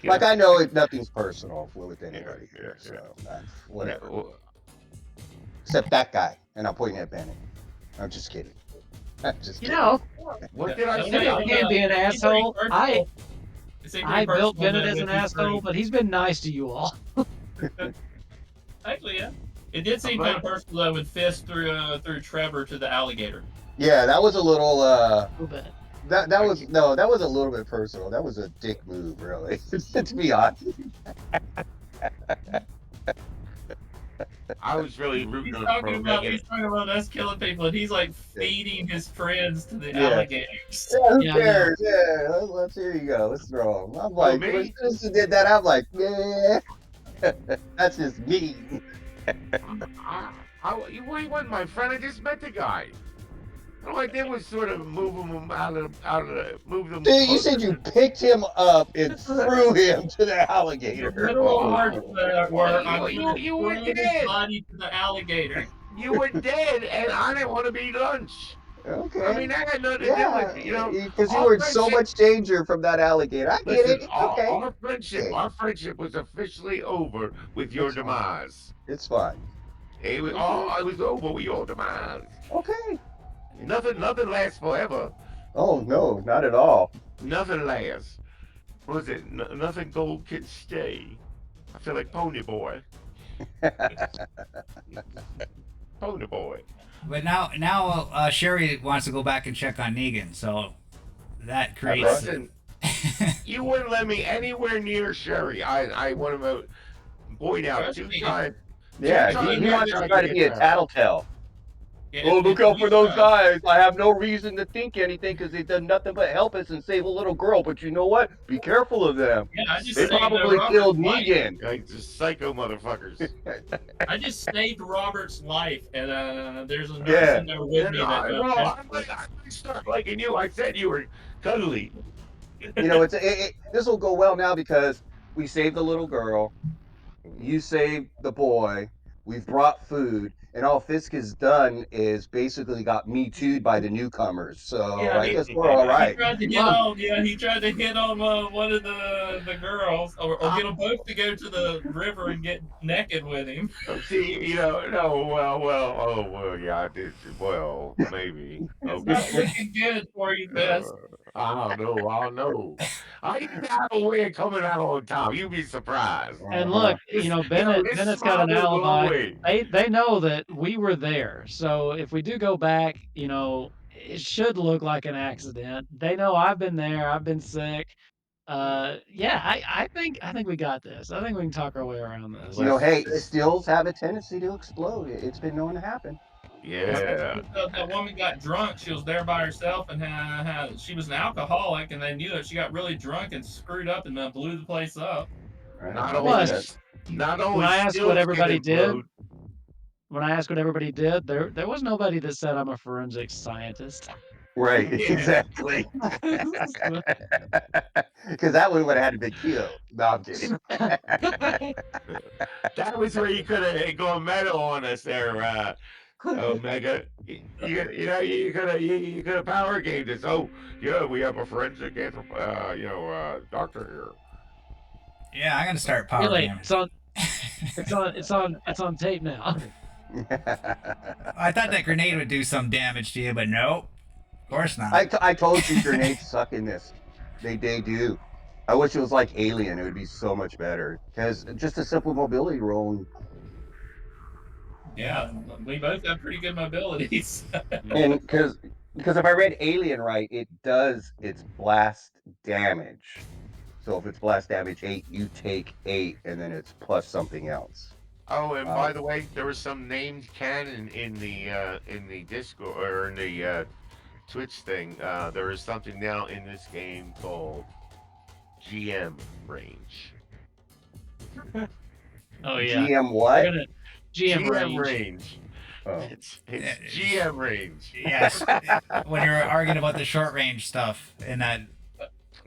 you Like, know, I know nothing's personal with anybody yeah, here, yeah. so that's whatever. yeah, well, Except that guy, and I'm pointing at Benny. I'm just kidding. I'm just You kidding. know, what did I Yeah, you say? know, he can be an asshole. I built Bennett as an asshole, but he's been nice to you all. Actually, yeah. It did seem kind of personal though with Fist through Trevor to the alligator. Yeah, that was a little, A little bit. that was, no, that was a little bit personal. That was a dick move, really, to be honest. I was really rooting He's for talking Megan. about us killing people, and he's like feeding his friends to the Yeah. alligators. Yeah, who Yeah, I know. cares? Yeah, let's here you go. Let's throw him. I'm like, me? when Tristan did that, I'm like, yeah, that's just me. He wasn't my friend. I just met the guy. All I did was sort of move him move them. Dude, you closer said you to- picked him up and threw him to the alligator. Middle Oh. parts where I You were threw his dead. body to the alligator. You were dead, and I didn't want to be lunch. Okay. I mean, that had nothing to do yeah, with, you know. because you our were in so friendship- much danger from that alligator. I get Listen, it. It's okay. our friendship was officially over with your It's fine. demise. It's fine. It was over with your demise. Okay. Nothing lasts forever. Oh no, not at all. Nothing lasts. What was it? Nothing gold can stay. I feel like Pony Boy. Pony Boy. But now Sherry wants to go back and check on Negan, so that creates. Listen, you wouldn't let me anywhere near Sherry. I want to point out two times. Yeah, Sometimes he I wants try to to try to get be a that. tattletale. Yeah, Oh, look out for those guys. guys. I have no reason to think anything because they've done nothing but help us and save a little girl. But you know what? Be careful of them. Yeah, I just They saved probably Robert's killed life. Negan. Like just psycho motherfuckers. I just saved Robert's life, and there's a nurse Yeah. in there with me that. I start liking you. I said you were cuddly. You know, this will go well now because we saved the little girl. You saved the boy. We've brought food. and all Fisk has done is basically got me too'd by the newcomers. So Yeah, I guess we're all he right. tried to hit Well, on. Yeah, he tried to hit on one of the girls, or get them both to go to the river and get naked with him. See, no, well, yeah, I did. Well, maybe. It's not Okay. looking good for you, Uh, Bess. I don't know. I don't know. I even have a way of coming out on top. You'd be surprised. and Uh-huh. look, you know, This Bennett's got smile an will go alibi. away. They know that we were there. So if we do go back, you know, it should look like an accident. They know I've been there. I've been sick. Yeah, I think we got this. I think we can talk our way around this. Hey, stills have a tendency to explode. It's been known to happen. Yeah. That woman got drunk. She was there by herself, and she was an alcoholic, and they knew it. She got really drunk and screwed up, and blew the place up. Not Plus, not when only I asked what stills can everybody did, implode. when I asked what everybody did, there was nobody that said I'm a forensic scientist. Right, Yeah. exactly. Because that one would have had to be killed. No, I'm kidding. That was where you could have gone meta on us there, Omega. You could have power gamed us. Oh, yeah, we have a forensic doctor here. Yeah, I'm gonna start power Really, gaming. it's on tape now. I thought that grenade would do some damage to you, but nope. Of course not. I told you grenades suck in this. They do. I wish it was like Alien. It would be so much better. Because just a simple mobility roll. Yeah, we both have pretty good mobilities. And because if I read Alien right, it does its blast damage. So if it's blast damage 8, you take 8, and then it's plus something else. Oh, and by the way, there was some named canon in the Discord or in the Twitch thing. There is something now in this game called GM range. Oh yeah. GM what? GM range. Oh. It's GM range. Yes. When you're arguing about the short range stuff in that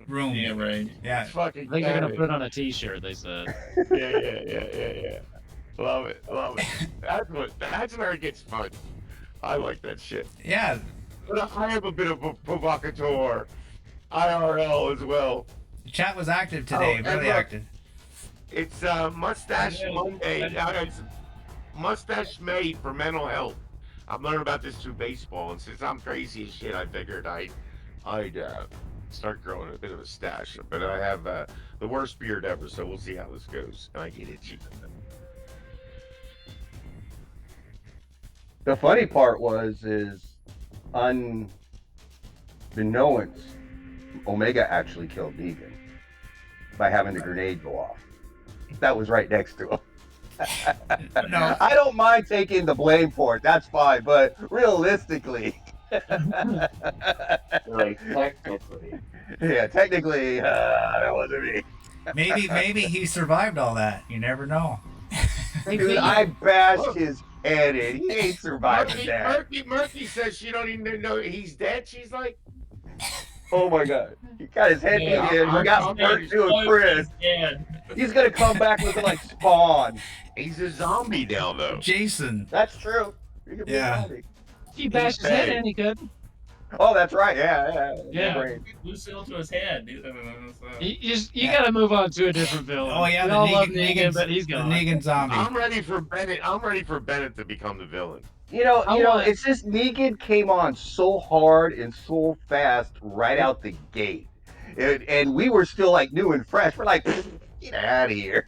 room. Yeah, right. Yeah. It's fucking I think they're gonna canon. put it on a T-shirt. They said. Yeah. Love it. That's where it gets fun. I like that shit. Yeah. But I am a bit of a provocateur, IRL as well. The chat was active today. and Really look, active. It's Mustache Monday. It's Mustache Made for mental health. I've learned about this through baseball, and since I'm crazy as shit, I figured I'd start growing a bit of a stash. But I have the worst beard ever, so we'll see how this goes. I get itchy. The funny part is unbeknownst, Omega actually killed Negan by having the grenade go off. That was right next to him. No. I don't mind taking the blame for it. That's fine, but realistically, Like technically. yeah, technically, that wasn't me. Maybe he survived all that. You never know. Dude, I bashed his head in. He ain't surviving that. Murphy says she don't even know he's dead. She's like, Oh my god. He got his head Yeah, beat in. He got hurt to a Chris. He's gonna come back looking like Spawn. he's a zombie now, though. Jason. That's true. He could be Yeah. a zombie. He bashed his head in. He could. Oh, that's right. Yeah. Yeah. Brain. Lucille to his head. You gotta move on to a different villain. Oh yeah, we the all love Negan, Negan, but he's the gone. Negan zombie. I'm ready for Bennett to become the villain. You know, it's just Negan came on so hard and so fast right out the gate. And we were still like new and fresh. We're like, get out of here.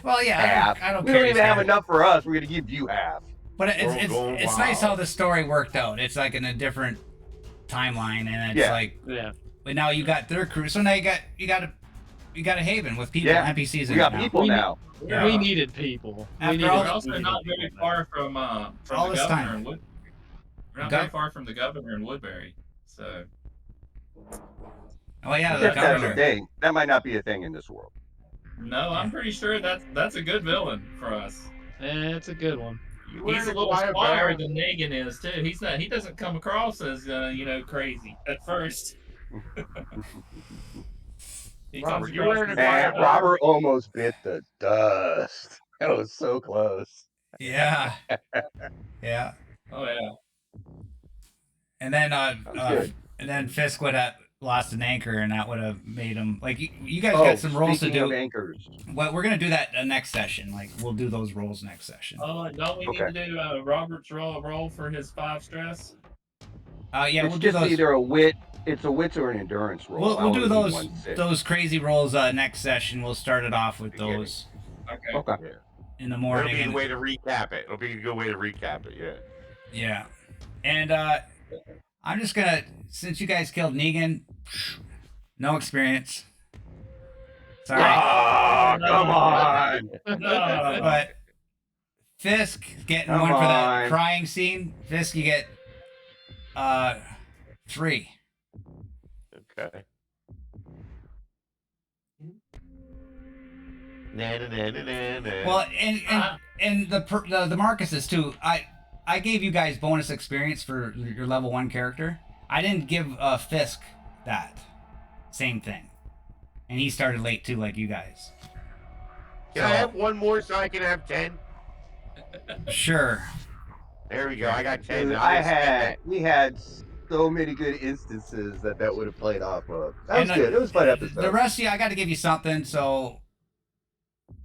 Well, yeah, Half. I don't We care. don't even have enough for us. We're gonna give you half. But it's Oh, nice wow. how the story worked out. It's like in a different timeline, and it's Yeah. like, Yeah. but now you got their crew. So now you got a haven with people, Yeah. NPCs. We in got it now. people now. Yeah. We needed people. After needed all- We're also not very people. far from All the this governor time. in Wood. We're not Gov- very far from the governor in Woodbury. So Oh yeah, the If that's a governor. thing. That might not be a thing in this world. no, I'm pretty sure that's a good villain for us. It's a good one. You He's a wearing little choir squire bell? than Negan is too. He doesn't come across as crazy at first. He Robert, comes you across wearing as a choir And Robert almost bit the dust. That was so close. Yeah. Yeah. Oh yeah. And then good. and then Fisk would have lost an anchor, and that would have made him like you guys Oh, got some roles to speaking of do. anchors. Well, we're gonna do that next session. Like we'll do those roles next session. Oh, don't we Okay. need to do Robert's roll for his 5 stress? Yeah, It's we'll do just those. either a wit. It's a wit or an endurance roll. We'll do those. those crazy rolls next session. We'll start it off with those Okay. Okay. Yeah. in the That'll morning. be And, the way to recap it. It'll be a good way to recap it. Yeah. yeah, and I'm just gonna since you guys killed Negan, no experience. Sorry, Oh, come on. No. but Fisk getting Come one for that on. crying scene. Fisk, you get 3. Okay. Na, na, na, na, na, na. Well, and the Marcuses too. I gave you guys bonus experience for your level 1 character. I didn't give Fisk that same thing, and he started late too, like you guys. Can I have one more so I can have 10? Sure. There we go. I got 10. Dude, we had so many good instances that would have played off of. That was good. It was a fun episode. The rest of you, I got to give you something. So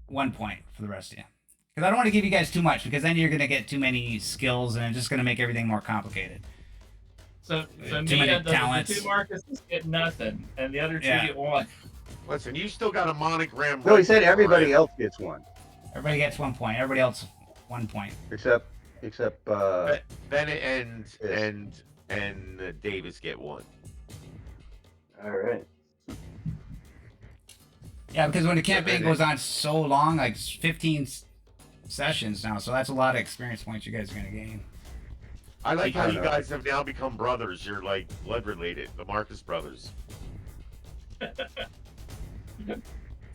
1 point for the rest of you, because I don't want to give you guys too much, because then you're gonna get too many skills, and it's just gonna make everything more complicated. So Too me many and the talents. 2 Marcuses get nothing, and the other 2 Yeah. get 1. Listen, you still got a monogram. No, he right said there, everybody right? else gets one, Everybody gets 1 point. Everybody else 1 point. except Bennett and Davis get 1. All right. Yeah, because when the campaign goes on so long, like 15 sessions now, so that's a lot of experience points you guys are gonna gain. I like how I you know. guys have now become brothers. You're like blood related, the Marcus brothers. It's like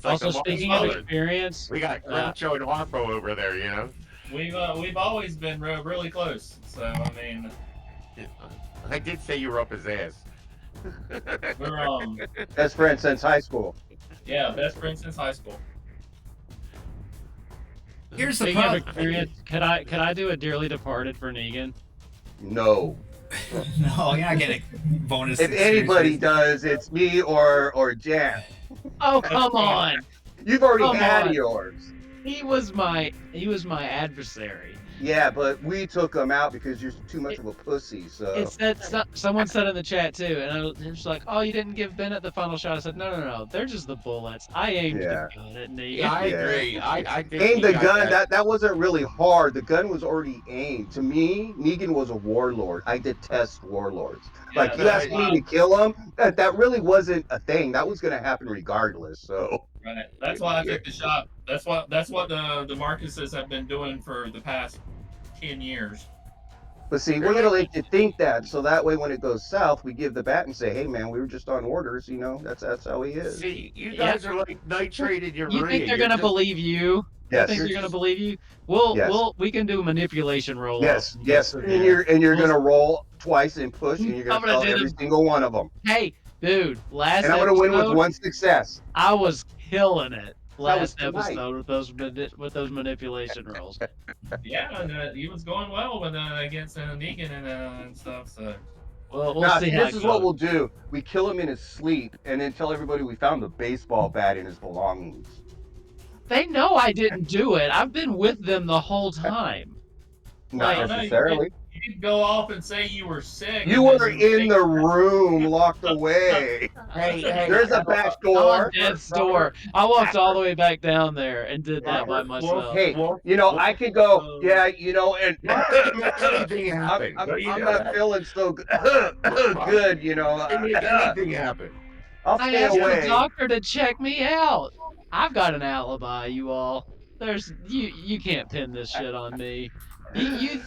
Also, the Marcus speaking of brothers. experience, We got Groucho and Harpo over there, you know. We've always been really close. So I mean, I did say you were up his ass. we're best friends since high school. yeah, best friends since high school. Here's the speaking of problem. experience, could I do a Dearly Departed for Negan? No. No, you're not getting bonus. If anybody does, it's me or Jan. Oh come on! You've already Come had on. yours. He was my adversary. Yeah, but we took him out because you're too much of a pussy. So It said someone said in the chat too, and I was like, "Oh, you didn't give Bennett the final shot." I said, "No, they're just the bullets. I aimed Yeah. the gun at Negan." Yeah, I Yeah. agree. I think aim you the got gun. That wasn't really hard. The gun was already aimed. To me, Negan was a warlord. I detest warlords. Like you Yeah, asked me to kill him, that really wasn't a thing. That was gonna happen regardless. So Right. That's why I took the shot. That's what the Marcuses have been doing for the past 10 years. but see, we're gonna let you think that, so that way when it goes south, we give the bat and say, "Hey, man, we were just on orders." You know, that's how he is. See, you guys are like nitrated You urea. think they're gonna believe you? You Yes. think they're You're gonna just- believe you? Yes. We can do manipulation roll. Yes. And you're gonna roll twice and push, and you're I'm gonna gonna tell do every them. single one of them. Hey, dude, last And I'm gonna win with episode, one success. I was killing it. Last tonight. episode with those manipulation rolls. Yeah, and he was going well with against Negan and stuff. So Well, we'll Nah, see see, how this it is what goes. we'll do. We kill him in his sleep, and then tell everybody we found the baseball bat in his belongings. They know I didn't do it. I've been with them the whole time. Not Like, necessarily. you could go off and say you were sick. You and were then in the room, locked away. Hey, There's a back I'm door. on death's door. I walked all the way back down there and did that by myself. Hey, I could go, yeah, and anything happen. I'm not feeling so good, good, Anything happen. I'll I stay asked the away. doctor to check me out. I've got an alibi, you all. You can't pin this shit on me. You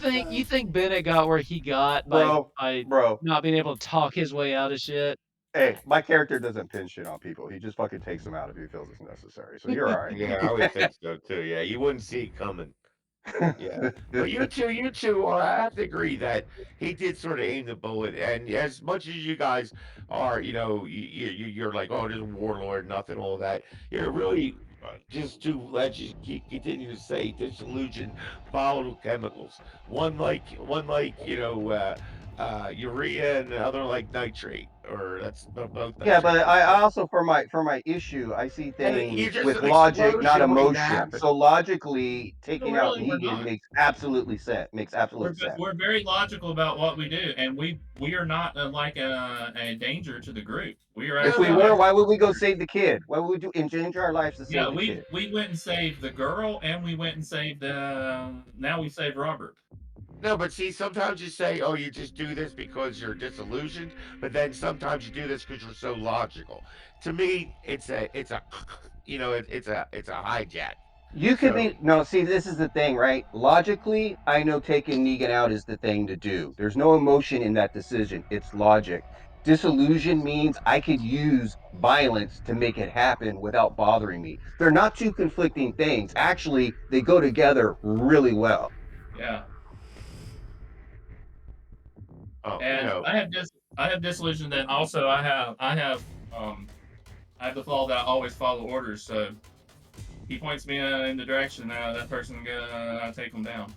think Bennett got where he got by Bro, not being able to talk his way out of shit? hey, my character doesn't pin shit on people. He just fucking takes them out if he feels it's necessary. So you're all right. Yeah, I would think so too. Yeah, you wouldn't see it coming. Yeah, but you two, I have to agree that he did sort of aim the bullet. And as much as you guys are, you're like, oh, this warlord, nothing, all that. You're really just to let you continue to say disillusioned volatile chemicals. One like urea, and the other like nitrate, or that's both Yeah, but nitrate. I also for my issue, I see And you're things just with an logic, not explosion waiting to emotion. happen. So logically, No, taking out really, we're Negan not. makes absolutely sense. Makes absolute sense. We're very logical about what we do, and we are not like a danger to the group. We are If No, we actually no, were, like why would we go save the kid? Why would we do endanger our lives to yeah. save the kid? We went and saved the girl, and we went and saved now we saved Robert. no. But see, sometimes you say, "Oh, you just do this because you're disillusioned," but then sometimes you do this because you're so logical. To me, it's a it's a hijack. You could So be no. See, this is the thing, right? Logically, I know taking Negan out is the thing to do. There's no emotion in that decision. It's logic. Disillusion means I could use violence to make it happen without bothering me. They're not two conflicting things. Actually, they go together really well. Yeah, oh, and I have disillusion. That also I have the flaw that I always follow orders. So he points me in the direction that person gonna take him down.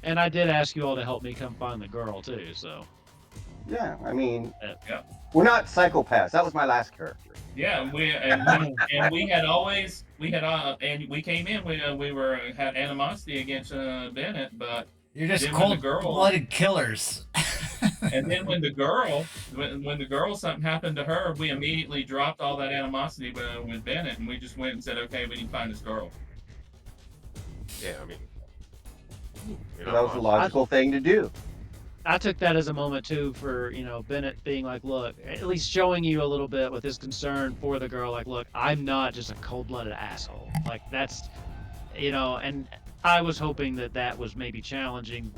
And I did ask you all to help me come find the girl too. So Yeah, I mean, Yeah. we're not psychopaths. That was my last character. Yeah, and we had always we had and we came in we were had animosity against Bennett, but You're just then when the girl cold-blooded killers. and then when the girl something happened to her, we immediately dropped all that animosity with Bennett, and we just went and said, okay, we need to find this girl. yeah, I mean, So that was the logical thing to do. I took that as a moment too for, Bennett being like, look, at least showing you a little bit with his concern for the girl, like, look, I'm not just a cold-blooded asshole. Like that's, and I was hoping that that was maybe challenging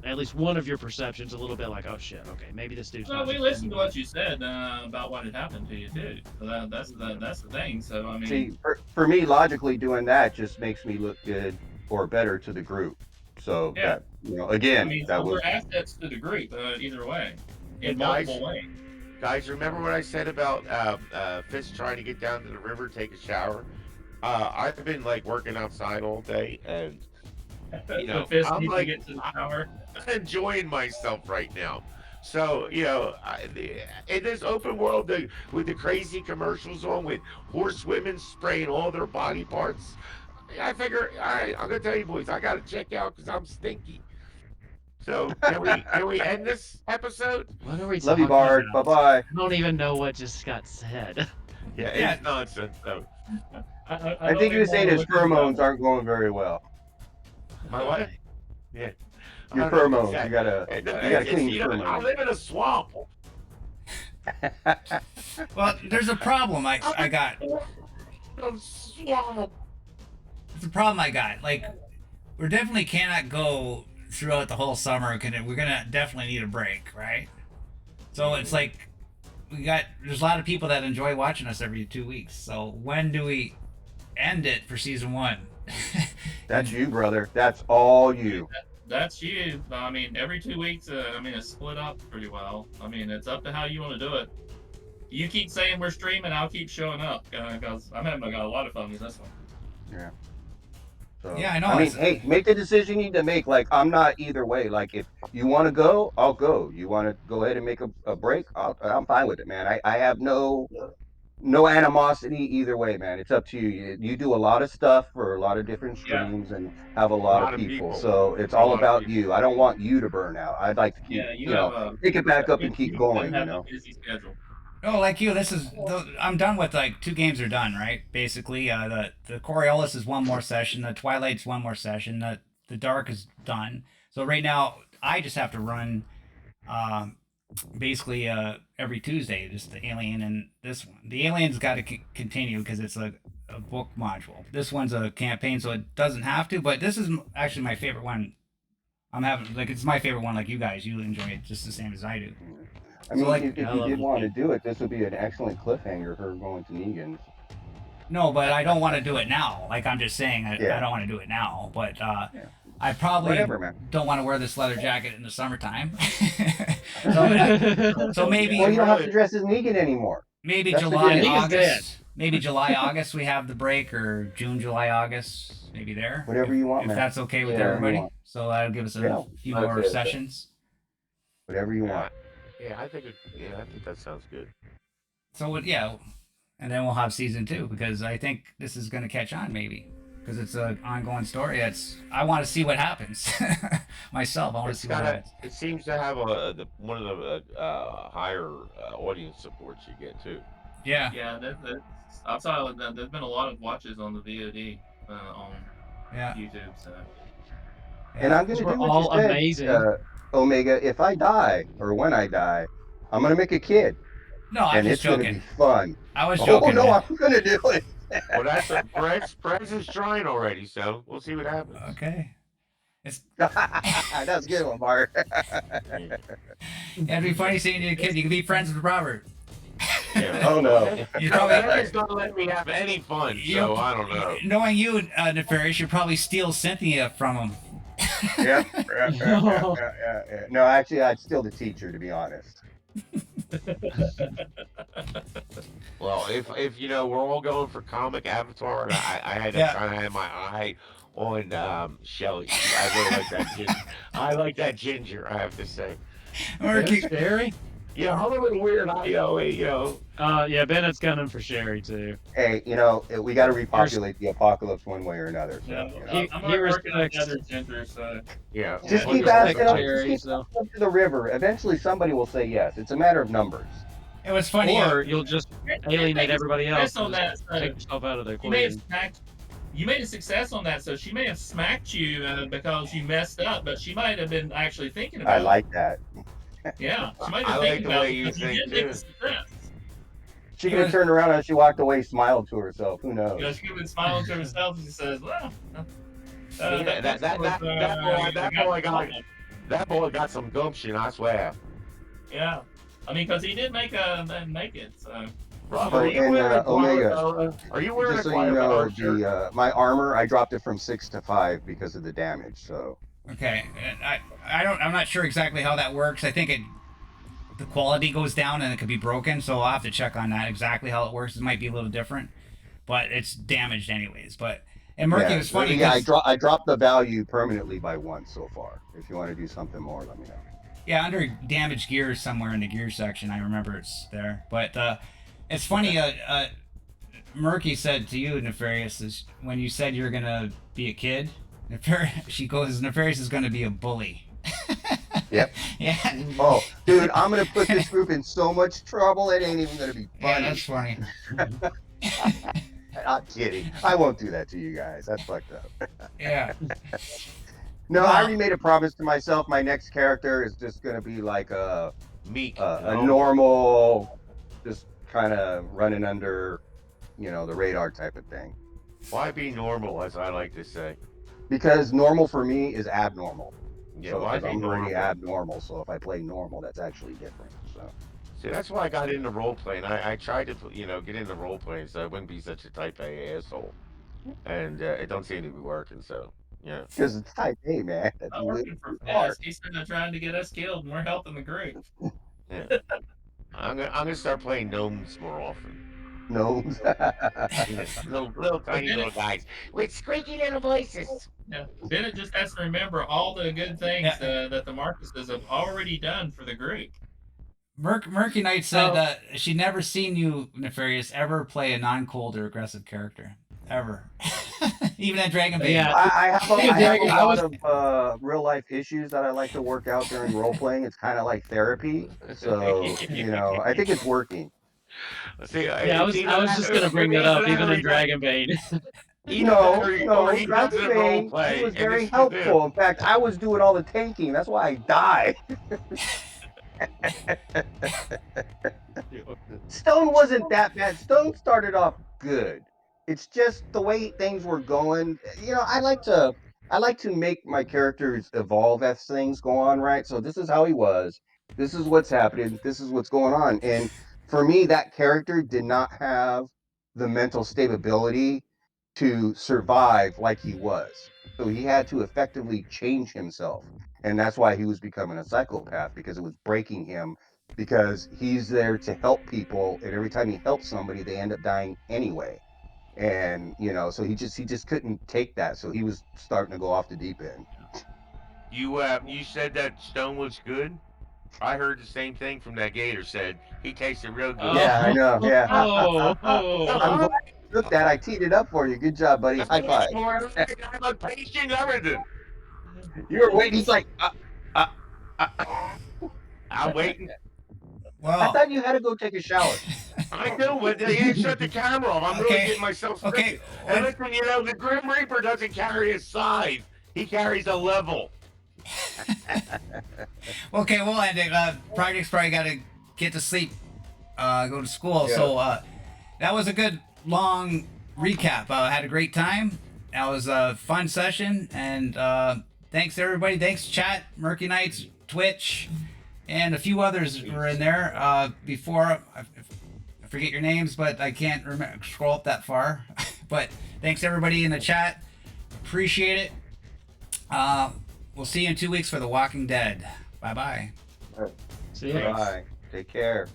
at least one of your perceptions a little bit, like, oh shit, okay, maybe this dude's So not we just listened to what you said about what had happened to you too. So that's the thing. So I mean, See, for me, logically doing that just makes me look good or better to the group. So yeah. that, I again, mean, that so we're was assets to the group either way, in guys, multiple ways. guys, remember what I said about Fist trying to get down to the river, take a shower? I've been like working outside all day, and The fist I'm needs to like get to the tower. enjoying myself right now. So in this open world, with the crazy commercials on, with horse women spraying all their body parts, I figure, all right, I'm gonna tell you boys, I gotta check out because I'm stinky. So can we end this episode? What are we love you, talking about? Bard. Bye bye. I don't even know what just got said. Yeah, Yeah. it's nonsense though. I don't think he was even saying wanna his look into pheromones that. aren't going very well. My what? Okay. Yeah, I Your don't know if it's pheromones. that. You gotta clean your I pheromones. live in a swamp. Well, there's a problem I got. A swamp. It's a problem I got. Like, we definitely cannot go throughout the whole summer. We're gonna definitely need a break, right? So it's like there's a lot of people that enjoy watching us every 2 weeks. So when do we end it for season 1? That's you, brother. That's all you. That's you. I mean, every 2 weeks, I mean, it's split up pretty well. I mean, it's up to how you want to do it. You keep saying we're streaming, I'll keep showing up because I'm having got a lot of fun with this one. Yeah. So, Yeah, I know. I mean, hey, make the decision you need to make. Like, I'm not either way. Like, if you want to go, I'll go. You want to go ahead and make a break? I'm fine with it, man. I have no animosity either way, man. It's up to you. You do a lot of stuff for a lot of different Yeah, streams and have a A lot of lot of people. people. So it's A all lot of about people. you. I don't want you to burn out. I'd like to keep, yeah. You have pick it back up and keep you going, have a busy schedule. Oh, like you, I'm done with, like, 2 games are done, right? Basically, the Coriolis is one more session, the Twilight's one more session, the Dark is done. So right now, I just have to run, basically every Tuesday, just the Alien and this one. The Alien's got to continue because it's a book module. This one's a campaign, so it doesn't have to. But this is actually my favorite one. It's my favorite one. Like you guys, you enjoy it just the same as I do. I mean, So, like, if I you love did this want to game. do it, this would be an excellent cliffhanger for going to Negan's. No, but I don't want to do it now. Like I'm just saying, I Yeah. don't want to do it now. But Yeah. I probably Whatever, man. don't want to wear this leather jacket in the summertime. so maybe Well, you don't have to dress as Negan anymore. maybe That's the July, good Negan's dead. August. maybe July, August we have the break, or June, July, August, maybe there. Whatever you want, If man. that's okay with Yeah. Whatever you everybody. want. So that'll give us a Yeah. few Okay more with that. sessions. Whatever you Yeah, want. yeah, I think that sounds good. So yeah, and then we'll have season 2 because I think this is going to catch on maybe because it's an ongoing story. I want to see what happens myself. I want to It's see what got a. happens. It seems to have one of the higher audience supports you get too. Yeah, Yeah, I saw that there's been a lot of watches on the VOD on yeah, YouTube. So And yeah. I'm gonna We're do what you all said, amazing. Omega. If I die or when I die, I'm gonna make a kid, No, I'm and just it's gonna be joking. fun. I was Oh joking, no, man. I'm gonna do it. Well, that's a Perez is trying already, so we'll see what happens. Okay. It's That's a good one, Bart. Yeah. it'd be funny seeing you a kid. You could be friends with Robert. Yeah. Oh no. You probably Nobody's gonna let me have any fun, so I don't know. knowing you, Nefarious, you probably steal Cynthia from him. Yeah. No, actually, I'd still the teacher, to be honest. Well, if we're all going for comic Avatar, and I had Yeah. kind of had my eye on Shelly. I really like that ginger. I like that ginger. I have to say. Bennett's Sherry? Yeah, I'm a little weird. Yeah, Bennett's gunning for Sherry too. Hey, we got to repopulate the apocalypse one way or another. So, yeah, He- I'm he already working on the respects- other ginger. So Yeah. Just Yeah, keep he asking respects them. Sherry, Just keep so- asking them to the river. Eventually, somebody will say yes. It's a matter of numbers. It was funny. Or you'll just alienate everybody else on and that. just take yourself out of the You may have equation. smacked. You made a success on that, so she may have smacked you because you messed up, but she might have been actually thinking about I like that. it. Yeah, she might I have like been thinking the about way it you because think, did make too. a success. She could have turned around as she walked away, smiled to herself. Who knows? You know, she could have been smiling to herself and she says, "Well, Yeah, that boy got some gumption, I swear. yeah." I mean, because he did make it. So Robert, Oh, are you and, wearing a Omega, Guayabella? Are you wearing Just a so you know, Guayabella shirt? my armor, I dropped it from 6 to 5 because of the damage. So Okay, I'm not sure exactly how that works. I think the quality goes down and it could be broken, so I'll have to check on that exactly how it works. It might be a little different, but it's damaged anyways. But and Murky was funny. Yeah, I 'cause- dropped the value permanently by 1 so far. If you want to do something more, let me know. Yeah, under damaged gears somewhere in the gear section, I remember it's there. But it's funny. Murky said to you, Nefarious, is when you said you're gonna be a kid. She goes, Nefarious is gonna be a bully. Yep. Yeah. Oh, dude, I'm gonna put this group in so much trouble. It ain't even gonna be Yeah, funny. that's funny. I'm kidding. I won't do that to you guys. That's fucked up. Yeah. No, I already made a promise to myself. My next character is just gonna be like a Meek. normal, just kind of running under, the radar type of thing. Why be normal, as I like to say? Because normal for me is abnormal. Yeah, So, why 'cause be I'm already normal? abnormal. So if I play normal, that's actually different. So See, that's why I got into role playing. I tried to, get into role playing so I wouldn't be such a type A asshole, and it don't seem to be working. So yeah. because it's type A, man. That's not working for hard. us. He's trying to get us killed, and we're helping the group. Yeah. I'm gonna start playing gnomes more often. Gnomes. Little tiny little guys with squeaky little voices. Yeah, Bennett just has to remember all the good things that the Marcuses have already done for the group. Murky Knight said that she'd never seen you, Nefarious, ever play a non-cold or aggressive character. Ever. Even at Dragon Bait. Yeah. I have a I lot of real life issues that I like to work out during role playing. It's kind of like therapy. So, I think it's working. See, Yeah, I was just gonna bring that up, even in Dragon Bait. No, Dragon Bane, he was very helpful. In fact, I was doing all the tanking. That's why I died. Stone wasn't that bad. Stone started off good. It's just the way things were going. I like to make my characters evolve as things go on, right? So this is how he was. This is what's happening. This is what's going on. And for me, that character did not have the mental stability to survive like he was. So he had to effectively change himself. And that's why he was becoming a psychopath, because it was breaking him because he's there to help people, and every time he helps somebody, they end up dying anyway. And so he just couldn't take that, so he was starting to go off the deep end. You said that Stone was good. I heard the same thing from that Gator. Said he tasted real good. Yeah, I know. Yeah. Oh, I'm glad you took that. I teed it up for you. Good job, buddy. High five. I'm patient, everything. You were waiting. He's like, uh. I'm waiting. I Well, thought you had to go take a shower. I do, but they ain't shut the camera off. I'm really Okay. getting myself Okay. scripted. And listen, the Grim Reaper doesn't carry a scythe. He carries a level. Okay, we'll end it. Project's probably got to get to sleep, go to school. Yeah. So that was a good long recap. Had a great time. That was a fun session, and thanks everybody. Thanks chat, Murky Knights, Twitch, and a few others were in there before. I forget your names, but I can't scroll up that far. But thanks everybody in the chat. Appreciate it. We'll see you in 2 weeks for The Walking Dead. Bye bye. see ya. Bye. Take care.